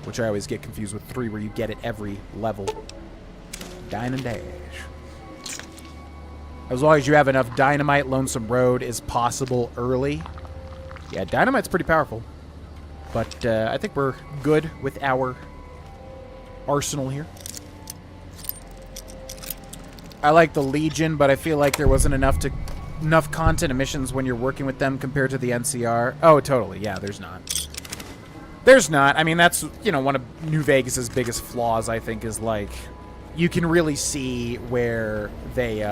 which I always get confused with 3, where you get it every level. Dine and dash. As long as you have enough dynamite, Lonesome Road is possible early. Yeah, dynamite's pretty powerful. But I think we're good with our arsenal here. I like the Legion, but I feel like there wasn't enough content and missions when you're working with them compared to the NCR. Oh, totally. Yeah, there's not. There's not. I mean, that's, you know, one of New Vegas's biggest flaws, I think, is like you can really see where they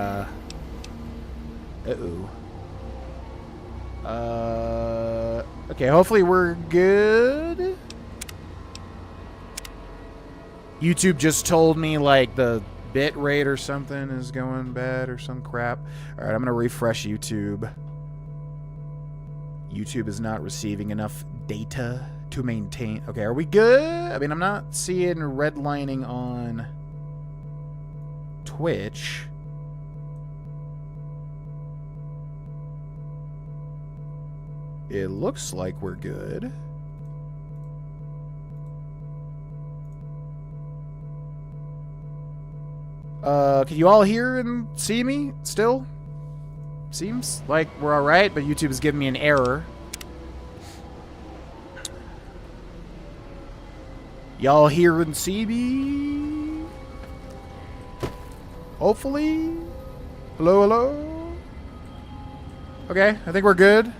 Okay, hopefully we're good. YouTube just told me, like, the bit rate or something is going bad or some crap. Alright, I'm gonna refresh YouTube. YouTube is not receiving enough data to maintain. Okay, are we good? I mean, I'm not seeing redlining on Twitch. It looks like we're good. Can you all hear and see me still? Seems like we're alright, but YouTube is giving me an error. Y'all hear and see me? Hopefully? Hello, hello? Okay, I think we're good.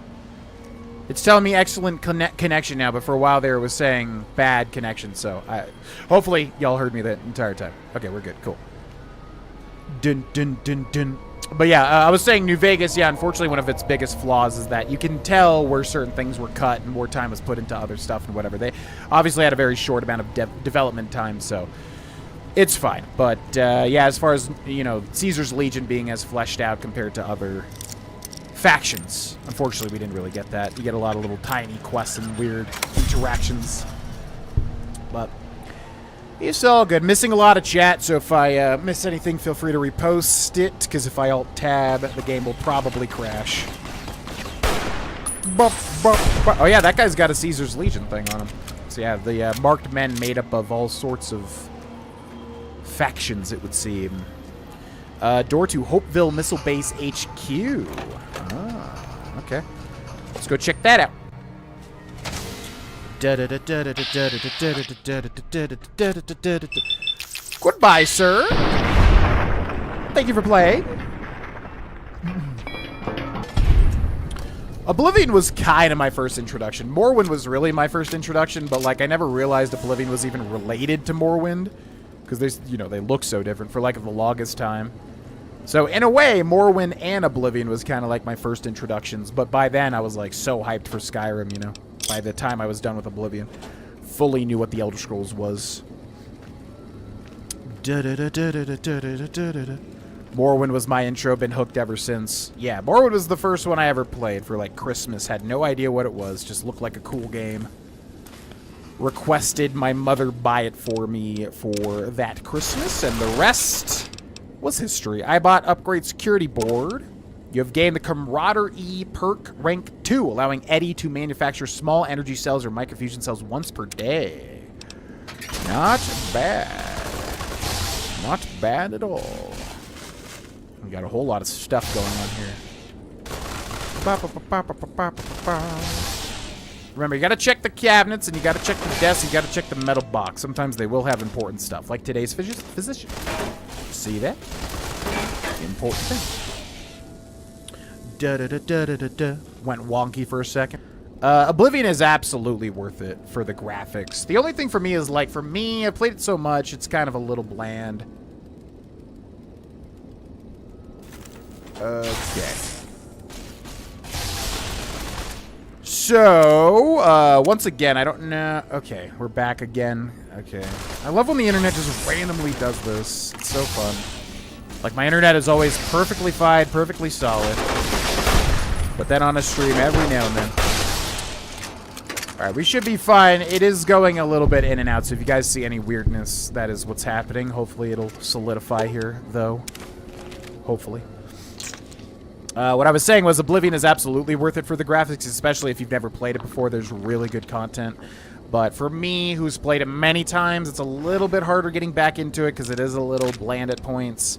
It's telling me excellent connection now, but for a while there it was saying bad connection, so hopefully y'all heard me the entire time. Okay, we're good. Cool. Dun, dun, dun, dun. But yeah, I was saying New Vegas, yeah, unfortunately one of its biggest flaws is that you can tell where certain things were cut and more time was put into other stuff and whatever. They obviously had a very short amount of development time, so it's fine. But yeah, as far as, you know, Caesar's Legion being as fleshed out compared to other factions, unfortunately we didn't really get that. You get a lot of little tiny quests and weird interactions. But it's all good. Missing a lot of chat, so if I miss anything, feel free to repost it, because if I alt-tab, the game will probably crash. Oh yeah, that guy's got a Caesar's Legion thing on him. So yeah, the marked men made up of all sorts of factions, it would seem. Door to Hopeville Missile Base HQ. Ah, okay. Let's go check that out. Goodbye, sir. Thank you for playing. Oblivion was kind of my first introduction. Morrowind was really my first introduction, but like I never realized Oblivion was even related to Morrowind because there's, you know, they look so different for like the longest time. So in a way, Morrowind and Oblivion was kind of like my first introductions, but by then I was like so hyped for Skyrim, you know. By the time I was done with Oblivion, fully knew what the Elder Scrolls was. Morrowind was my intro, been hooked ever since. Yeah, Morrowind was the first one I ever played for like Christmas. Had no idea what it was, just looked like a cool game. Requested my mother buy it for me for that Christmas, and the rest was history. I bought Upgrade Security Board. You have gained the Camaraderie perk rank 2, allowing Eddie to manufacture small energy cells or microfusion cells once per day. Not bad. Not bad at all. We got a whole lot of stuff going on here. Remember, you gotta check the cabinets, and you gotta check the desk, you gotta check the metal box. Sometimes they will have important stuff, like today's physician. See that? Important thing. Went wonky for a second. Oblivion is absolutely worth it for the graphics. The only thing for me is, like, for me, I played it so much, it's kind of a little bland. Okay. So, once again, I don't know. Okay, we're back again. Okay. I love when the internet just randomly does this. It's so fun. Like, my internet is always perfectly fine, perfectly solid. But then on a stream every now and then. Alright, we should be fine. It is going a little bit in and out, so if you guys see any weirdness, that is what's happening. Hopefully it'll solidify here, though. Hopefully. What I was saying was Oblivion is absolutely worth it for the graphics, especially if you've never played it before. There's really good content. But for me, who's played it many times, it's a little bit harder getting back into it because it is a little bland at points.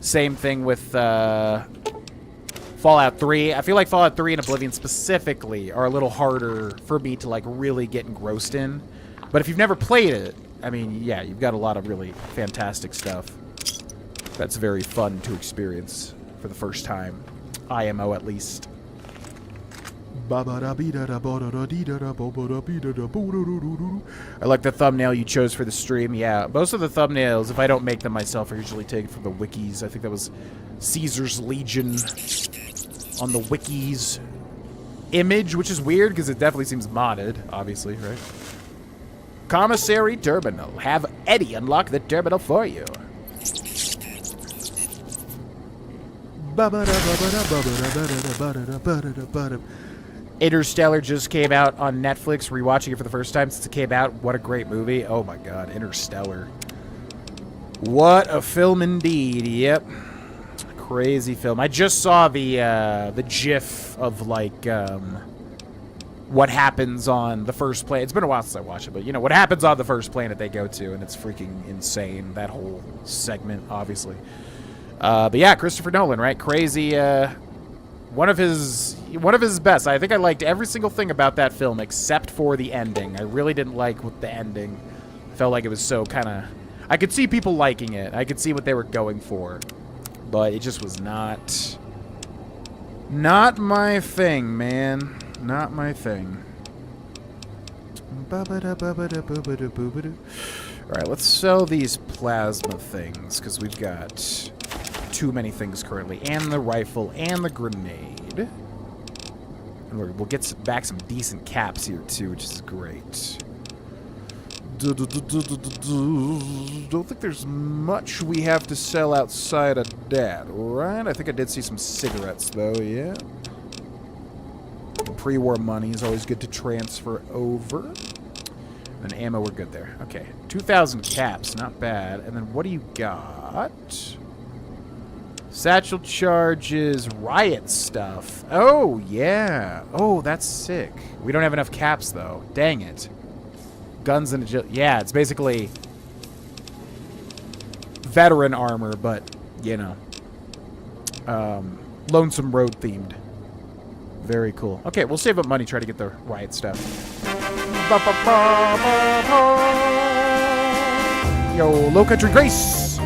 Same thing with Fallout 3. I feel like Fallout 3 and Oblivion specifically are a little harder for me to like really get engrossed in. But if you've never played it, I mean, yeah, you've got a lot of really fantastic stuff that's very fun to experience for the first time. IMO at least. I like the thumbnail you chose for the stream. Yeah, most of the thumbnails, if I don't make them myself, are usually taken from the wikis. I think that was Caesar's Legion on the wikis. image, which is weird because it definitely seems modded, obviously, right? Commissary terminal. Have Eddie unlock the terminal for you. Interstellar just came out on Netflix. Rewatching it for the first time since it came out. What a great movie. Oh my god, Interstellar. What a film indeed. Yep. Crazy film. I just saw the GIF of like what happens on the first planet. It's been a while since I watched it, but you know what happens on the first planet they go to, and it's freaking insane. That whole segment, obviously. But yeah, Christopher Nolan, right? Crazy. One of his best. I think I liked every single thing about that film except for the ending. I really didn't like with the ending. Felt like it was so kind of. I could see people liking it. I could see what they were going for, but it just was not my thing, man. Not my thing. All right, let's sell these plasma things because we've got too many things currently, and the rifle and the grenade. And we'll get back some decent caps here too, which is great. Don't think there's much we have to sell outside of that, right? I think I did see some cigarettes though, yeah. Pre-war money is always good to transfer over. And ammo, we're good there. Okay, 2,000 caps, not bad. And then what do you got? Satchel charges, riot stuff. Oh, yeah. Oh, that's sick. We don't have enough caps, though. Dang it. Guns and agility. Yeah, it's basically veteran armor, but, you know, Lonesome Road themed. Very cool. Okay, we'll save up money, try to get the riot stuff. Yo, Low Country Grace!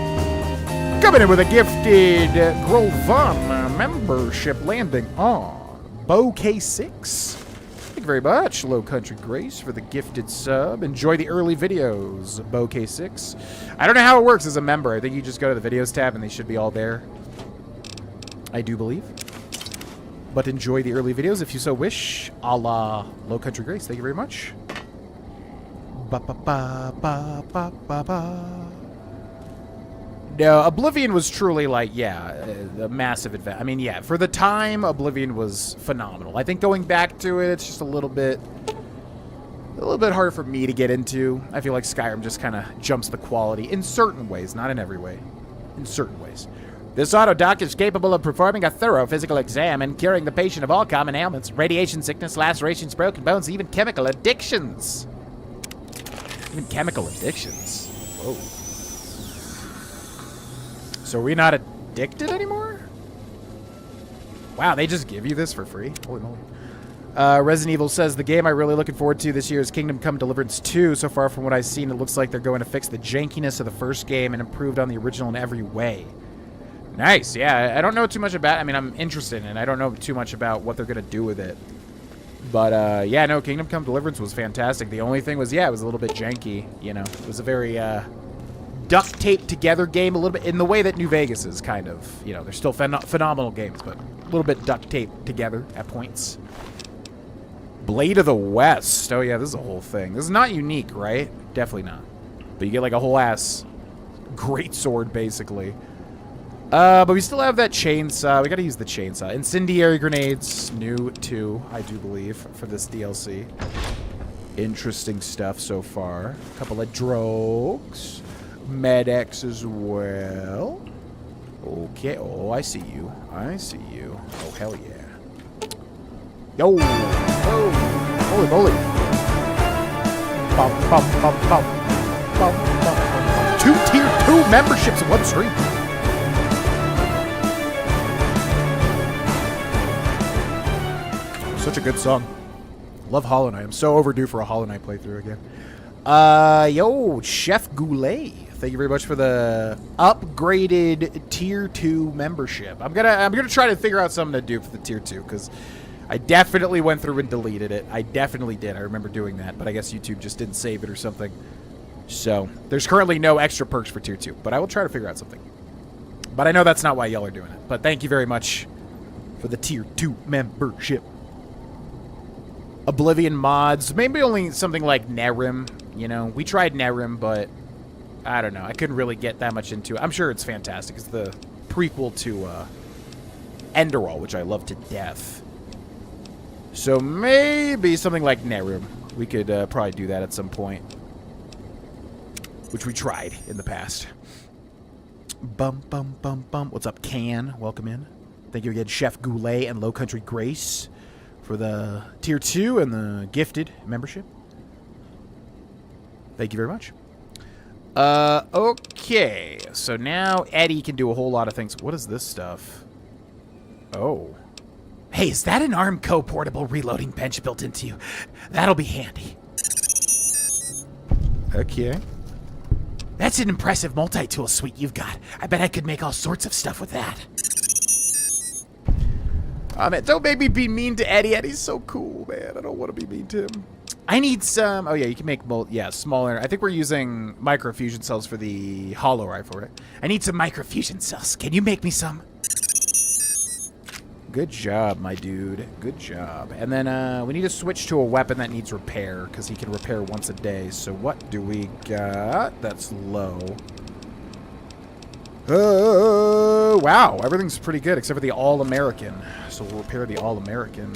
Coming in with a gifted Grovan membership landing on Bo K6. Thank you very much, Low Country Grace, for the gifted sub. Enjoy the early videos, Bo K6. I don't know how it works as a member. I think you just go to the videos tab and they should be all there. I do believe. But enjoy the early videos if you so wish. A la Low Country Grace. Thank you very much. No, Oblivion was truly like, yeah, a massive advance. I mean, yeah, for the time, Oblivion was phenomenal. I think going back to it, it's just a little bit hard for me to get into. I feel like Skyrim just kind of jumps the quality in certain ways, not in every way. In certain ways. This autodoc is capable of performing a thorough physical exam and curing the patient of all common ailments, radiation sickness, lacerations, broken bones, even chemical addictions. Even chemical addictions. Whoa. So are we not addicted anymore? Wow, they just give you this for free? Holy moly. Resident Evil says, the game I'm really looking forward to this year is Kingdom Come Deliverance 2. So far from what I've seen, it looks like they're going to fix the jankiness of the first game and improved on the original in every way. Nice, yeah. I don't know too much about it. I mean, I'm interested in it. I don't know too much about what they're going to do with it. But, yeah, no, Kingdom Come Deliverance was fantastic. The only thing was, yeah, it was a little bit janky, you know. It was a very, duct taped together game a little bit in the way that New Vegas is, kind of. You know, they're still phenomenal games, but a little bit duct taped together at points. Blade of the West. Oh, yeah, this is a whole thing. This is not unique, right? Definitely not. But you get, like, a whole-ass greatsword, basically. But we still have that chainsaw. We gotta use the chainsaw. Incendiary grenades, new too, I do believe, for this DLC. Interesting stuff so far. A couple of drogues. Med-X as well. Okay, oh, I see you. I see you. Oh, hell yeah. Yo! Oh! Holy moly! Bum, bum, bum, bum. Bum, bum, bum. 2 tier 2 memberships in one stream. Such a good song. Love Hollow Knight. I'm so overdue for a Hollow Knight playthrough again. Yo, Chef Goulet. Thank you very much for the upgraded Tier 2 membership. I'm gonna try to figure out something to do for the Tier 2, because I definitely went through and deleted it. I definitely did. I remember doing that, but I guess YouTube just didn't save it or something. So, there's currently no extra perks for Tier 2, but I will try to figure out something. But I know that's not why y'all are doing it. But thank you very much for the Tier 2 membership. Oblivion mods. Maybe only something like Nerim. You know, we tried Nerim, but I don't know. I couldn't really get that much into it. I'm sure it's fantastic. It's the prequel to Enderal, which I love to death. So maybe something like Nerim. We could probably do that at some point. Which we tried in the past. Bum, bum, bum, bum. What's up, Can? Welcome in. Thank you again, Chef Goulet and Low Country Grace, for the Tier 2 and the gifted membership. Thank you very much. Okay. So now Eddie can do a whole lot of things. What is this stuff? Oh. Hey, is that an Armco portable reloading bench built into you? That'll be handy. Okay. That's an impressive multi-tool suite you've got. I bet I could make all sorts of stuff with that. Man, don't make me be mean to Eddie. Eddie's so cool, man. I don't want to be mean to him. I need some... Oh, yeah, you can make... smaller. I think we're using microfusion cells for the hollow rifle, right? I need some microfusion cells. Can you make me some? Good job, my dude. Good job. And then we need to switch to a weapon that needs repair, because he can repair once a day. So what do we got? That's low. Wow. Everything's pretty good, except for the All-American. So we'll repair the All-American.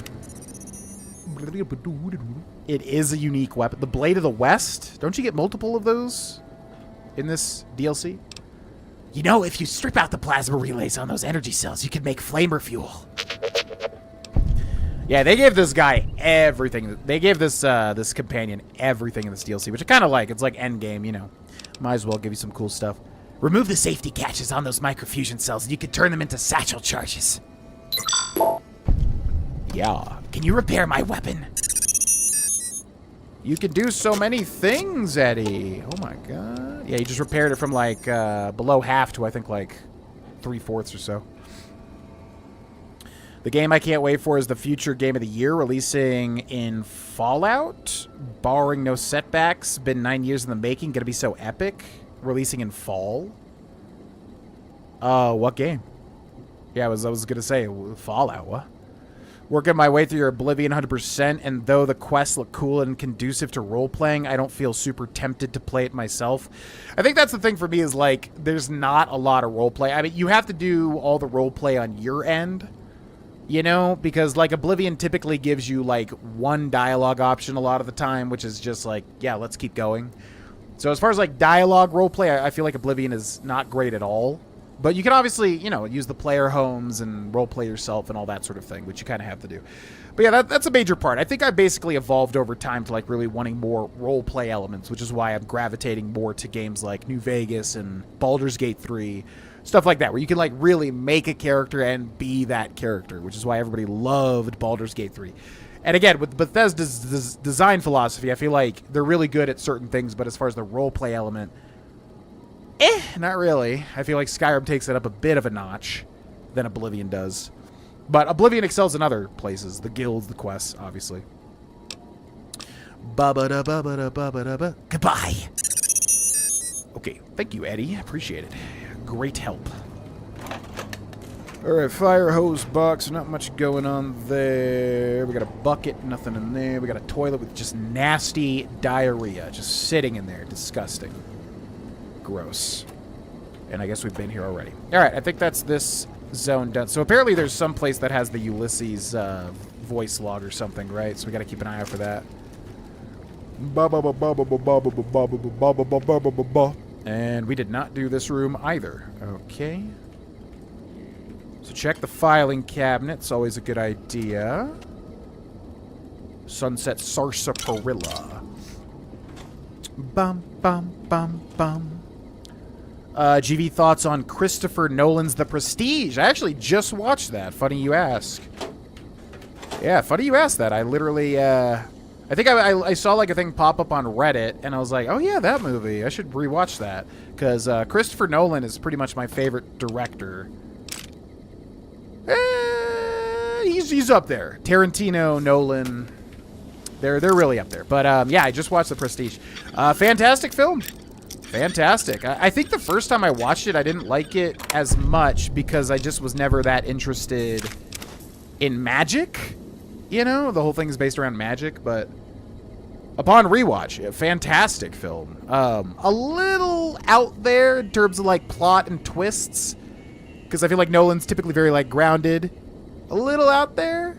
It is a unique weapon. The Blade of the West? Don't you get multiple of those in this DLC? You know, if you strip out the plasma relays on those energy cells, you can make flamer fuel. Yeah, they gave this guy everything. They gave this this companion everything in this DLC, which I kind of like. It's like endgame, you know. Might as well give you some cool stuff. Remove the safety catches on those microfusion cells, and you can turn them into satchel charges. Yeah. Can you repair my weapon? You can do so many things, Eddie. Oh my god. Yeah, you just repaired it from like below half to I think like 3/4 or so. The game I can't wait for is the future game of the year, releasing in Fallout. Barring no setbacks. Been 9 years in the making. Gonna be so epic. Releasing in fall. What game? Yeah, I was gonna say Fallout. What? Working my way through your Oblivion 100%, and though the quests look cool and conducive to role-playing, I don't feel super tempted to play it myself. I think that's the thing for me is, like, there's not a lot of role-play. I mean, you have to do all the role-play on your end, you know? Because, like, Oblivion typically gives you, like, one dialogue option a lot of the time, which is just like, yeah, let's keep going. So as far as, like, dialogue role-play, I feel like Oblivion is not great at all. But you can obviously, you know, use the player homes and roleplay yourself and all that sort of thing, which you kind of have to do. But yeah, that's a major part. I think I basically evolved over time to, like, really wanting more roleplay elements, which is why I'm gravitating more to games like New Vegas and Baldur's Gate 3, stuff like that, where you can, like, really make a character and be that character, which is why everybody loved Baldur's Gate 3. And again, with Bethesda's design philosophy, I feel like they're really good at certain things, but as far as the roleplay element, not really. I feel like Skyrim takes it up a bit of a notch than Oblivion does. But Oblivion excels in other places. The guilds, the quests, obviously. Ba-ba-da-ba-ba-da-ba-ba-da-ba. Goodbye. Okay, thank you, Eddie. Appreciate it. Great help. Alright, fire hose box. Not much going on there. We got a bucket, nothing in there. We got a toilet with just nasty diarrhea. Just sitting in there. Disgusting. Gross. And I guess we've been here already. Alright, I think that's this zone done. So apparently there's some place that has the Ulysses voice log or something, right? So we gotta keep an eye out for that. And we did not do this room either. Okay. So check the filing cabinet. It's always a good idea. Sunset Sarsaparilla. Bum, bum, bum, bum. GV thoughts on Christopher Nolan's The Prestige. I actually just watched that. Funny you ask. Yeah, funny you ask that. I literally, I think I saw like a thing pop up on Reddit, and I was like, oh yeah, that movie. I should rewatch that. Because Christopher Nolan is pretty much my favorite director. He's up there. Tarantino, Nolan, they're really up there. But yeah, I just watched The Prestige. Fantastic film. Fantastic. I think the first time I watched it, I didn't like it as much because I just was never that interested in magic. you know? The whole thing is based around magic, but upon rewatch, a fantastic film. A little out there in terms of, like, plot and twists, because I feel like Nolan's typically very, like, grounded. A little out there,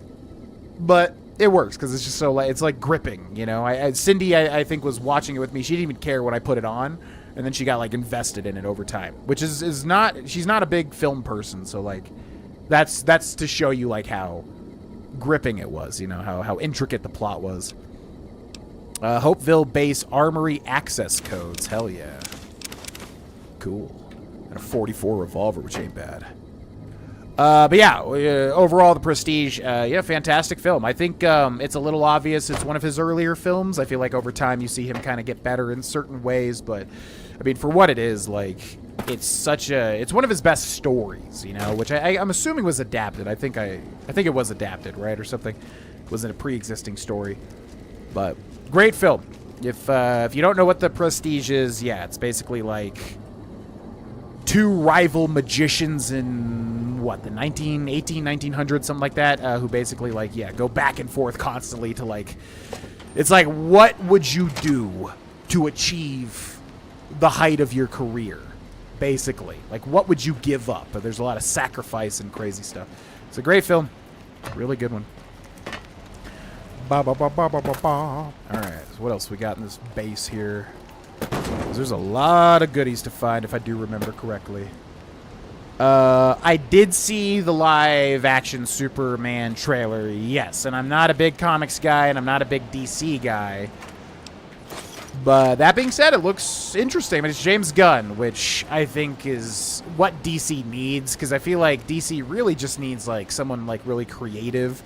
but it works, because it's just so, like, it's, like, gripping, you know? Cindy, I think, was watching it with me. She didn't even care when I put it on, and then she got, like, invested in it over time, which is not, she's not a big film person, so, like, that's to show you, like, how gripping it was, you know, how intricate the plot was. Hopeville base armory access codes. Hell yeah. Cool. And a 44 revolver, which ain't bad. But yeah, overall, The Prestige, yeah, fantastic film. I think it's a little obvious it's one of his earlier films. I feel like over time you see him kind of get better in certain ways, but I mean, for what it is, like, it's one of his best stories, you know, which I'm assuming was adapted. I think it was adapted, right, or something. It wasn't a pre-existing story, but great film. If you don't know what The Prestige is, yeah, it's basically like two rival magicians in what, the 1900s, something like that, who basically, like, yeah, go back and forth constantly to, like, it's like, what would you do to achieve the height of your career, basically? Like, what would you give up? But there's a lot of sacrifice and crazy stuff. It's a great film. Really good one. Alright, so what else we got in this base here? There's a lot of goodies to find, if I do remember correctly. I did see the live-action Superman trailer, yes. And I'm not a big comics guy, and I'm not a big DC guy. But that being said, it looks interesting. I mean, it's James Gunn, which I think is what DC needs, because I feel like DC really just needs, like, someone, like, really creative.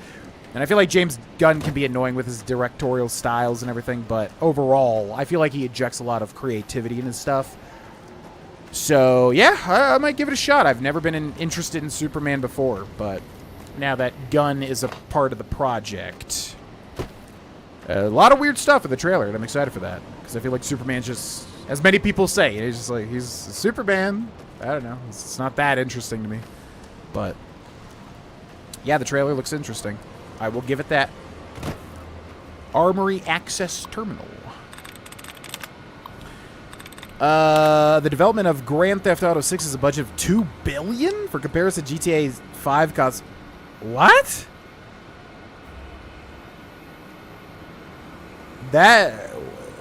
And I feel like James Gunn can be annoying with his directorial styles and everything, but overall, I feel like he injects a lot of creativity in his stuff. So, yeah, I might give it a shot. I've never been interested in Superman before, but now that Gunn is a part of the project, a lot of weird stuff in the trailer, and I'm excited for that, because I feel like Superman's just, as many people say, he's just like, he's Superman. I don't know. It's not that interesting to me. But, yeah, the trailer looks interesting. I will give it that. Armory Access Terminal. The development of Grand Theft Auto 6 is a budget of $2 billion? For comparison, GTA 5 costs... What?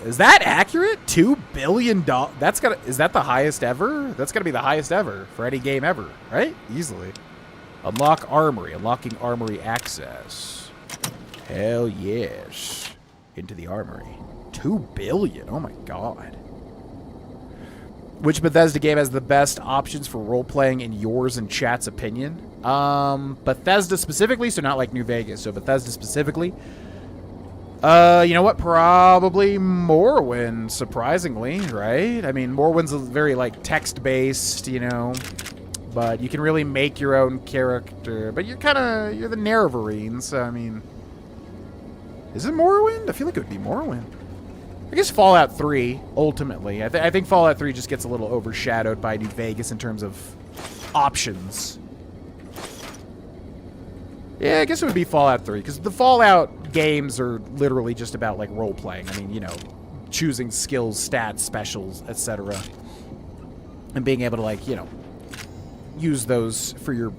Is that accurate? $2 billion? Is that the highest ever? That's gotta be the highest ever for any game ever, right? Easily. Unlock Armory. Unlocking Armory access. Hell yes. Into the Armory. $2 billion. Oh my god. Which Bethesda game has the best options for role-playing in yours and chat's opinion? Bethesda specifically, so not like New Vegas. So Bethesda specifically. You know what? Probably Morrowind, surprisingly, right? I mean, Morrowind's very, like, text-based, you know. But you can really make your own character. But you're the Nerevarine, so, I mean... Is it Morrowind? I feel like it would be Morrowind. I guess Fallout 3, ultimately. I think Fallout 3 just gets a little overshadowed by New Vegas in terms of options. Yeah, I guess it would be Fallout 3, because the Fallout games are literally just about, like, role-playing. I mean, you know, choosing skills, stats, specials, etc. And being able to, like, you know, use those for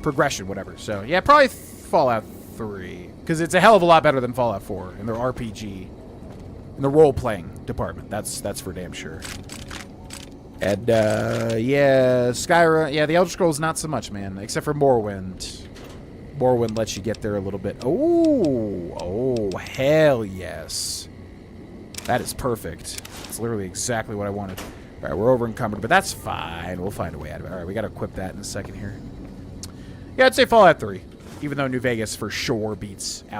progression, whatever. So, yeah, probably Fallout 3, because it's a hell of a lot better than Fallout 4 in their RPG, in the role-playing department. That's for damn sure. And, yeah, Skyrim, yeah, the Elder Scrolls, not so much, man, except for Morrowind. Morrowind lets you get there a little bit. Oh, hell yes. That is perfect. It's literally exactly what I wanted. All right, we're over encumbered, but that's fine. We'll find a way out of it. All right, we got to equip that in a second here. Yeah, I'd say Fallout 3, even though New Vegas for sure beats it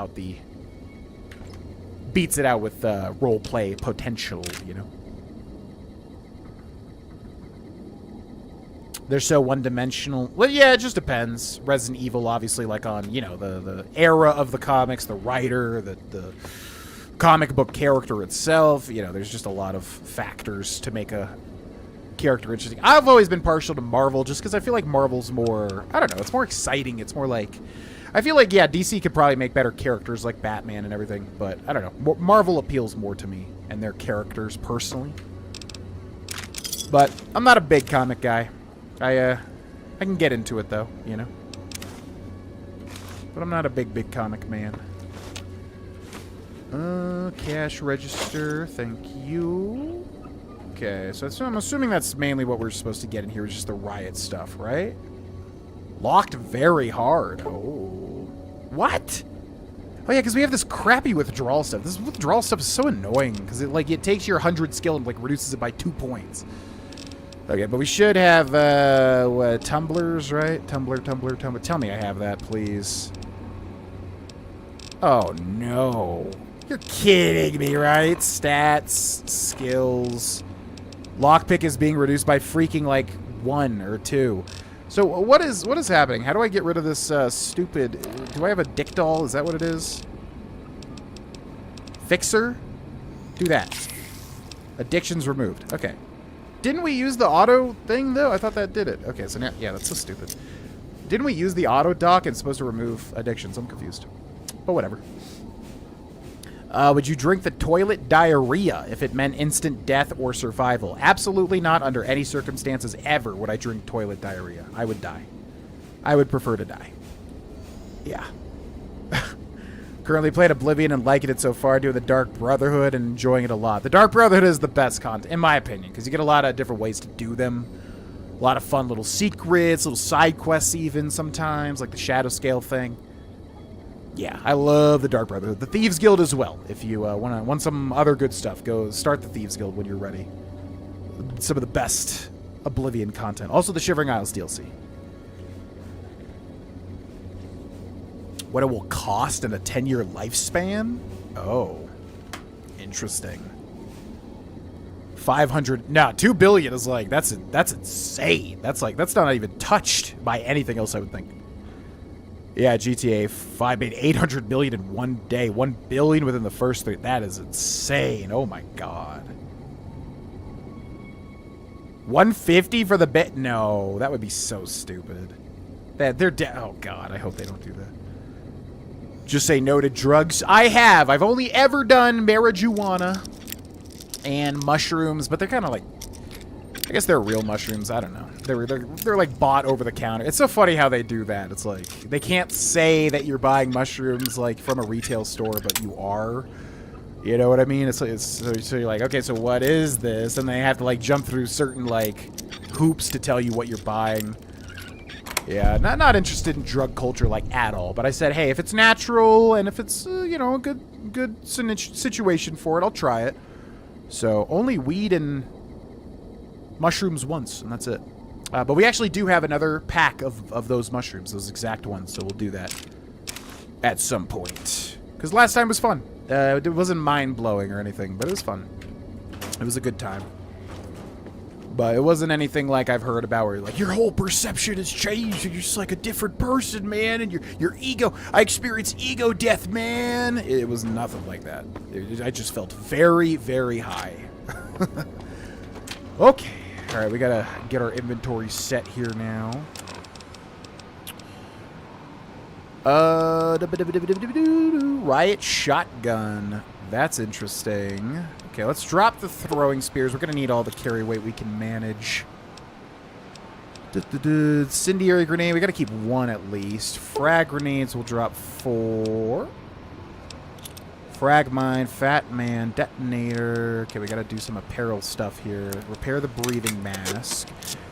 out with role-play potential, you know. They're so one-dimensional. Well, yeah, it just depends. Resident Evil, obviously, like on, you know, the era of the comics, the writer, the comic book character itself. You know, there's just a lot of factors to make a character interesting. I've always been partial to Marvel just because I feel like Marvel's more, I don't know, it's more exciting. It's more like, I feel like, yeah, DC could probably make better characters like Batman and everything, but I don't know. Marvel appeals more to me and their characters personally. But I'm not a big comic guy. I can get into it though, you know. But I'm not a big comic man. Cash register, thank you. Okay, so I'm assuming that's mainly what we're supposed to get in here, is just the riot stuff, right? Locked very hard. Oh. What? Oh yeah, because we have this crappy withdrawal stuff. This withdrawal stuff is so annoying, because it takes your 100 skill and, like, reduces it by 2 points. Okay, but we should have, tumblers, right? Tumbler. Tell me I have that, please. Oh, no. You're kidding me, right? Stats, skills. Lockpick is being reduced by freaking, like, 1 or 2. So, what is happening? How do I get rid of this, stupid... Do I have a dick doll? Is that what it is? Fixer? Do that. Addictions removed. Okay. Didn't we use the auto thing, though? I thought that did it. Okay, so now... Yeah, that's so stupid. Didn't we use the auto dock and it's supposed to remove addictions? I'm confused. But whatever. Would you drink the toilet diarrhea if it meant instant death or survival? Absolutely not. Under any circumstances ever would I drink toilet diarrhea. I would die. I would prefer to die. Yeah. Currently played Oblivion and liking it so far. Doing the Dark Brotherhood and enjoying it a lot. The Dark Brotherhood is the best content, in my opinion, because you get a lot of different ways to do them. A lot of fun little secrets, little side quests even sometimes, like the Shadow Scale thing. Yeah, I love the Dark Brotherhood. The Thieves Guild as well. If you want some other good stuff, go start the Thieves Guild when you're ready. Some of the best Oblivion content. Also the Shivering Isles DLC. What it will cost in a 10-year lifespan? Oh, interesting. 500. No, 2 billion is like that's insane. That's not even touched by anything else, I would think. Yeah, GTA 5 made 800 million in one day. 1 billion within the first 3. That is insane. Oh my god. 150 for the bit? No, that would be so stupid. They're dead. Oh god, I hope they don't do that. Just say no to drugs. I have. I've only ever done marijuana and mushrooms, but they're kind of like, I guess they're real mushrooms. I don't know. They're like bought over the counter. It's so funny how they do that. It's like they can't say that you're buying mushrooms like from a retail store, but you are. You know what I mean? So you're like, okay, so what is this? And they have to like jump through certain like hoops to tell you what you're buying. Yeah, not interested in drug culture like at all. But I said, hey, if it's natural and if it's you know, a good situation for it, I'll try it. So only weed and mushrooms once, and that's it. But we actually do have another pack of those mushrooms, those exact ones, so we'll do that at some point. Because last time was fun. It wasn't mind-blowing or anything, but it was fun. It was a good time. But it wasn't anything like I've heard about where you're like, your whole perception has changed, and you're just like a different person, man, and your ego, I experienced ego death, man. It was nothing like that. I just felt very, very high. Okay. Alright, we gotta get our inventory set here now. Riot shotgun. That's interesting. Okay, let's drop the throwing spears. We're gonna need all the carry weight we can manage. Incendiary grenade. We gotta keep 1 at least. Frag grenades will drop 4. Frag mine, fat man, detonator. Okay, we gotta do some apparel stuff here. Repair the breathing mask.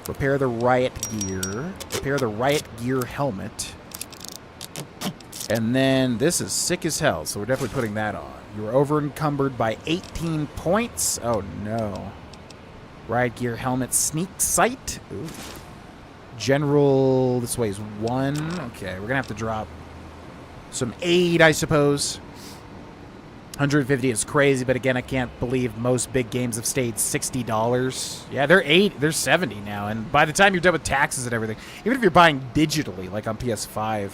Repair the riot gear. Repair the riot gear helmet. And then this is sick as hell, so we're definitely putting that on. You were over encumbered by 18 points. Oh no. Riot gear helmet sneak sight. Ooh. General, this way is 1. Okay, we're gonna have to drop some aid, I suppose. 150 is crazy, but again, I can't believe most big games have stayed $60. Yeah, they're 70 now, and by the time you're done with taxes and everything, even if you're buying digitally, like on PS5,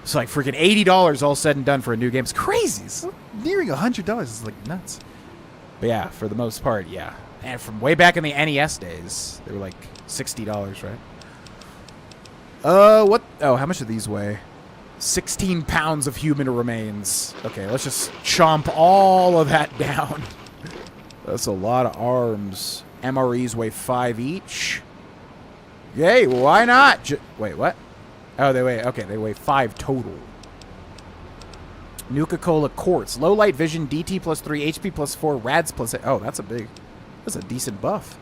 it's like freaking $80 all said and done for a new game. It's crazy. It's nearing $100 is like nuts. But yeah, for the most part, yeah. And from way back in the NES days, they were like $60, right? What? Oh, how much do these weigh? 16 pounds of human remains. Okay, let's just chomp all of that down. That's a lot of arms. MREs weigh 5 each. Yay, why not? Wait, what? Oh, they weigh, okay, they weigh 5 total. Nuka-Cola Quartz. Low light vision, DT plus 3, HP plus 4, Rads plus 8. Oh, that's a decent buff.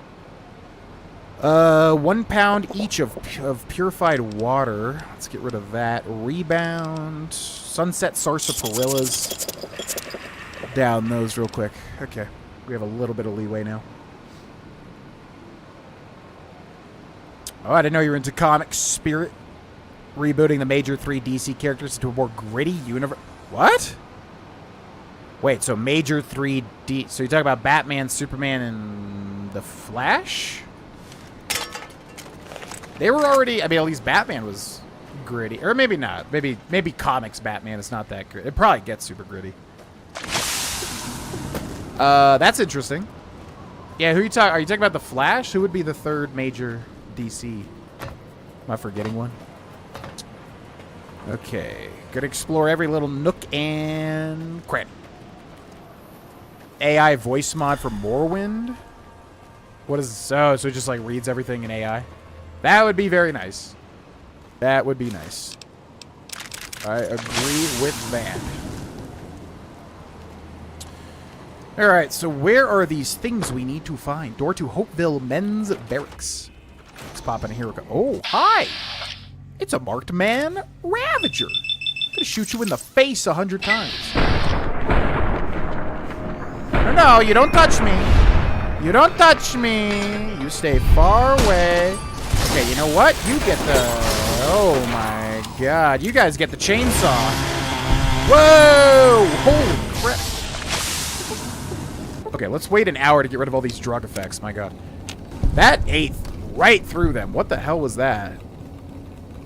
1 pound each of purified water. Let's get rid of that. Rebound. Sunset Sarsaparillas. Down those real quick. Okay. We have a little bit of leeway now. Oh, I didn't know you were into comic spirit. Rebooting the major 3 DC characters into a more gritty universe. What? Wait, so major 3 D... So you're talking about Batman, Superman, and the Flash? They were already... I mean, at least Batman was gritty. Or maybe not. Maybe comics Batman is not that gritty. It probably gets super gritty. That's interesting. Yeah, who are you talking about the Flash? Who would be the 3rd major DC? Am I forgetting one? Okay. Gonna explore every little nook and cranny. AI voice mod for Morrowind? What is this? Oh, so it just like reads everything in AI? That would be very nice. That would be nice. I agree with that. Alright, so where are these things we need to find? Door to Hopeville Men's Barracks. Let's pop in here. Oh, hi! It's a marked man Ravager. I'm gonna shoot you in the face 100 times. No, you don't touch me. You don't touch me. You stay far away. Okay, you know what? You get the... Oh my god. You guys get the chainsaw. Whoa! Holy crap. Okay, let's wait an hour to get rid of all these drug effects. My god. That ate right through them. What the hell was that?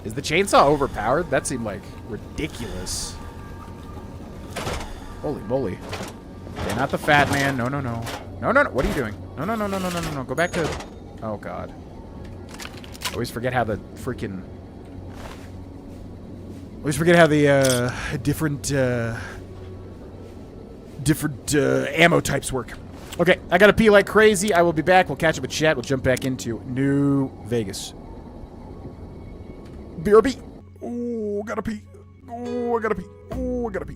Is the chainsaw overpowered? That seemed like ridiculous. Holy moly. Okay, not the fat man. No, no, no. No, no, no. What are you doing? No, no, no, no, no, no, no, no. Go back to... Oh, God. I always forget how the freaking... always forget how the, different ammo types work. Okay, I gotta pee like crazy. I will be back. We'll catch up with chat. We'll jump back into New Vegas. BRB. Oh, gotta pee. Oh, I gotta pee. Oh, I gotta pee.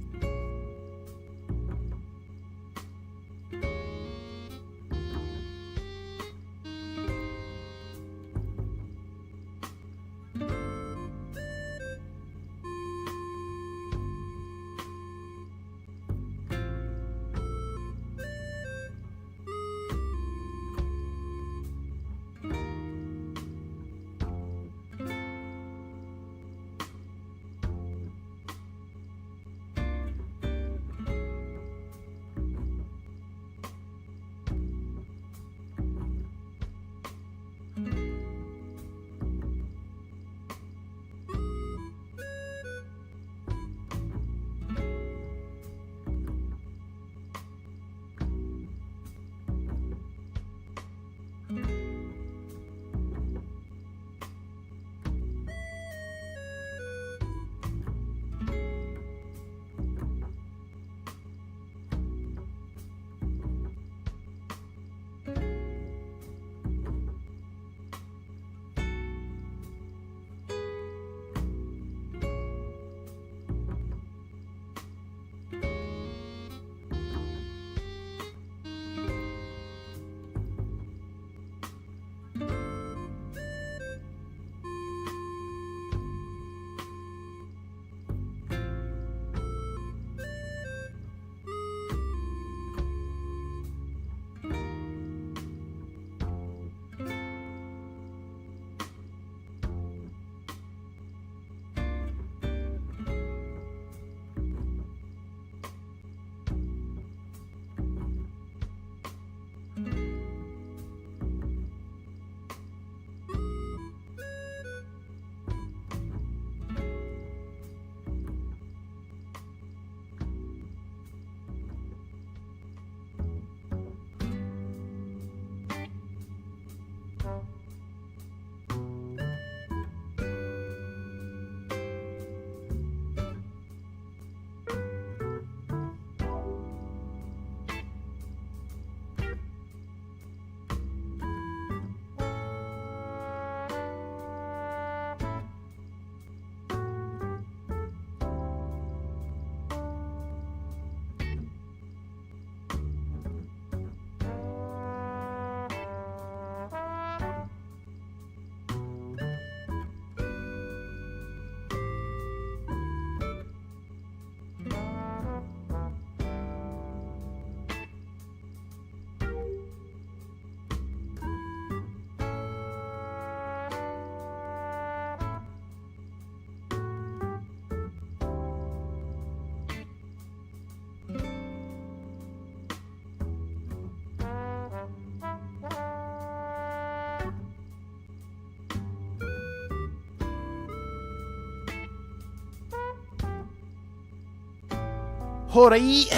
Alright.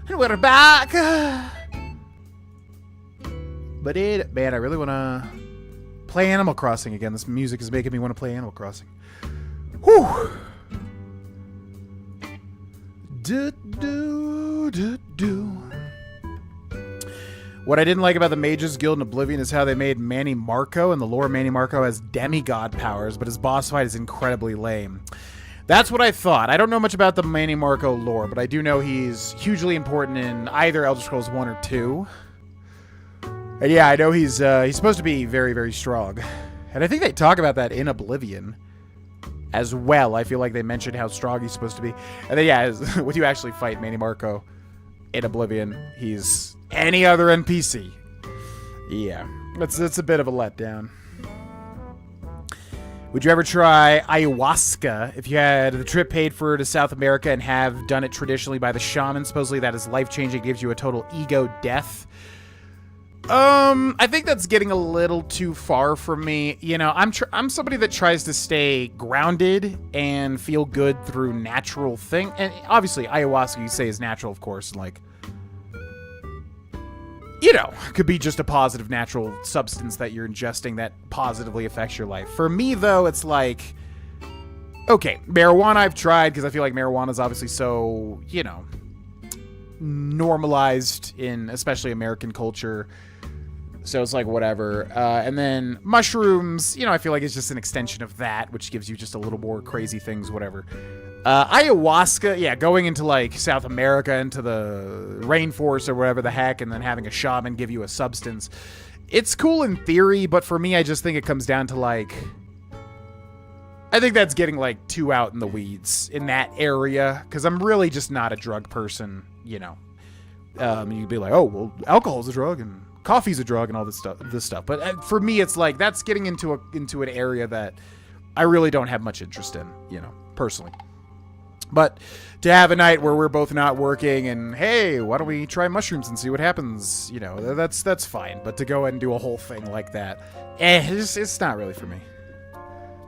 And we're back. But man, I really want to play Animal Crossing again. This music is making me want to play Animal Crossing. Whew. What I didn't like about the Mages Guild in Oblivion is how they made Manny Marco, and the lore Manny Marco has demigod powers, but his boss fight is incredibly lame. That's what I thought. I don't know much about the Manny Marco lore, but I do know he's hugely important in either Elder Scrolls 1 or 2. And yeah, I know he's supposed to be very, very strong. And I think they talk about that in Oblivion as well. I feel like they mentioned how strong he's supposed to be. And then yeah, when you actually fight Manny Marco in Oblivion, he's any other NPC. Yeah, it's a bit of a letdown. Would you ever try ayahuasca if you had the trip paid for to South America and have done it traditionally by the shaman? Supposedly that is life-changing, gives you a total ego death. I think that's getting a little too far from me. You know, I'm somebody that tries to stay grounded and feel good through natural thing. And obviously ayahuasca you say is natural, of course, and like, you know, could be just a positive natural substance that you're ingesting that positively affects your life. For me, though, it's like, okay, marijuana I've tried because I feel like marijuana is obviously so, you know, normalized in especially American culture. So it's like, whatever. And then mushrooms, you know, I feel like it's just an extension of that, which gives you just a little more crazy things, whatever. Ayahuasca, yeah, going into like South America, into the rainforest or whatever the heck, and then having a shaman give you a substance. It's cool in theory, but for me, I just think it comes down to like, I think that's getting like too out in the weeds in that area, because I'm really just not a drug person, you know. You'd be like, oh, well, alcohol's a drug and coffee's a drug and all this stuff. But for me, it's like that's getting into an area that I really don't have much interest in, you know, personally. But to have a night where we're both not working and, hey, why don't we try mushrooms and see what happens? You know, that's fine. But to go and do a whole thing like that, it's not really for me,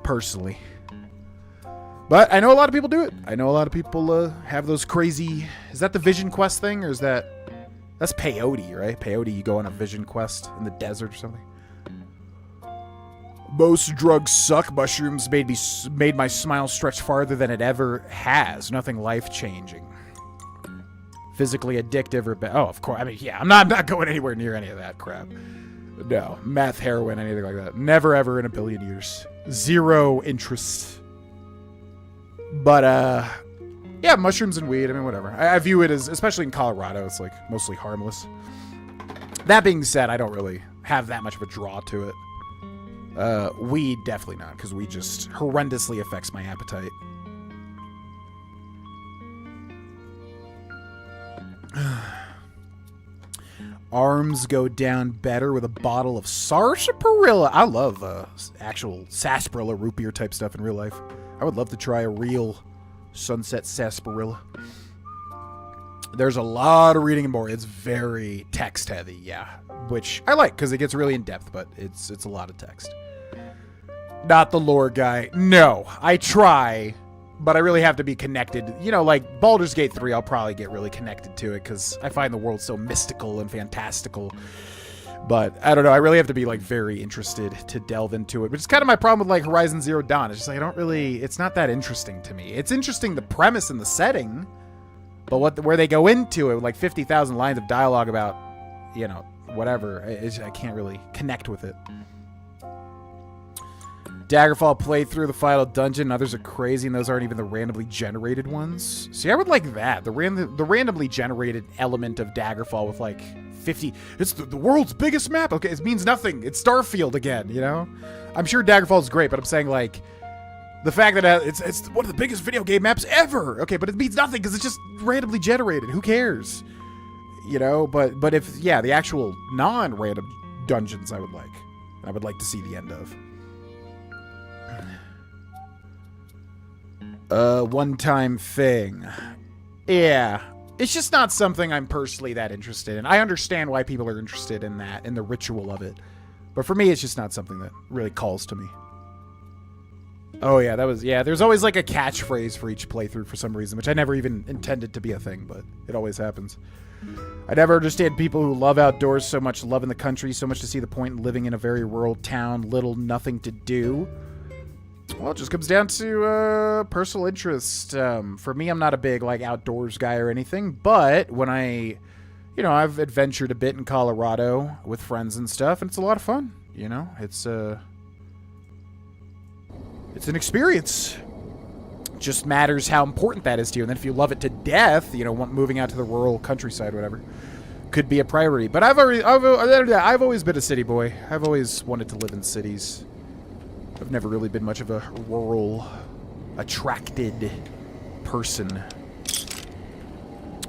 personally. But I know a lot of people do it. I know a lot of people have those crazy... Is that the Vision Quest thing, or is that... That's peyote, right? Peyote, you go on a Vision Quest in the desert or something. Most drugs suck. Mushrooms made my smile stretch farther than it ever has. Nothing life-changing. Physically addictive or... Oh, of course. I mean, yeah, I'm not going anywhere near any of that crap. No. Meth, heroin, anything like that. Never, ever in a billion years. Zero interest. But, yeah, mushrooms and weed, I mean, whatever. I view it as, especially in Colorado, it's, like, mostly harmless. That being said, I don't really have that much of a draw to it. Weed, definitely not, because weed just horrendously affects my appetite. Arms go down better with a bottle of sarsaparilla. I love actual sarsaparilla root beer type stuff in real life. I would love to try a real sunset sarsaparilla. There's a lot of reading and more. It's very text heavy, yeah. Which I like, because it gets really in depth, but it's a lot of text. Not the lore guy. No, I try, but I really have to be connected. You know, like Baldur's Gate 3, I'll probably get really connected to it, because I find the world so mystical and fantastical. But, I don't know, I really have to be, like, very interested to delve into it. Which is kind of my problem with, like, Horizon Zero Dawn. It's just, like, I don't really... It's not that interesting to me. It's interesting, the premise and the setting, but where they go into it with, like, 50,000 lines of dialogue about, you know, whatever, I can't really connect with it. Daggerfall played through the final dungeon. Others are crazy, and those aren't even the randomly generated ones. See, I would like that. The randomly generated element of Daggerfall with, like, 50... It's the world's biggest map. Okay, it means nothing. It's Starfield again, you know? I'm sure Daggerfall is great, but I'm saying, like, the fact that it's one of the biggest video game maps ever. Okay, but it means nothing because it's just randomly generated. Who cares? You know? But if, yeah, the actual non-random dungeons I would like to see the end of. One-time thing. Yeah. It's just not something I'm personally that interested in. I understand why people are interested in that, in the ritual of it. But for me, it's just not something that really calls to me. Oh yeah, there's always like a catchphrase for each playthrough for some reason, which I never even intended to be a thing, but it always happens. I never understand people who love outdoors so much, love in the country so much to see the point in living in a very rural town, little nothing to do. Well, it just comes down to personal interest. For me, I'm not a big like outdoors guy or anything, but when I've adventured a bit in Colorado with friends and stuff, and it's a lot of fun. It's an experience. Just matters how important that is to you. And then if you love it to death, moving out to the rural countryside or whatever, could be a priority. But I've always been a city boy. I've always wanted to live in cities. I've never really been much of a rural attracted person.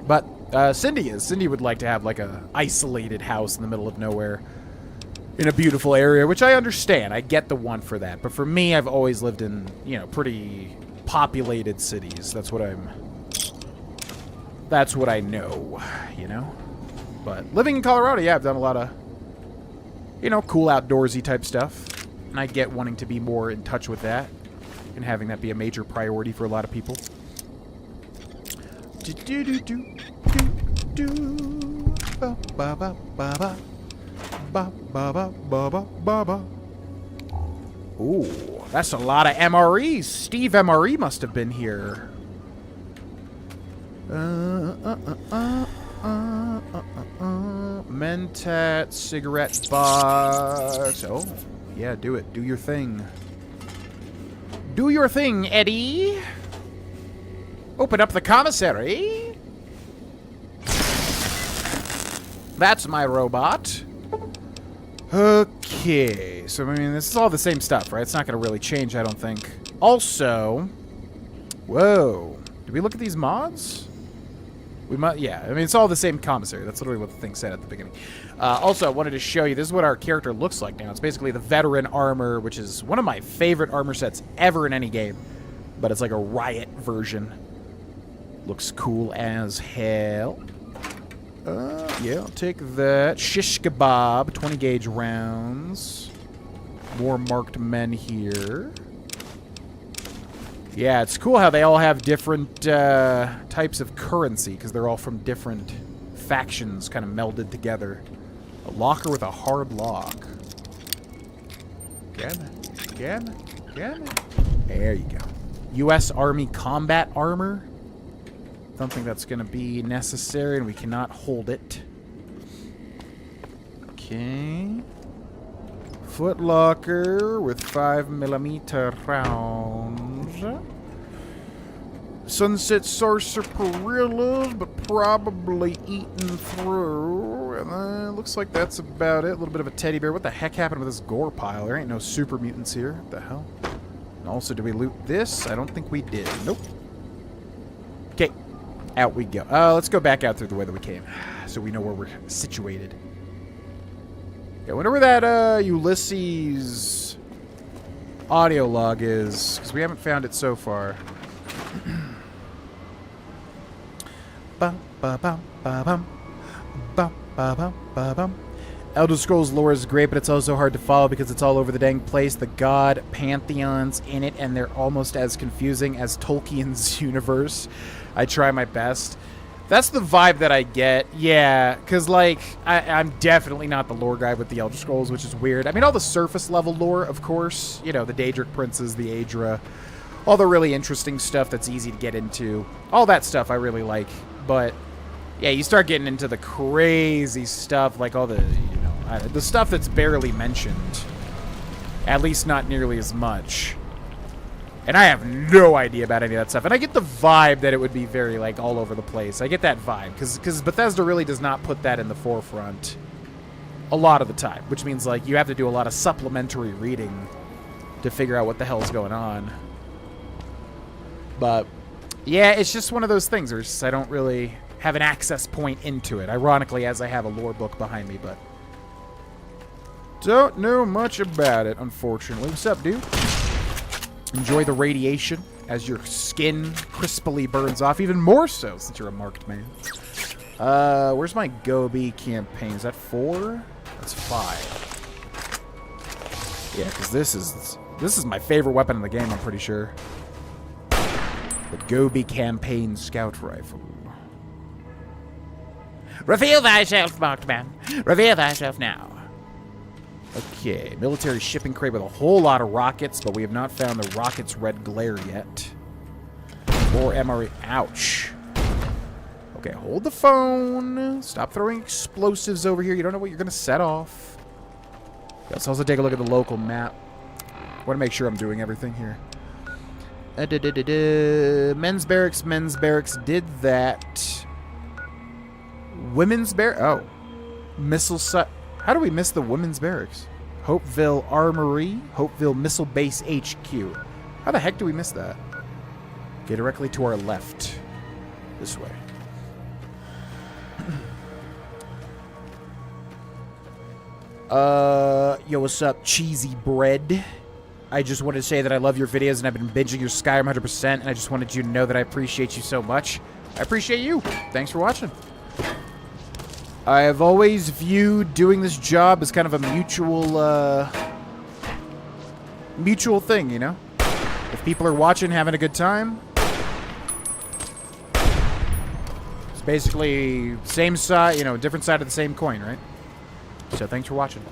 But Cindy is. Cindy would like to have like a isolated house in the middle of nowhere in a beautiful area, which I understand. I get the want for that. But for me, I've always lived in, pretty populated cities. That's what I know, But living in Colorado, yeah, I've done a lot of, cool outdoorsy type stuff. And I get wanting to be more in touch with that and having that be a major priority for a lot of people. Ooh, that's a lot of MREs. Steve MRE must have been here. Mentat cigarette box. Oh, yeah, do it. Do your thing. Do your thing, Eddie. Open up the commissary. That's my robot. Okay, so I mean, this is all the same stuff, right? It's not going to really change, I don't think. Also, whoa, did we look at these mods? We might, yeah. I mean, it's all the same commissary. That's literally what the thing said at the beginning. Also, I wanted to show you, this is what our character looks like now. It's basically the veteran armor, which is one of my favorite armor sets ever in any game. But it's like a riot version. Looks cool as hell. Yeah, I'll take that. Shish kebab, 20 gauge rounds. More marked men here. Yeah, it's cool how they all have different types of currency, because they're all from different factions kind of melded together. A locker with a hard lock. Get it. There you go. U.S. Army combat armor. Don't think that's going to be necessary, and we cannot hold it. Okay. Foot locker with 5mm rounds. Sunset sarsaparillas, but probably eaten through. And then looks like that's about it. A little bit of a teddy bear. What the heck happened with this gore pile? There ain't no super mutants here. What the hell? And also, did we loot this? I don't think we did. Nope. Okay. Out we go. Let's go back out through the way that we came, so we know where we're situated. Yeah, I wonder where that Ulysses audio log is, because we haven't found it so far. Elder Scrolls lore is great, but it's also hard to follow because it's all over the dang place. The god pantheons in it, and they're almost as confusing as Tolkien's universe. I try my best. That's the vibe that I get. Yeah, because, like, I'm definitely not the lore guy with the Elder Scrolls, which is weird. I mean, all the surface-level lore, of course. You know, the Daedric Princes, the Aedra. All the really interesting stuff that's easy to get into. All that stuff I really like. But, yeah, you start getting into the crazy stuff, like all the, the stuff that's barely mentioned. At least not nearly as much. And I have no idea about any of that stuff. And I get the vibe that it would be very, like, all over the place. I get that vibe. Because Bethesda really does not put that in the forefront a lot of the time. Which means, like, you have to do a lot of supplementary reading to figure out what the hell's going on. But, yeah, it's just one of those things where I don't really have an access point into it. Ironically, as I have a lore book behind me, but don't know much about it, unfortunately. What's up, dude? Enjoy the radiation as your skin crisply burns off, even more so since you're a marked man. Where's my Gobi campaign? Is that 4? That's 5. Yeah, because this is my favorite weapon in the game, I'm pretty sure. The Gobi Campaign Scout Rifle. Reveal thyself, marked man. Reveal thyself now. Okay, military shipping crate with a whole lot of rockets, but we have not found the rocket's red glare yet. Or MRE. Ouch. Okay, hold the phone. Stop throwing explosives over here. You don't know what you're going to set off. Let's also take a look at the local map. I want to make sure I'm doing everything here. Men's barracks did that. Women's barracks. Oh. Missile site. How do we miss the women's barracks? Hopeville Armory. Hopeville Missile Base HQ. How the heck do we miss that? Okay, directly to our left. This way. Yo, what's up, cheesy bread? I just wanted to say that I love your videos and I've been binging your Skyrim 100%, and I just wanted you to know that I appreciate you so much. I appreciate you. Thanks for watching. I have always viewed doing this job as kind of a mutual thing, you know? If people are watching, having a good time, it's basically same side, you know, different side of the same coin, right? So thanks for watching.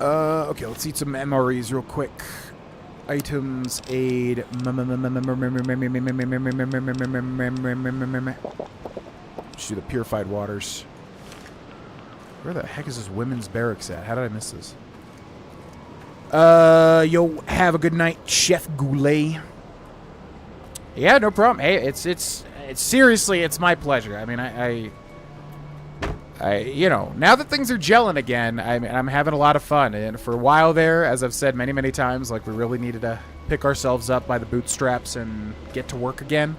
Okay, let's eat some MREs real quick. Items, aid. Let's do the purified waters. Where the heck is this women's barracks at? How did I miss this? Yo, have a good night, Chef Goulet. Yeah, no problem. Hey, it's seriously, it's my pleasure. I mean, I you know, now that things are gelling again, I'm having a lot of fun. And for a while there, as I've said many, many times, like, we really needed to pick ourselves up by the bootstraps and get to work again.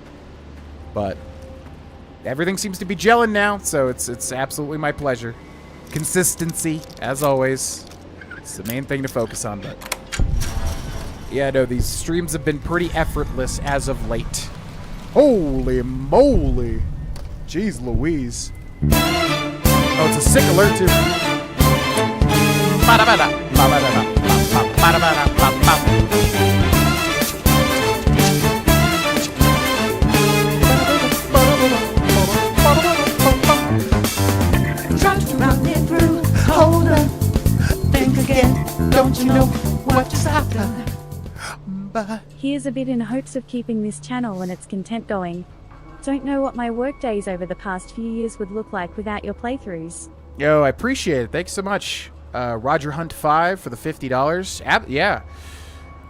But everything seems to be gelling now, so it's absolutely my pleasure. Consistency, as always. It's the main thing to focus on, but yeah, no, these streams have been pretty effortless as of late. Holy moly. Jeez Louise. Oh, it's a sick alert, too. Try run it through. Hold up. Think again. Don't you know what just happened? Here's a bit in hopes of keeping this channel and its content going. Don't know what my work days over the past few years would look like without your playthroughs. Yo, I appreciate it. Thanks so much. Roger Hunt 5 for the $50. Yeah.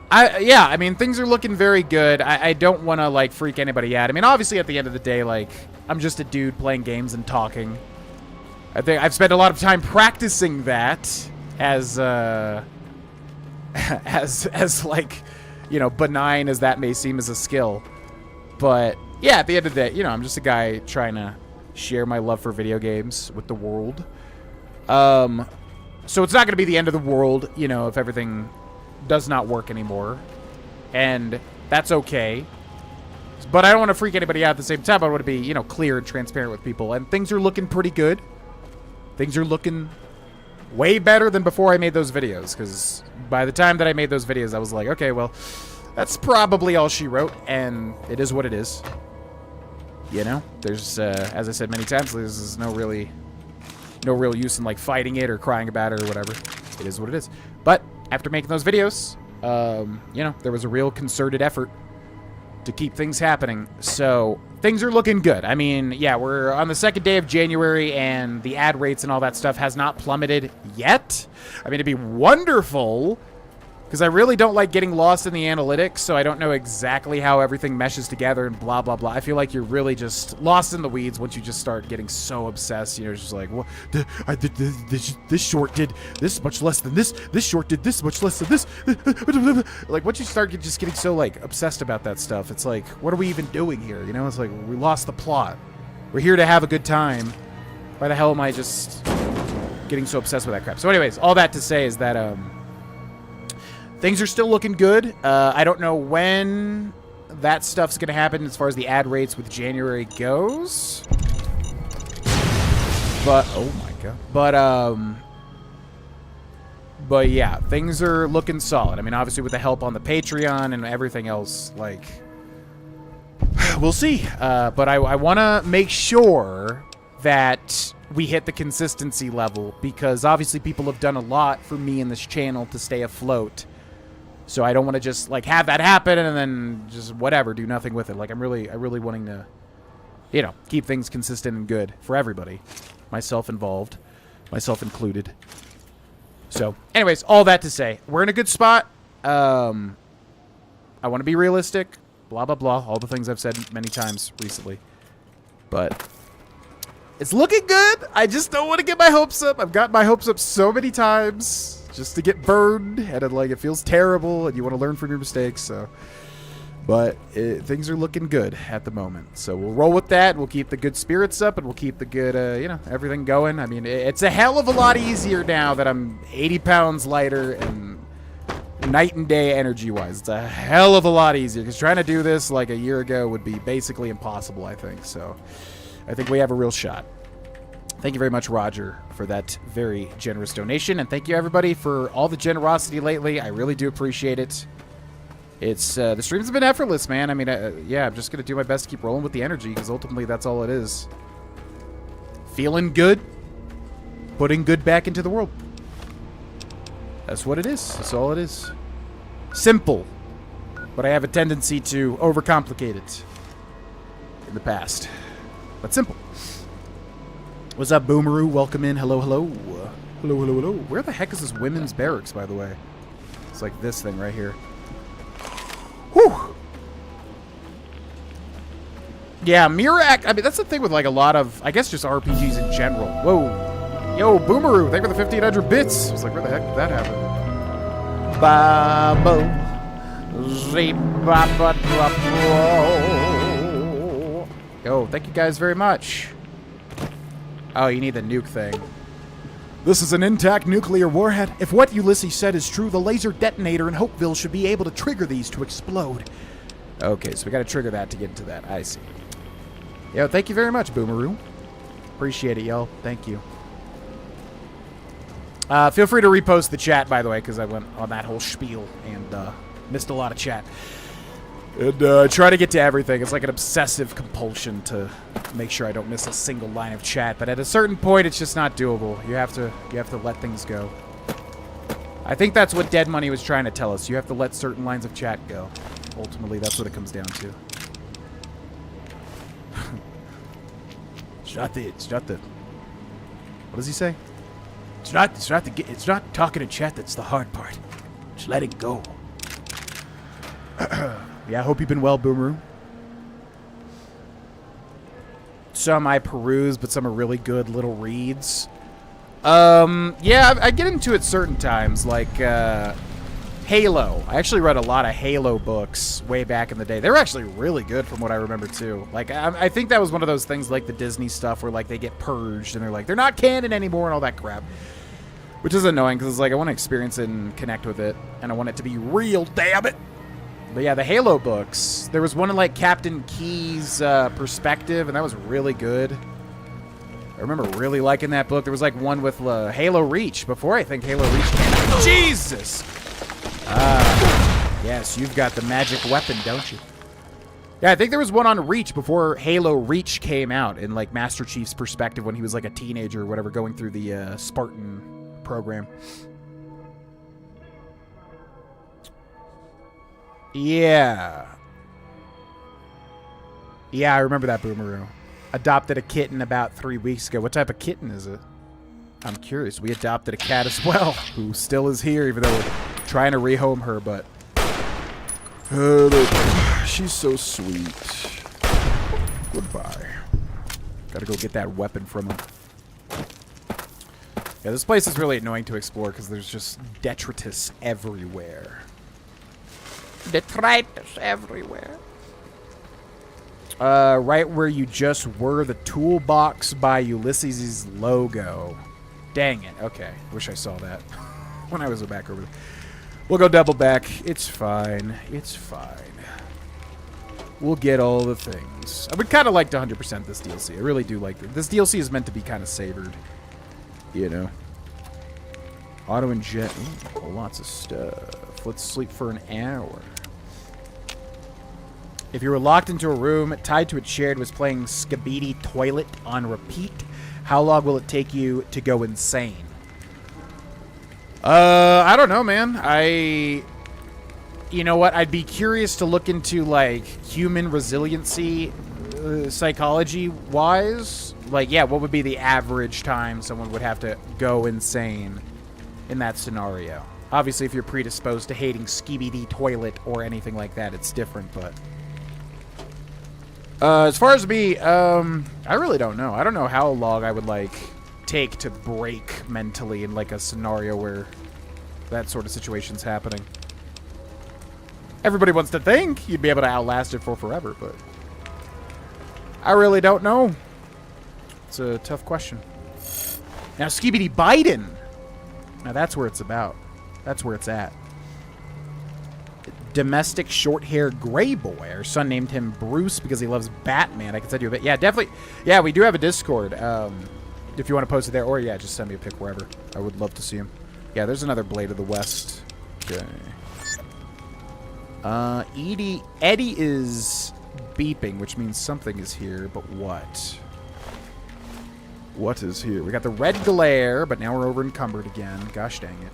I mean, things are looking very good. I don't want to, like, freak anybody out. I mean, obviously, at the end of the day, like, I'm just a dude playing games and talking. I think I've spent a lot of time practicing that as like, you know, benign as that may seem as a skill. But yeah, at the end of the day, you know, I'm just a guy trying to share my love for video games with the world. So it's not going to be the end of the world, you know, if everything does not work anymore. And that's okay. But I don't want to freak anybody out at the same time. I want to be, you know, clear and transparent with people. And things are looking pretty good. Things are looking way better than before I made those videos. Because by the time that I made those videos, I was like, okay, well, that's probably all she wrote. And it is what it is. You know, there's, as I said many times, there's no real use in, like, fighting it or crying about it or whatever. It is what it is. But after making those videos, you know, there was a real concerted effort to keep things happening. So things are looking good. I mean, yeah, we're on the second day of January and the ad rates and all that stuff has not plummeted yet. I mean, it'd be wonderful, because I really don't like getting lost in the analytics, so I don't know exactly how everything meshes together and blah, blah, blah. I feel like you're really just lost in the weeds once you just start getting so obsessed. You know, it's just like, well, this short did this much less than this. This short did this much less than this. Like, once you start just getting so, like, obsessed about that stuff, it's like, what are we even doing here? You know, it's like, we lost the plot. We're here to have a good time. Why the hell am I just getting so obsessed with that crap? So anyways, all that to say is that, things are still looking good. I don't know when that stuff's going to happen as far as the ad rates with January goes. But, oh my god. But yeah, things are looking solid. I mean, obviously with the help on the Patreon and everything else, like, we'll see. But I want to make sure that we hit the consistency level, because obviously people have done a lot for me in this channel to stay afloat. So I don't want to just, like, have that happen and then just whatever, do nothing with it. Like, I really wanting to, you know, keep things consistent and good for everybody. Myself involved. Myself included. So, anyways, all that to say, we're in a good spot. I want to be realistic. Blah, blah, blah. All the things I've said many times recently. But it's looking good. I just don't want to get my hopes up. I've got my hopes up so many times just to get burned. And it feels terrible. And you want to learn from your mistakes. So, but things are looking good at the moment. So we'll roll with that. We'll keep the good spirits up. And we'll keep the good, you know, everything going. I mean, it's a hell of a lot easier now that I'm 80 pounds lighter and night and day energy-wise. It's a hell of a lot easier. Because trying to do this like a year ago would be basically impossible, I think. So I think we have a real shot. Thank you very much, Roger, for that very generous donation. And thank you, everybody, for all the generosity lately. I really do appreciate it. It's, the streams have been effortless, man. I mean, yeah, I'm just going to do my best to keep rolling with the energy, because ultimately that's all it is. Feeling good. Putting good back into the world. That's what it is. That's all it is. Simple. But I have a tendency to overcomplicate it in the past. But simple. What's up, Boomeroo? Welcome in. Hello, hello. Hello, hello, hello. Where the heck is this women's barracks, by the way? It's like this thing right here. Whew. Yeah, Mirak. I mean, that's the thing with, like, a lot of, I guess, just RPGs in general. Whoa. Yo, Boomeroo. Thank you for the 1,500 bits. I was like, where the heck did that happen? Babo. Yo, thank you guys very much. Oh, you need the nuke thing. This is an intact nuclear warhead. If what Ulysses said is true, the laser detonator in Hopeville should be able to trigger these to explode. Okay, so we got to trigger that to get into that. I see. Yo, thank you very much, Boomeroo. Appreciate it, yo. Thank you. Feel free to repost the chat, by the way, because I went on that whole spiel and missed a lot of chat. And try to get to everything. It's like an obsessive compulsion to make sure I don't miss a single line of chat. But at a certain point, it's just not doable. You have to let things go. I think that's what Dead Money was trying to tell us. You have to let certain lines of chat go. Ultimately, that's what it comes down to. It's not the. What does he say? It's not talking to chat that's the hard part. Just let it go. Yeah, I hope you've been well, Boomeroo. Some I peruse, but some are really good little reads. Yeah, I get into it certain times, like Halo. I actually read a lot of Halo books way back in the day. They were actually really good from what I remember, too. Like, I think that was one of those things like the Disney stuff where, like, they get purged and they're like, they're not canon anymore and all that crap. Which is annoying, because it's like, I want to experience it and connect with it, and I want it to be real, damn it! But yeah, the Halo books. There was one in, like, Captain Key's perspective, and that was really good. I remember really liking that book. There was, like, one with Halo Reach, before I think Halo Reach came out. Jesus! Yes, you've got the magic weapon, don't you? Yeah, I think there was one on Reach before Halo Reach came out, in, like, Master Chief's perspective when he was, like, a teenager or whatever, going through the Spartan program. Yeah. Yeah, I remember that, Boomeroo. Adopted a kitten about 3 weeks ago. What type of kitten is it? I'm curious. We adopted a cat as well, who still is here, even though we're trying to rehome her, but... she's so sweet. Goodbye. Gotta go get that weapon from her. Yeah, this place is really annoying to explore, because there's just detritus everywhere. Detritus everywhere. Right where you just were, the toolbox by Ulysses' logo. Dang it. Okay. Wish I saw that when I was back over there. We'll go double back. It's fine. It's fine. We'll get all the things. I would kind of like to 100% this DLC. I really do like it. This DLC is meant to be kind of savored. You know. Auto inject. Ooh, lots of stuff. Let's sleep for an hour. If you were locked into a room, tied to a chair, and was playing Skibidi Toilet on repeat, how long will it take you to go insane? I don't know, man. You know what? I'd be curious to look into, like, human resiliency, psychology-wise. Like, yeah, what would be the average time someone would have to go insane in that scenario? Obviously, if you're predisposed to hating Skibidi Toilet or anything like that, it's different, but... as far as me, I really don't know. I don't know how long I would, like, take to break mentally in, like, a scenario where that sort of situation's happening. Everybody wants to think you'd be able to outlast it for forever, but I really don't know. It's a tough question. Now, Skibidi Biden. Now, that's where it's about. That's where it's at. Domestic short-haired gray boy. Our son named him Bruce because he loves Batman. I can send you a bit. Yeah, definitely. Yeah, we do have a Discord. If you want to post it there, or yeah, just send me a pic wherever. I would love to see him. Yeah, there's another Blade of the West. Okay. Eddie is beeping, which means something is here, but what? What is here? We got the red glare, but now we're over encumbered again. Gosh dang it.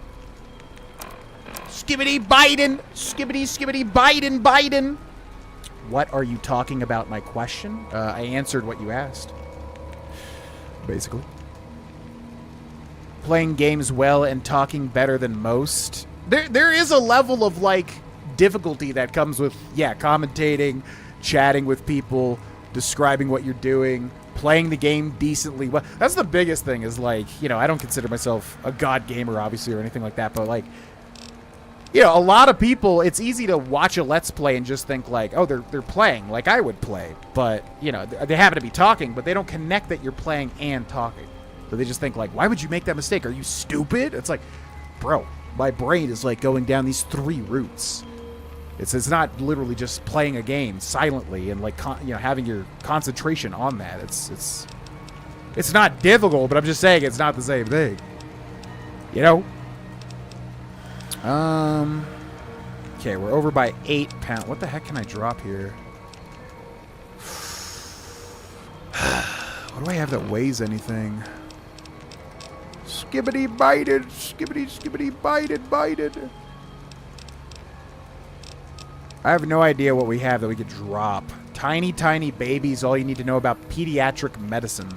Skibidi Biden! Skibidi, skibidi, Biden, Biden! What are you talking about, my question? I answered what you asked. Basically. Playing games well and talking better than most. There is a level of, like, difficulty that comes with, yeah, commentating, chatting with people, describing what you're doing, playing the game decently well. That's the biggest thing is, like, you know, I don't consider myself a god gamer, obviously, or anything like that, but, like, you know, a lot of people, it's easy to watch a Let's Play and just think, like, oh, they're playing like I would play. But, you know, they happen to be talking, but they don't connect that you're playing and talking. So they just think, like, why would you make that mistake? Are you stupid? It's like, bro, my brain is, like, going down these 3 routes. It's not literally just playing a game silently and, like, you know, having your concentration on that. It's not difficult, but I'm just saying it's not the same thing. You know? Okay, we're over by 8 pounds. What the heck can I drop here? What do I have that weighs anything? Skibidi Biden, skibidi, skibidi Biden, Biden. I have no idea what we have that we could drop. Tiny, tiny babies, all you need to know about pediatric medicine.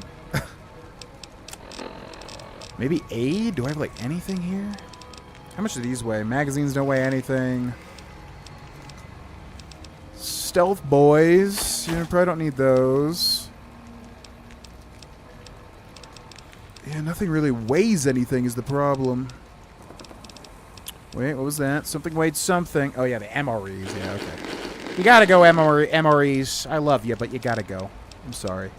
Maybe aid? Do I have, like, anything here? How much do these weigh? Magazines don't weigh anything. Stealth boys. You probably don't need those. Yeah, nothing really weighs anything is the problem. Wait, what was that? Something weighed something. Oh, yeah, the MREs. Yeah, okay. You gotta go, MREs. I love you, but you gotta go. I'm sorry.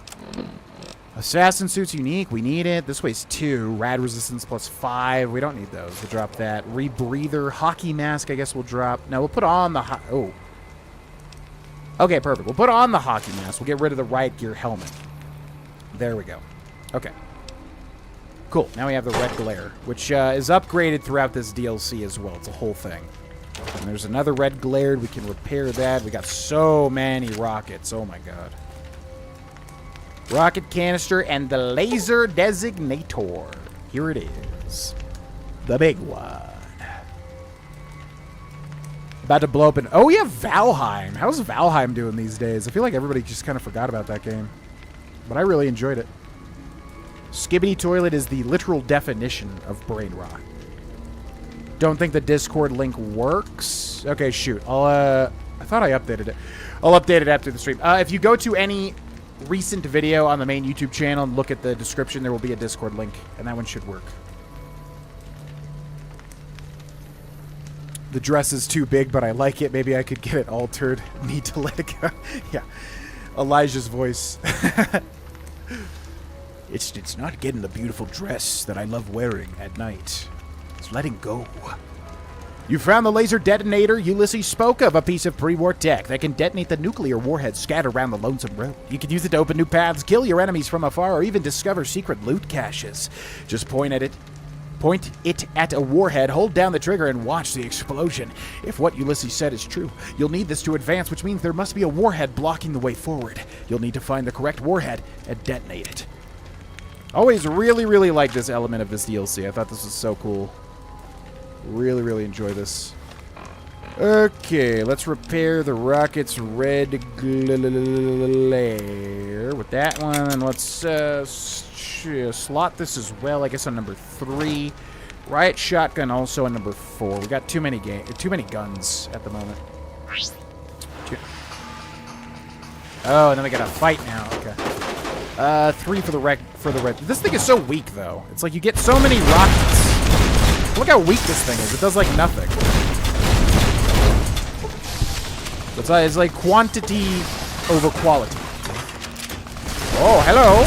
Assassin suit's unique. We need it. This weighs 2. Rad resistance plus 5. We don't need those. We'll drop that. Rebreather. Hockey mask, I guess we'll drop. No, we'll put on the... Oh. Okay, perfect. We'll put on the hockey mask. We'll get rid of the riot gear helmet. There we go. Okay. Cool. Now we have the red glare, which is upgraded throughout this DLC as well. It's a whole thing. And there's another red glare. We can repair that. We got so many rockets. Oh, my God. Rocket canister and the laser designator. Here it is. The big one. About to blow up an... Oh, yeah, Valheim. How's Valheim doing these days? I feel like everybody just kind of forgot about that game. But I really enjoyed it. Skibidi Toilet is the literal definition of brain rot. Don't think the Discord link works. Okay, shoot. I thought I updated it. I'll update it after the stream. If you go to any recent video on the main YouTube channel and look at the description, there will be a Discord link, and that one should work. The dress is too big, but I like it. Maybe I could get it altered. Need to let it go. Yeah. Elijah's voice. It's not getting the beautiful dress that I love wearing at night. It's letting go. You found the laser detonator Ulysses spoke of, a piece of pre-war tech that can detonate the nuclear warheads scattered around the lonesome road. You can use it to open new paths, kill your enemies from afar, or even discover secret loot caches. Just point it at a warhead, hold down the trigger, and watch the explosion. If what Ulysses said is true, you'll need this to advance, which means there must be a warhead blocking the way forward. You'll need to find the correct warhead and detonate it. Always really, really like this element of this DLC. I thought this was so cool. Really, really enjoy this. Okay, let's repair the rocket's red glare with that one. And let's slot this as well, I guess, on number 3. Riot shotgun also on number 4. We got too many guns at the moment. Oh, and then we got a fight now. Okay. 3 for the red. This thing is so weak, though. It's like you get so many rockets. Look how weak this thing is. It does, like, nothing. It's like quantity over quality. Oh, hello.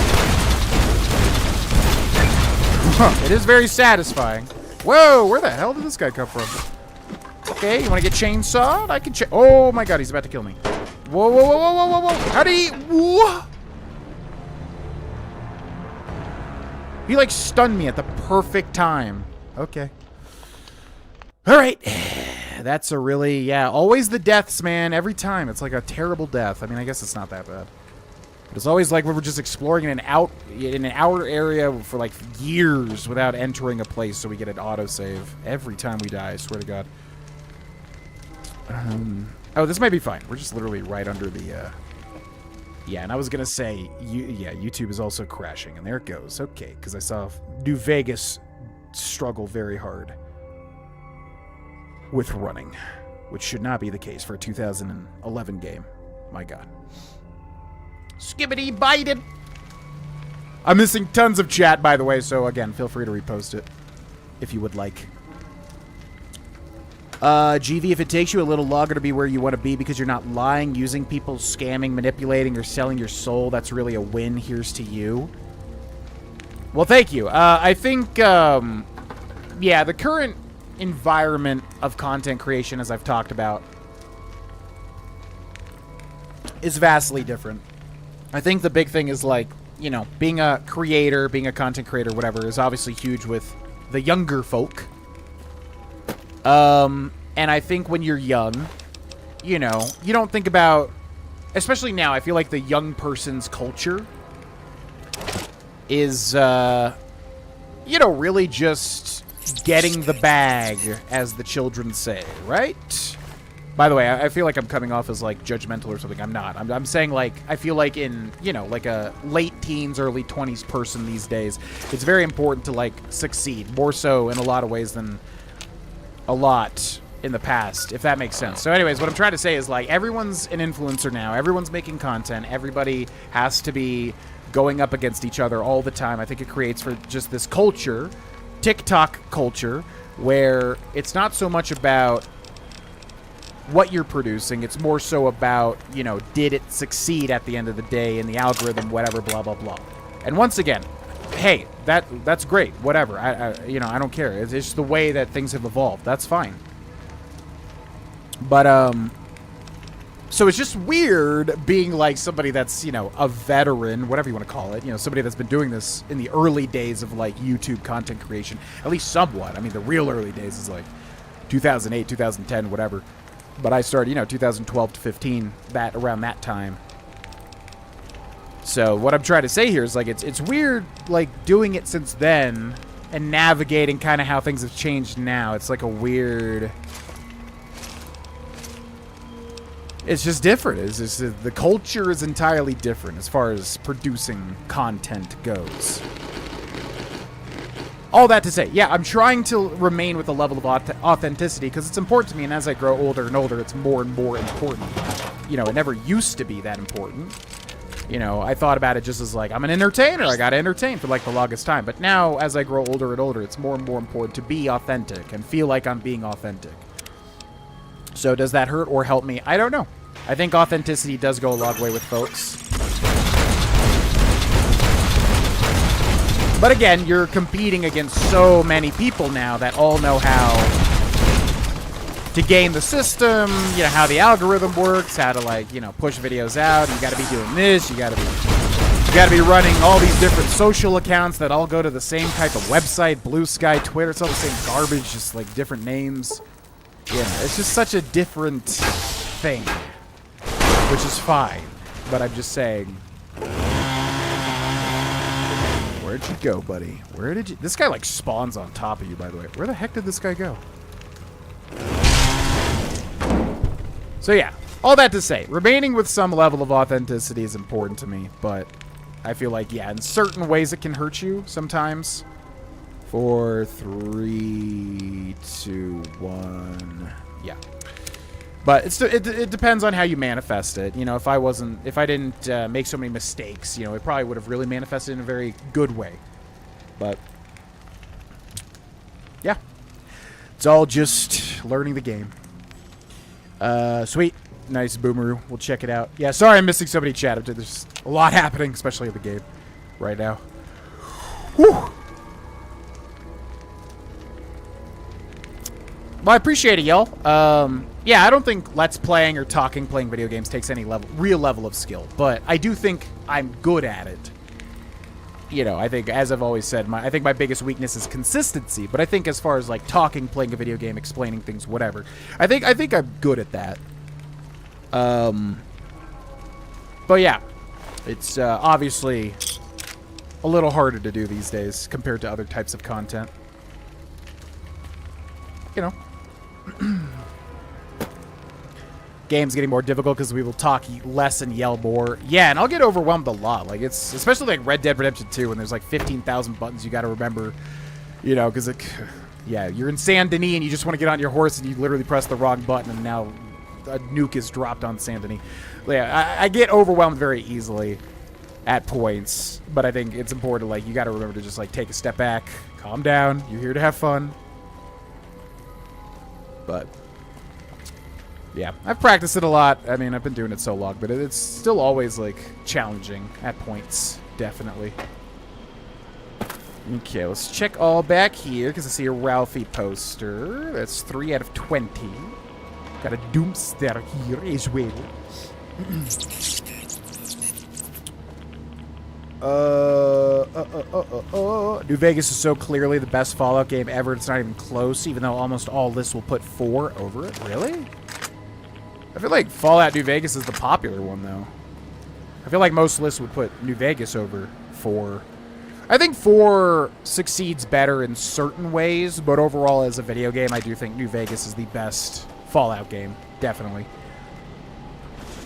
It is very satisfying. Whoa, where the hell did this guy come from? Okay, you want to get chainsawed? I can oh, my God, he's about to kill me. Whoa, whoa, whoa, whoa, whoa, whoa, whoa. How did he... Whoa. He, like, stunned me at the perfect time. Okay. All right. That's a really, yeah, always the deaths, man. Every time. It's like a terrible death. I mean, I guess it's not that bad. But it's always like when we're just exploring in an outer area for like years without entering a place, so we get an autosave every time we die, I swear to God. Oh, this might be fine. We're just literally right under the, yeah, and I was going to say, yeah, YouTube is also crashing, and there it goes. Okay, because I saw New Vegas struggle very hard with running, which should not be the case for a 2011 game. My God. Skibbity Biden. I'm missing tons of chat, by the way, so again, feel free to repost it if you would like. GV, if it takes you a little longer to be where you want to be because you're not lying, using people, scamming, manipulating, or selling your soul, that's really a win. Here's to you. Well, thank you. I think, yeah, the current environment of content creation, as I've talked about, is vastly different. I think the big thing is, like, you know, being a creator, being a content creator, whatever, is obviously huge with the younger folk. And I think when you're young, you know, you don't think about, especially now, I feel like the young person's culture is, you know, really just getting the bag, as the children say, right? By the way, I feel like I'm coming off as, like, judgmental or something. I'm not. I'm saying, like, I feel like in, you know, like a late teens, early 20s person these days, it's very important to, like, succeed. More so in a lot of ways than a lot in the past, if that makes sense. So anyways, what I'm trying to say is, like, everyone's an influencer now. Everyone's making content. Everybody has to be going up against each other all the time. I think it creates for just this culture, TikTok culture, where it's not so much about what you're producing, it's more so about, you know, did it succeed at the end of the day in the algorithm, whatever, blah, blah, blah. And once again, hey, that's great, whatever. I you know, I don't care. It's just the way that things have evolved. That's fine. But, so it's just weird being like somebody that's, you know, a veteran, whatever you want to call it, you know, somebody that's been doing this in the early days of, like, YouTube content creation, at least somewhat. I mean, the real early days is, like, 2008, 2010, whatever. But I started, you know, 2012 to 15, around that time. So what I'm trying to say here is, like, it's weird, like, doing it since then and navigating kind of how things have changed now. It's like a weird... It's just different. It's just, the culture is entirely different as far as producing content goes. All that to say, yeah, I'm trying to remain with a level of authenticity because it's important to me, and as I grow older and older, it's more and more important. You know, it never used to be that important. You know, I thought about it just as, like, I'm an entertainer. I got to entertain for, like, the longest time. But now, as I grow older and older, it's more and more important to be authentic and feel like I'm being authentic. So does that hurt or help me? I don't know. I think authenticity does go a long way with folks. But again, you're competing against so many people now that all know how to game the system, you know, how the algorithm works, how to, like, you know, push videos out. You got to be doing this. You got to be running all these different social accounts that all go to the same type of website, Blue Sky, Twitter. It's all the same garbage, just like different names. Yeah, it's just such a different thing, which is fine. But I'm just saying, where'd you go, buddy? Where did you? This guy like spawns on top of you, by the way. Where the heck did this guy go? So yeah, all that to say, remaining with some level of authenticity is important to me, but I feel like, yeah, in certain ways it can hurt you sometimes. 4, 3, 2, 1. Yeah. But it depends on how you manifest it. You know, if I didn't make so many mistakes, you know, it probably would have really manifested in a very good way. But yeah, it's all just learning the game. Sweet. Nice, Boomeroo. We'll check it out. Yeah, sorry I'm missing so many chat. There's a lot happening, especially in the game right now. Whew. Well, I appreciate it, y'all. Yeah, I don't think playing video games takes any real level of skill, but I do think I'm good at it. You know, I think, as I've always said, I think my biggest weakness is consistency, but I think as far as, like, playing a video game, explaining things, whatever, I think I'm good at that. But yeah, it's, obviously a little harder to do these days compared to other types of content. You know. Game's getting more difficult because we will talk less and yell more. Yeah, and I'll get overwhelmed a lot. Like, it's especially like Red Dead Redemption 2 when there's like 15,000 buttons you got to remember. You know, because yeah, you're in Saint Denis and you just want to get on your horse and you literally press the wrong button and now a nuke is dropped on Saint Denis. Yeah, I get overwhelmed very easily at points, but I think it's important to, like, you got to remember to just, like, take a step back, calm down. You're here to have fun. But yeah, I've practiced it a lot. I mean, I've been doing it so long, but it's still always, like, challenging at points, definitely. Okay, let's check all back here, because I see a Ralphie poster. That's 3 out of 20. Got a Doomster here as well. New Vegas is so clearly the best Fallout game ever. It's not even close, even though almost all lists will put 4 over it. Really? I feel like Fallout New Vegas is the popular one, though. I feel like most lists would put New Vegas over 4. I think 4 succeeds better in certain ways, but overall as a video game, I do think New Vegas is the best Fallout game. Definitely.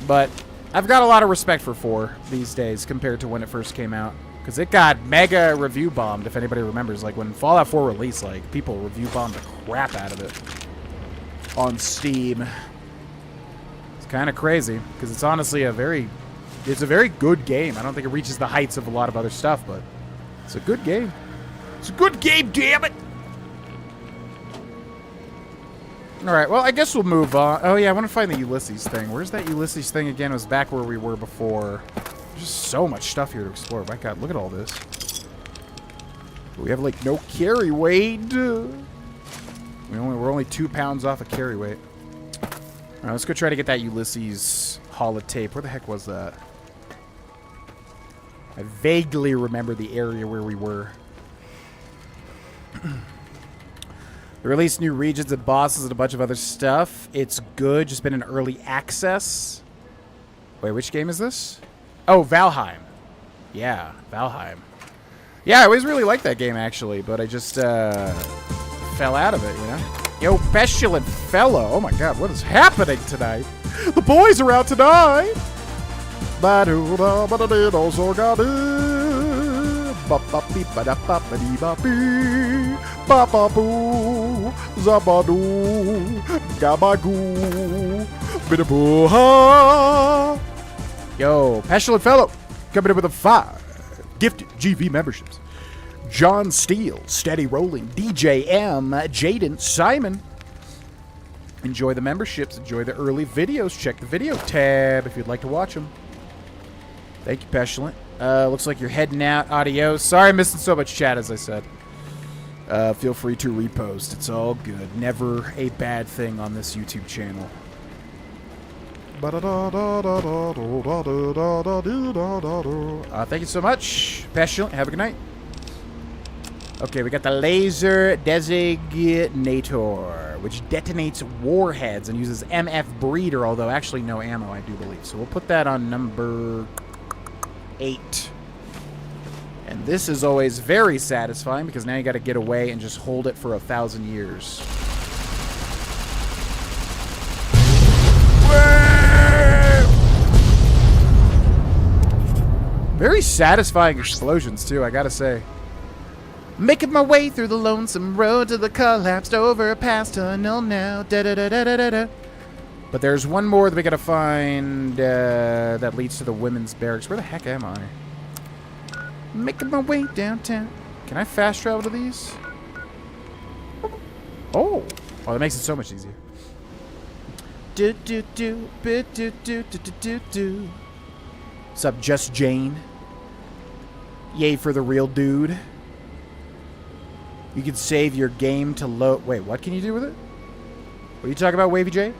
But I've got a lot of respect for 4 these days compared to when it first came out. Because it got mega review bombed, if anybody remembers. Like, when Fallout 4 released, like, people review bombed the crap out of it on Steam. It's kind of crazy, because it's honestly a very good game. I don't think it reaches the heights of a lot of other stuff, but it's a good game. It's a good game, damn it! Alright, well, I guess we'll move on. Oh, yeah, I want to find the Ulysses thing. Where's that Ulysses thing again? It was back where we were before. There's just so much stuff here to explore. My God, look at all this. We have, like, no carry weight. We're only 2 pounds off of carry weight. Alright, let's go try to get that Ulysses holotape. Where the heck was that? I vaguely remember the area where we were. They released new regions and bosses and a bunch of other stuff. It's good. Just been in early access. Wait, which game is this? Oh, Valheim. Yeah, Valheim. Yeah, I always really liked that game, actually, but I just fell out of it, you know? Yo, Pestilent Fellow. Oh, my God, what is happening tonight? The boys are out tonight. Yo, Pestilent Fellow coming in with a 5 gifted GV memberships. John Steele, Steady Rolling, DJ M, Jaden, Simon. Enjoy the memberships. Enjoy the early videos. Check the video tab if you'd like to watch them. Thank you, Pestilent. Looks like you're heading out. Adios. Sorry I'm missing so much chat, as I said. Feel free to repost. It's all good. Never a bad thing on this YouTube channel. Thank you so much. Passionately. Have a good night. Okay, we got the laser designator, which detonates warheads and uses MF breeder, although actually no ammo, I do believe. So we'll put that on number 8. And this is always very satisfying because now you got to get away and just hold it for 1,000 years. Very satisfying explosions, too, I gotta say. Making my way through the lonesome road to the collapsed overpass tunnel now. Da-da-da-da-da-da. But there's one more that we gotta find that leads to the women's barracks. Where the heck am I? Making my way downtown. Can I fast travel to these? Oh, that makes it so much easier. What's up, Just Jane? Yay for the real dude. You can save your game to load. Wait, what can you do with it? What are you talking about, Wavy J?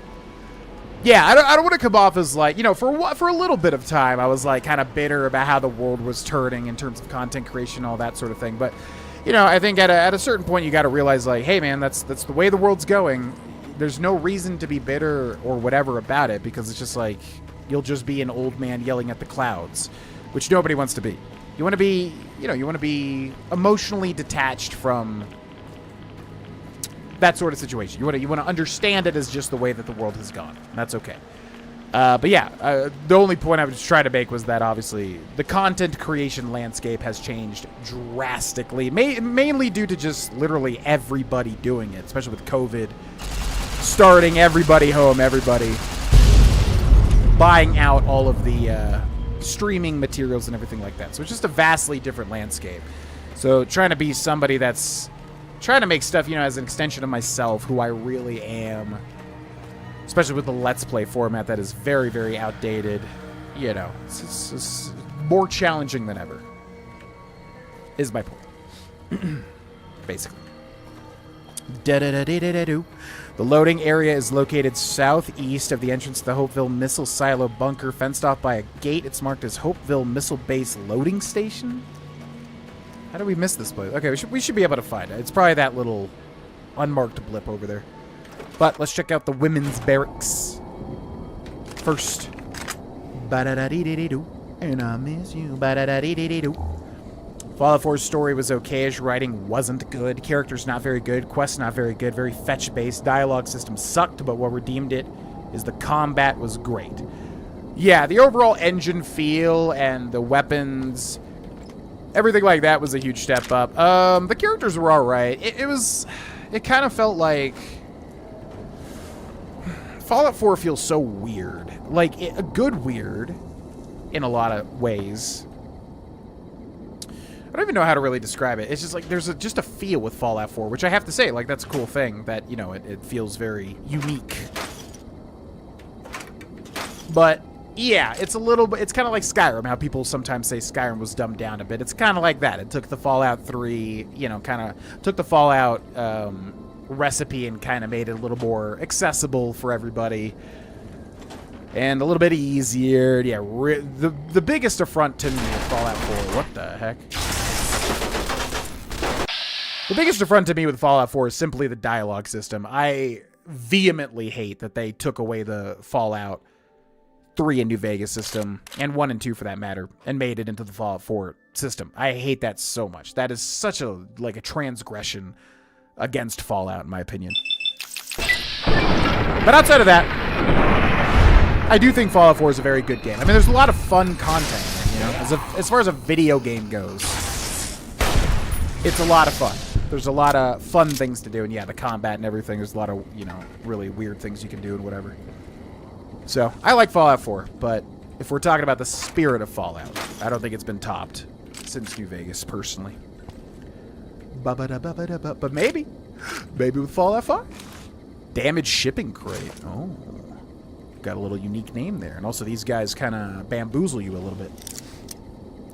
Yeah, I don't want to come off as like, you know, for a little bit of time, I was like kind of bitter about how the world was turning in terms of content creation, all that sort of thing. But, you know, I think at a certain point you got to realize like, hey man, that's the way the world's going. There's no reason to be bitter or whatever about it because it's just like you'll just be an old man yelling at the clouds, which nobody wants to be. You want to be, you know, you want to be emotionally detached from that sort of situation. You want to understand it as just the way that the world has gone. And that's okay. But yeah, the only point I was trying to make was that obviously the content creation landscape has changed drastically, mainly due to just literally everybody doing it, especially with COVID starting, everybody home, everybody buying out all of the streaming materials and everything like that. So it's just a vastly different landscape. So trying to be somebody that's trying to make stuff, you know, as an extension of myself, who I really am, especially with the Let's Play format that is very, very outdated, you know, it's more challenging than ever, is my point. Basically. Da-da-da-da-da-da-do. The loading area is located southeast of the entrance to the Hopeville Missile Silo Bunker, fenced off by a gate. It's marked as Hopeville Missile Base Loading Station. How did we miss this place? Okay, we should be able to find it. It's probably that little unmarked blip over there. But let's check out the women's barracks first. Ba-da-da-dee-dee-dee-doo. And I miss you. Ba-da-da-dee-dee-dee-doo. Fallout 4's story was okay-ish, writing wasn't good, characters not very good, quests not very good, very fetch-based, dialogue system sucked, but what redeemed it is the combat was great. Yeah, the overall engine feel and the weapons, everything like that was a huge step up. The characters were alright. It kind of felt like Fallout 4 feels so weird. Like, a good weird in a lot of ways. I don't even know how to really describe it. It's just like there's just a feel with Fallout 4, which I have to say, like, that's a cool thing that, you know, it feels very unique. But yeah, it's a little bit, it's kind of like Skyrim, how people sometimes say Skyrim was dumbed down a bit. It's kind of like that. It took the Fallout 3, you know, kind of took the Fallout recipe and kind of made it a little more accessible for everybody. And a little bit easier. Yeah, the biggest affront to me with Fallout 4, what the heck? The biggest affront to me with Fallout 4 is simply the dialogue system. I vehemently hate that they took away the Fallout 3 and New Vegas system, and 1 and 2 for that matter, and made it into the Fallout 4 system. I hate that so much. That is such a transgression against Fallout, in my opinion. But outside of that, I do think Fallout 4 is a very good game. I mean, there's a lot of fun content, you know, as far as a video game goes. It's a lot of fun. There's a lot of fun things to do, and yeah, the combat and everything, there's a lot of, you know, really weird things you can do and whatever. So, I like Fallout 4, but if we're talking about the spirit of Fallout, I don't think it's been topped since New Vegas, personally. But maybe with Fallout 5. Damaged shipping crate. Oh. Got a little unique name there. And also these guys kind of bamboozle you a little bit.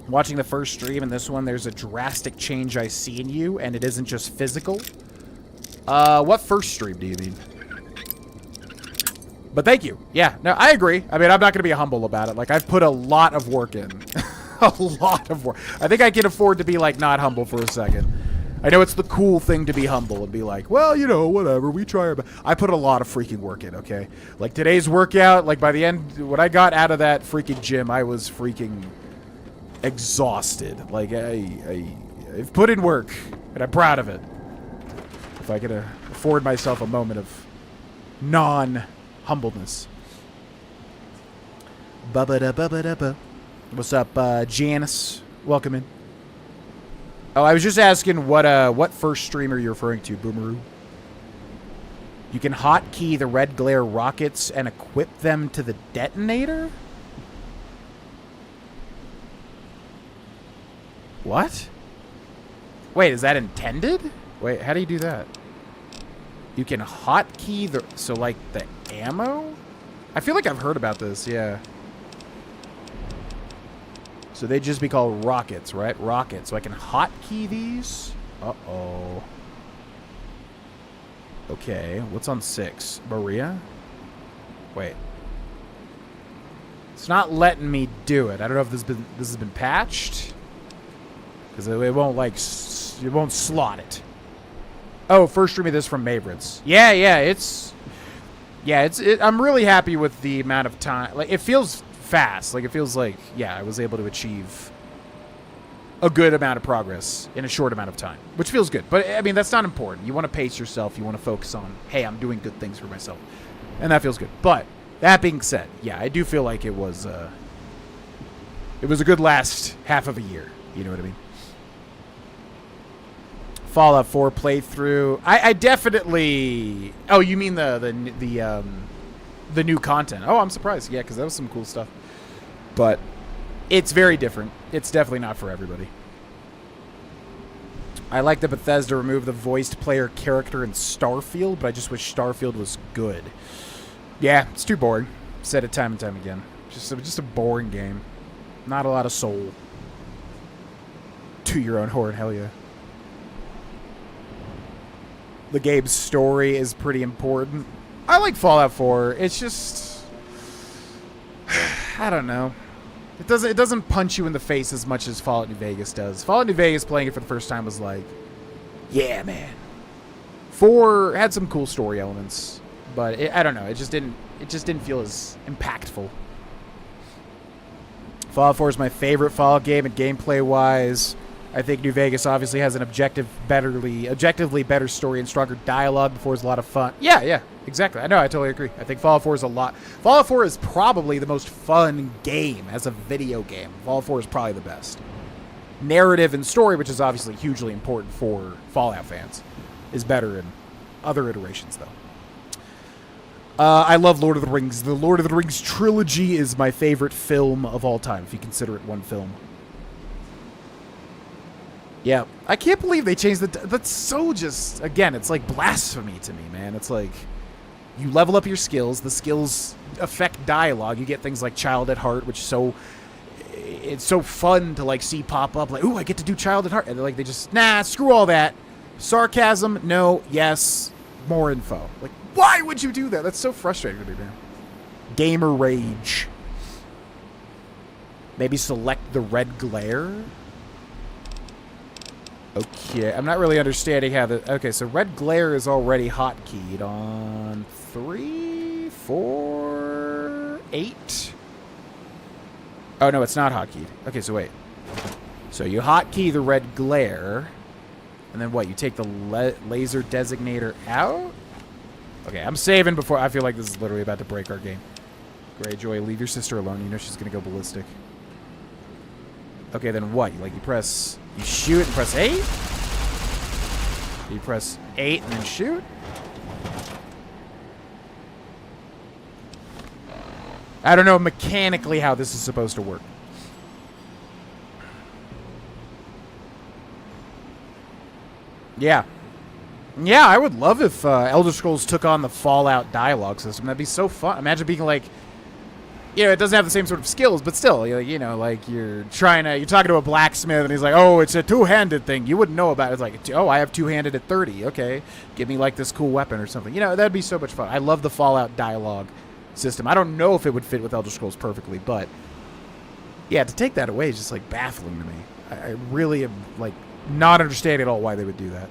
Watching the first stream and this one, there's a drastic change I see in you, and it isn't just physical. What first stream do you mean? But thank you. Yeah, no, I agree. I mean, I'm not going to be humble about it. Like, I've put a lot of work in. A lot of work. I think I can afford to be, like, not humble for a second. I know it's the cool thing to be humble and be like, well, you know, whatever, we try our best. I put a lot of freaking work in, okay? Like, today's workout, like, by the end, when I got out of that freaking gym, I was freaking exhausted. Like, I've put in work, and I'm proud of it. If I could afford myself a moment of non-humbleness. Bubba-da-bubba-da-ba. What's up, Janice? Welcome in. Oh, I was just asking what first streamer you're referring to, Boomeroo. You can hotkey the red glare rockets and equip them to the detonator? What? Wait, is that intended? Wait, how do you do that? You can hotkey the... So, like, the ammo? I feel like I've heard about this, yeah. So they'd just be called rockets, right? Rockets. So I can hotkey these? Uh-oh. Okay, what's on 6? Maria? Wait. It's not letting me do it. I don't know if this has been patched. Because it won't, like, it won't slot it. Oh, first streaming this from Mavericks. Yeah, it's... Yeah, I'm really happy with the amount of time. Like, it feels fast. Like, it feels like, yeah, I was able to achieve a good amount of progress in a short amount of time, which feels good. But, I mean, that's not important. You want to pace yourself. You want to focus on, hey, I'm doing good things for myself. And that feels good. But, that being said, yeah, I do feel like it was a good last half of a year. You know what I mean? Fallout 4 playthrough. I definitely... Oh, you mean the new content. Oh, I'm surprised. Yeah, because that was some cool stuff. But it's very different. It's definitely not for everybody. I like that Bethesda removed the voiced player character in Starfield, but I just wish Starfield was good. Yeah, it's too boring. Said it time and time again. Just a boring game. Not a lot of soul. To your own horn, hell yeah. The game's story is pretty important. I like Fallout 4. It's just... I don't know. It doesn't punch you in the face as much as Fallout New Vegas does. Fallout New Vegas, playing it for the first time, was like, yeah, man. 4 had some cool story elements, but I don't know. It just didn't feel as impactful. Fallout 4 is my favorite Fallout game, and gameplay-wise, I think New Vegas obviously has an objectively better story and stronger dialogue. Before is a lot of fun. Yeah, exactly. I know, I totally agree. I think Fallout 4 is a lot. Fallout 4 is probably the most fun game as a video game. Fallout 4 is probably the best. Narrative and story, which is obviously hugely important for Fallout fans, is better in other iterations, though. I love Lord of the Rings. The Lord of the Rings trilogy is my favorite film of all time, if you consider it one film. Yeah, I can't believe they changed that's so just, again, it's like blasphemy to me, man. It's like, you level up your skills, the skills affect dialogue. You get things like Child at Heart, which it's so fun to, like, see pop up, like, ooh, I get to do Child at Heart. And they're like, they just, nah, screw all that. Sarcasm, no, yes, more info. Like, why would you do that? That's so frustrating to me, man. Gamer rage. Maybe select the red glare? Okay, I'm not really understanding how the... Okay, so red glare is already hotkeyed on 3, 4, 8. Oh, no, it's not hotkeyed. Okay, so wait. So you hotkey the red glare, and then what? You take the laser designator out? Okay, I'm saving before... I feel like this is literally about to break our game. Greyjoy, leave your sister alone. You know she's going to go ballistic. Okay, then what? You press... You shoot and press 8? You press 8 and then shoot? I don't know mechanically how this is supposed to work. Yeah. Yeah, I would love if Elder Scrolls took on the Fallout dialogue system. That'd be so fun. Imagine being like... you know, it doesn't have the same sort of skills, but still, you know, like you're talking to a blacksmith and he's like, oh, it's a two-handed thing. You wouldn't know about it. It's like, oh, I have two-handed at 30. Okay, give me like this cool weapon or something. You know, that'd be so much fun. I love the Fallout dialogue system. I don't know if it would fit with Elder Scrolls perfectly, but yeah, to take that away is just like baffling to me. I really am like not understanding at all why they would do that.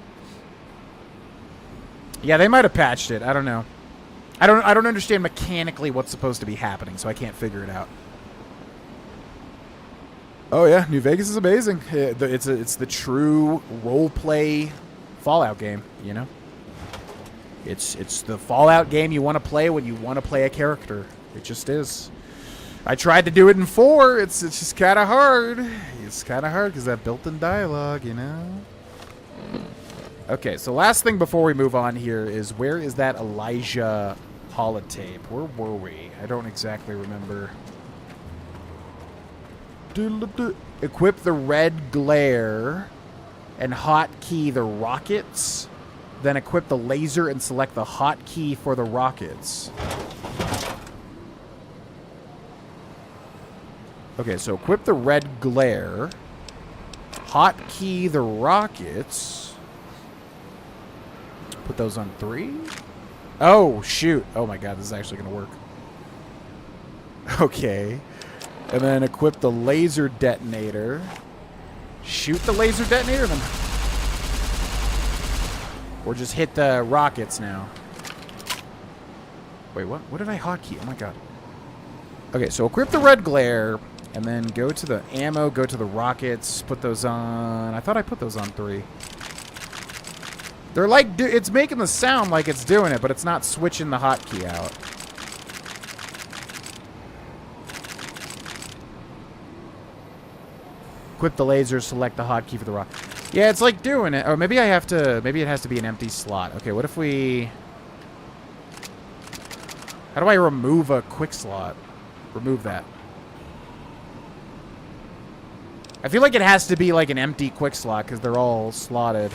Yeah, they might have patched it. I don't know. I don't understand mechanically what's supposed to be happening, so I can't figure it out. Oh yeah, New Vegas is amazing. It's the true role-play Fallout game, you know? It's the Fallout game you want to play when you want to play a character. It just is. I tried to do it in 4. It's just kind of hard. It's kind of hard because that built-in dialogue, you know? Okay, so last thing before we move on here is, where is that Elijah holotape? Where were we? I don't exactly remember. Equip the red glare and hotkey the rockets. Then equip the laser and select the hotkey for the rockets. Okay, so equip the red glare. Hotkey the rockets. Put those on 3. Oh, shoot. Oh my god, this is actually going to work. Okay. And then equip the laser detonator. Shoot the laser detonator, then. Or just hit the rockets now. Wait, what? What did I hotkey? Oh my god. Okay, so equip the red glare. And then go to the ammo, go to the rockets, put those on. I thought I put those on 3. They're like, it's making the sound like it's doing it, but it's not switching the hotkey out. Equip the laser, select the hotkey for the rock. Yeah, it's like doing it. Or maybe I have to, maybe it has to be an empty slot. Okay, what if we... How do I remove a quick slot? Remove that. I feel like it has to be like an empty quick slot because they're all slotted.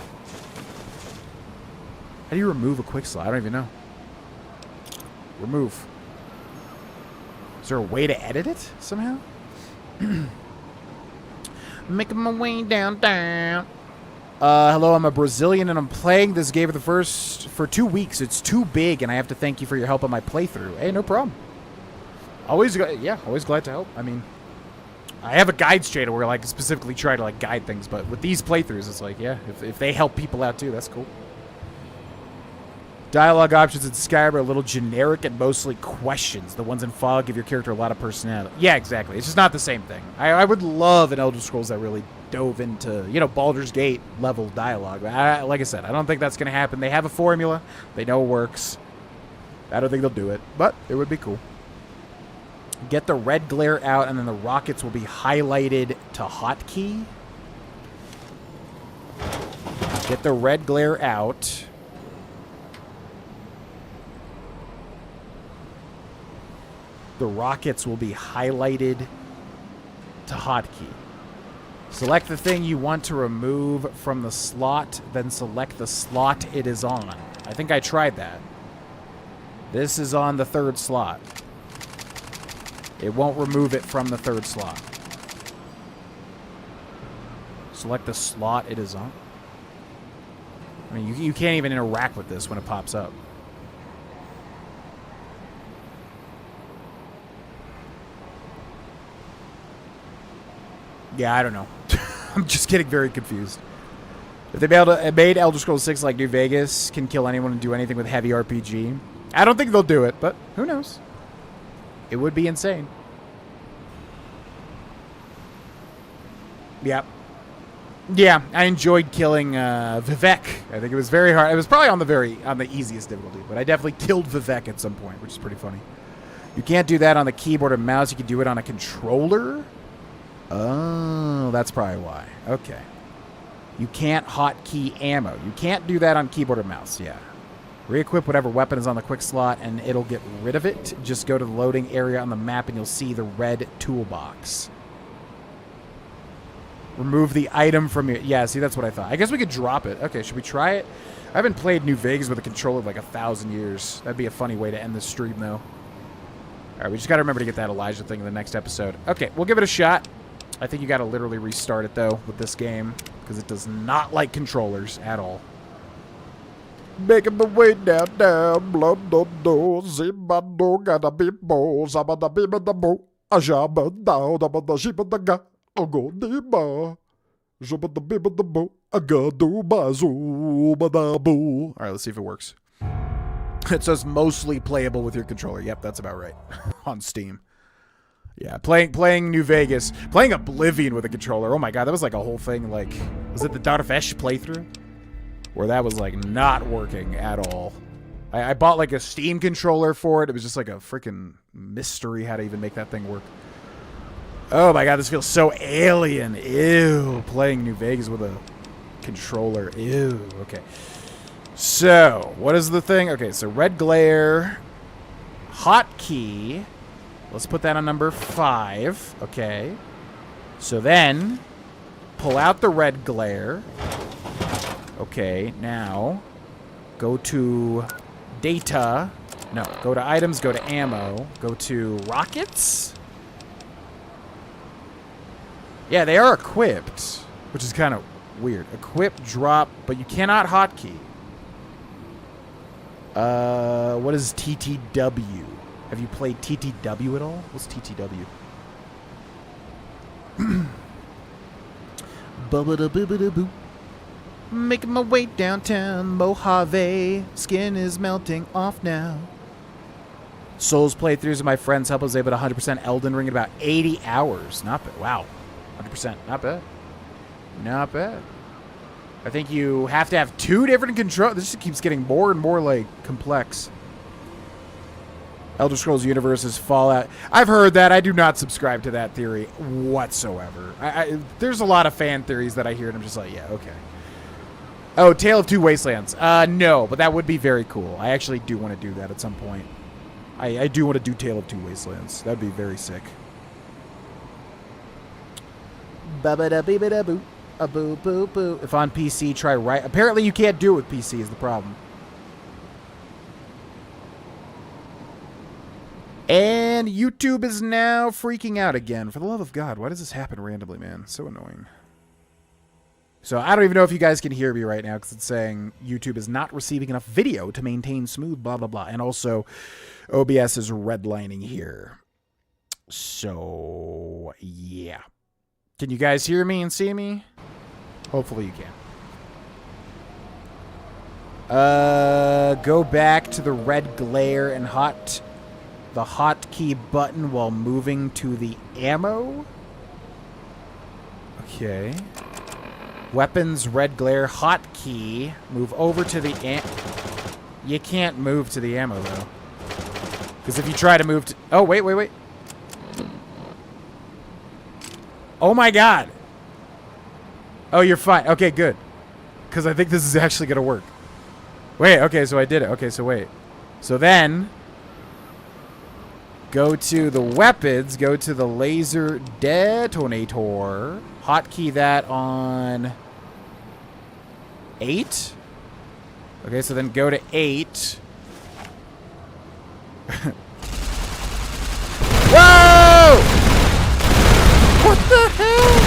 How do you remove a quick slot? I don't even know. Remove. Is there a way to edit it somehow? Making my way down. Hello, I'm a Brazilian and I'm playing this game for 2 weeks. It's too big and I have to thank you for your help on my playthrough. Hey, no problem. Always glad to help. I mean, I have a guides channel where I like specifically try to like guide things, but with these playthroughs, it's like, yeah, if they help people out too, that's cool. Dialogue options in Skyrim are a little generic and mostly questions. The ones in Fallout give your character a lot of personality. Yeah, exactly. It's just not the same thing. I would love an Elder Scrolls that really dove into, you know, Baldur's Gate level dialogue. Like I said, I don't think that's going to happen. They have a formula. They know it works. I don't think they'll do it, but it would be cool. Get the red glare out, and then the rockets will be highlighted to hotkey. Get the red glare out. The rockets will be highlighted to hotkey. Select the thing you want to remove from the slot, then select the slot it is on. I think I tried that. This is on the 3rd slot. It won't remove it from the 3rd slot. Select the slot it is on. I mean, you can't even interact with this when it pops up. Yeah, I don't know. I'm just getting very confused. If they made Elder Scrolls 6 like New Vegas, can kill anyone and do anything with heavy RPG, I don't think they'll do it, but who knows? It would be insane. Yep. Yeah, I enjoyed killing Vivek. I think it was very hard. It was probably on the easiest difficulty, but I definitely killed Vivek at some point, which is pretty funny. You can't do that on the keyboard or mouse. You can do it on a controller. Oh, that's probably why. Okay. You can't hotkey ammo. You can't do that on keyboard or mouse. Yeah. Re-equip whatever weapon is on the quick slot, and it'll get rid of it. Just go to the loading area on the map, and you'll see the red toolbox. Remove the item from your... Yeah, see, that's what I thought. I guess we could drop it. Okay, should we try it? I haven't played New Vegas with a controller in like 1,000 years. That'd be a funny way to end this stream, though. Alright, we just gotta remember to get that Elijah thing in the next episode. Okay, we'll give it a shot. I think you gotta literally restart it, though, with this game. Because it does not like controllers at all. Making my way down, blood, do, zibado, gotta be bo, zabada, biba, da bo, ajaba, down, abada, shiba, da ga, ogo, diba, jabada, biba, da bo, agado, bazu, badabu. Alright, let's see if it works. It says mostly playable with your controller. Yep, that's about right. On Steam. Yeah, playing New Vegas. Playing Oblivion with a controller. Oh my god, that was like a whole thing, like... Was it the Darfesh playthrough? Where that was, like, not working at all. I bought, like, a Steam controller for it. It was just, like, a freaking mystery how to even make that thing work. Oh my god, this feels so alien. Ew. Playing New Vegas with a controller. Ew. Okay. So, what is the thing? Okay, so red glare. Hotkey. Let's put that on number 5. Okay. So then, pull out the red glare. Okay, now, go to data. No, go to items, go to ammo. Go to rockets. Yeah, they are equipped, which is kind of weird. Equip, drop, but you cannot hotkey. What is TTW? Have you played TTW at all? What's TTW? Bubba-da-boo-ba-da-boo. Making my way downtown, Mojave. Skin is melting off now. Souls playthroughs of my friends help us able to 100% Elden Ring in about 80 hours. Not bad. Wow. 100%. Not bad. Not bad. I think you have to have 2 different controls. This just keeps getting more and more, like, complex. Elder Scrolls Universe is Fallout. I've heard that. I do not subscribe to that theory whatsoever. There's a lot of fan theories that I hear, and I'm just like, yeah, okay. Oh, Tale of Two Wastelands. No, but that would be very cool. I actually do want to do that at some point. I do want to do Tale of Two Wastelands. That'd be very sick. Ba-ba-da-bee-ba-da-boo. A boo boo boo. If on PC, try right. Apparently, you can't do it with PC. Is the problem? And YouTube is now freaking out again. For the love of God, why does this happen randomly, man? So annoying. So I don't even know if you guys can hear me right now because it's saying YouTube is not receiving enough video to maintain smooth blah blah blah. And also, OBS is redlining here. So yeah. Can you guys hear me and see me? Hopefully you can. Go back to the red glare and the hotkey button while moving to the ammo. Okay. Weapons, red glare, hotkey. Move over to the You can't move to the ammo though. Because if you try to move to... Oh, wait. Oh my god. Oh, you're fine. Okay, good. Because I think this is actually going to work. Wait, okay, so I did it. Okay, so wait. So then, go to the weapons, go to the laser detonator, hotkey that on 8. Okay, so then go to 8. Whoa! What the hell?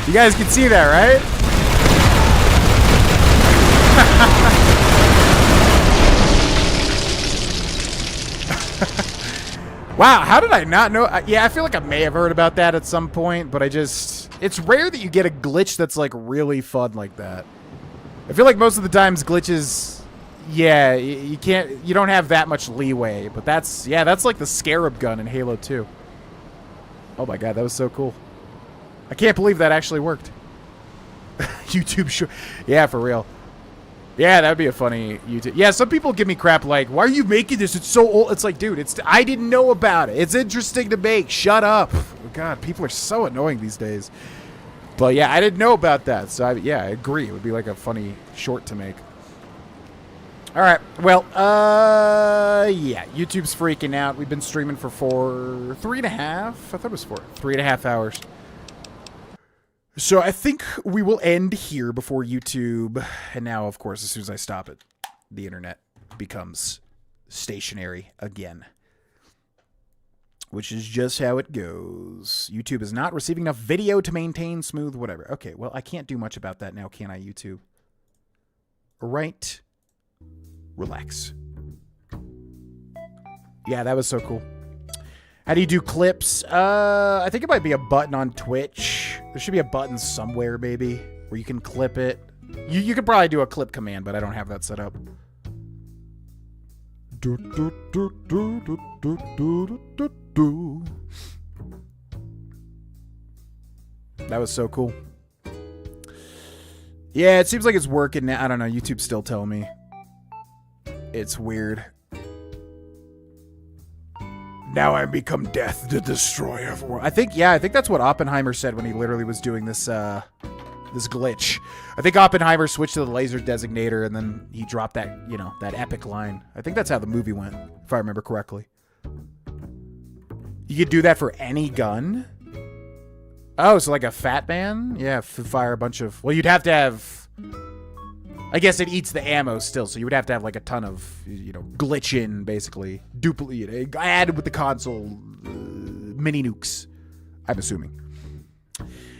You guys can see that, right? Wow, how did I not know? Yeah, I feel like I may have heard about that at some point, but it's rare that you get a glitch that's like really fun like that. I feel like most of the times glitches, yeah, you don't have that much leeway, but that's like the Scarab gun in Halo 2. Oh my god, that was so cool. I can't believe that actually worked. YouTube show. Yeah, for real. Yeah, that would be a funny YouTube. Yeah, some people give me crap like, why are you making this? It's so old. It's like, dude, I didn't know about it. It's interesting to make. Shut up. Oh, god, people are so annoying these days. But yeah, I didn't know about that. So yeah, I agree. It would be like a funny short to make. All right. Well, yeah, YouTube's freaking out. We've been streaming for 3.5. I thought it was 3.5 hours. So I think we will end here before YouTube. And now, of course, as soon as I stop it, the internet becomes stationary again. Which is just how it goes. YouTube is not receiving enough video to maintain smooth whatever. Okay, well, I can't do much about that now, can I, YouTube? Right. Relax. Yeah, that was so cool. How do you do clips? I think it might be a button on Twitch. There should be a button somewhere, maybe, where you can clip it. You could probably do a clip command, but I don't have that set up. That was so cool. Yeah, it seems like it's working now. I don't know. YouTube's still telling me. It's weird. Now I become death to destroy everyone. I think that's what Oppenheimer said when he literally was doing this this glitch. I think Oppenheimer switched to the laser designator and then he dropped that, you know, that epic line. I think that's how the movie went, if I remember correctly. You could do that for any gun? Oh, so like a fat man? Yeah, fire a bunch of... Well, you'd have to have... I guess it eats the ammo still, so you would have to have like a ton of, you know, glitch in, basically. Duplicate, added with the console, mini nukes, I'm assuming.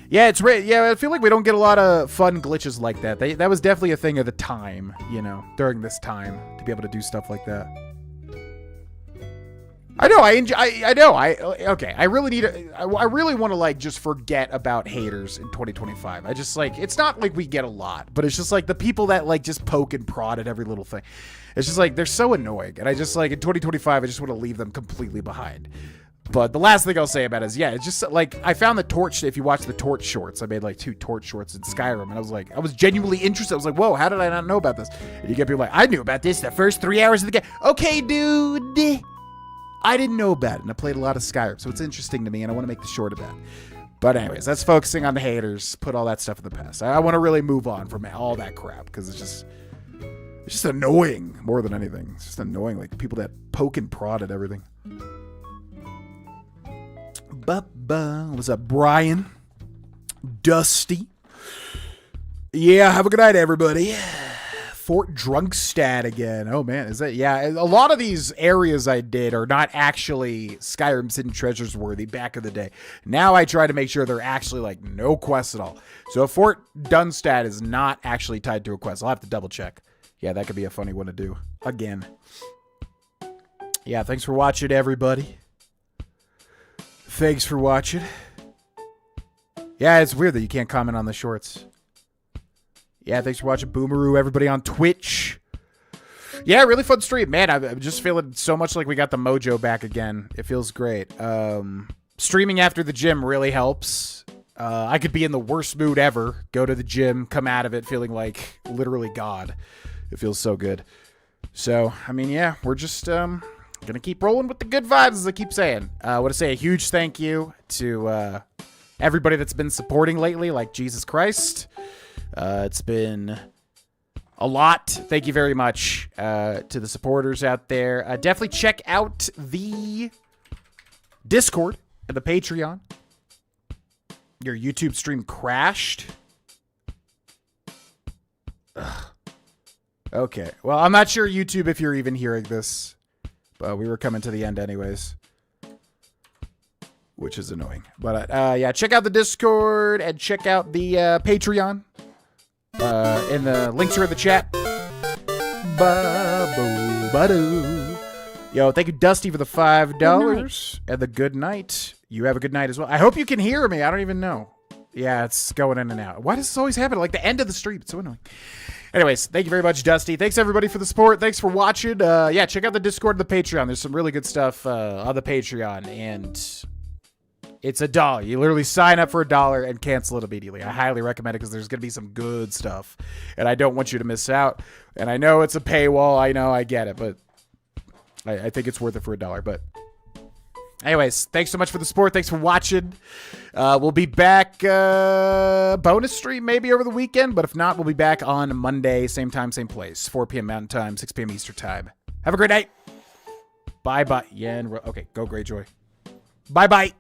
Yeah, yeah, I feel like we don't get a lot of fun glitches like that. That was definitely a thing of the time, you know, during this time, to be able to do stuff like that. I know, okay, I really need I really want to, like, just forget about haters in 2025. I just, like, it's not like we get a lot, but it's just, like, the people that, like, just poke and prod at every little thing. It's just, like, they're so annoying, and I just, like, in 2025, I just want to leave them completely behind. But the last thing I'll say about it is, yeah, it's just, like, I found the Torch, if you watch the Torch shorts, I made, like, 2 Torch shorts in Skyrim, and I was genuinely interested. I was like, whoa, how did I not know about this? And you get people like, I knew about this the first 3 hours of the game. Okay, dude. I didn't know about it, and I played a lot of Skyrim, so it's interesting to me, and I want to make the short about it. But anyways, that's focusing on the haters. Put all that stuff in the past. I want to really move on from all that crap, because it's just annoying more than anything. It's just annoying, like, people that poke and prod at everything. What's up, Brian? Dusty? Yeah, have a good night, everybody. Fort Drunkstad again. Oh, man. Is that... Yeah, a lot of these areas I did are not actually Skyrim's Hidden Treasures worthy back in the day. Now I try to make sure they're actually, like, no quests at all. So Fort Dunstad is not actually tied to a quest. I'll have to double check. Yeah, that could be a funny one to do. Again. Yeah, thanks for watching, everybody. Thanks for watching. Yeah, it's weird that you can't comment on the shorts. Yeah, thanks for watching, Boomeroo, everybody on Twitch. Yeah, really fun stream. Man, I'm just feeling so much like we got the mojo back again. It feels great. Streaming after the gym really helps. I could be in the worst mood ever, go to the gym, come out of it feeling like literally God. It feels so good. So, I mean, yeah, we're just gonna keep rolling with the good vibes, as I keep saying. I want to say a huge thank you to everybody that's been supporting lately, like Jesus Christ. It's been a lot. Thank you very much to the supporters out there. Definitely check out the Discord and the Patreon. Your YouTube stream crashed. Ugh. Okay. Well, I'm not sure, YouTube, if you're even hearing this. But we were coming to the end anyways. Which is annoying. But yeah, check out the Discord and check out the Patreon. And the links are in the chat. Ba-boo-ba-doo. Yo, thank you, Dusty, for the $5 and the good night. You have a good night as well. I hope you can hear me. I don't even know. Yeah, it's going in and out. Why does this always happen? Like the end of the stream. It's so annoying. Anyways, thank you very much, Dusty. Thanks, everybody, for the support. Thanks for watching. Yeah, check out the Discord and the Patreon. There's some really good stuff on the Patreon, and it's $1. You literally sign up for $1 and cancel it immediately. I highly recommend it because there's going to be some good stuff, and I don't want you to miss out. And I know it's a paywall. I know, I get it, but I think it's worth it for $1. But Anyways, thanks so much for the support. Thanks for watching. We'll be back bonus stream maybe over the weekend, but if not, we'll be back on Monday, same time, same place, 4 p.m. Mountain Time, 6 p.m. Eastern Time. Have a great night. Bye-bye. Yeah, okay, go Greyjoy. Bye-bye.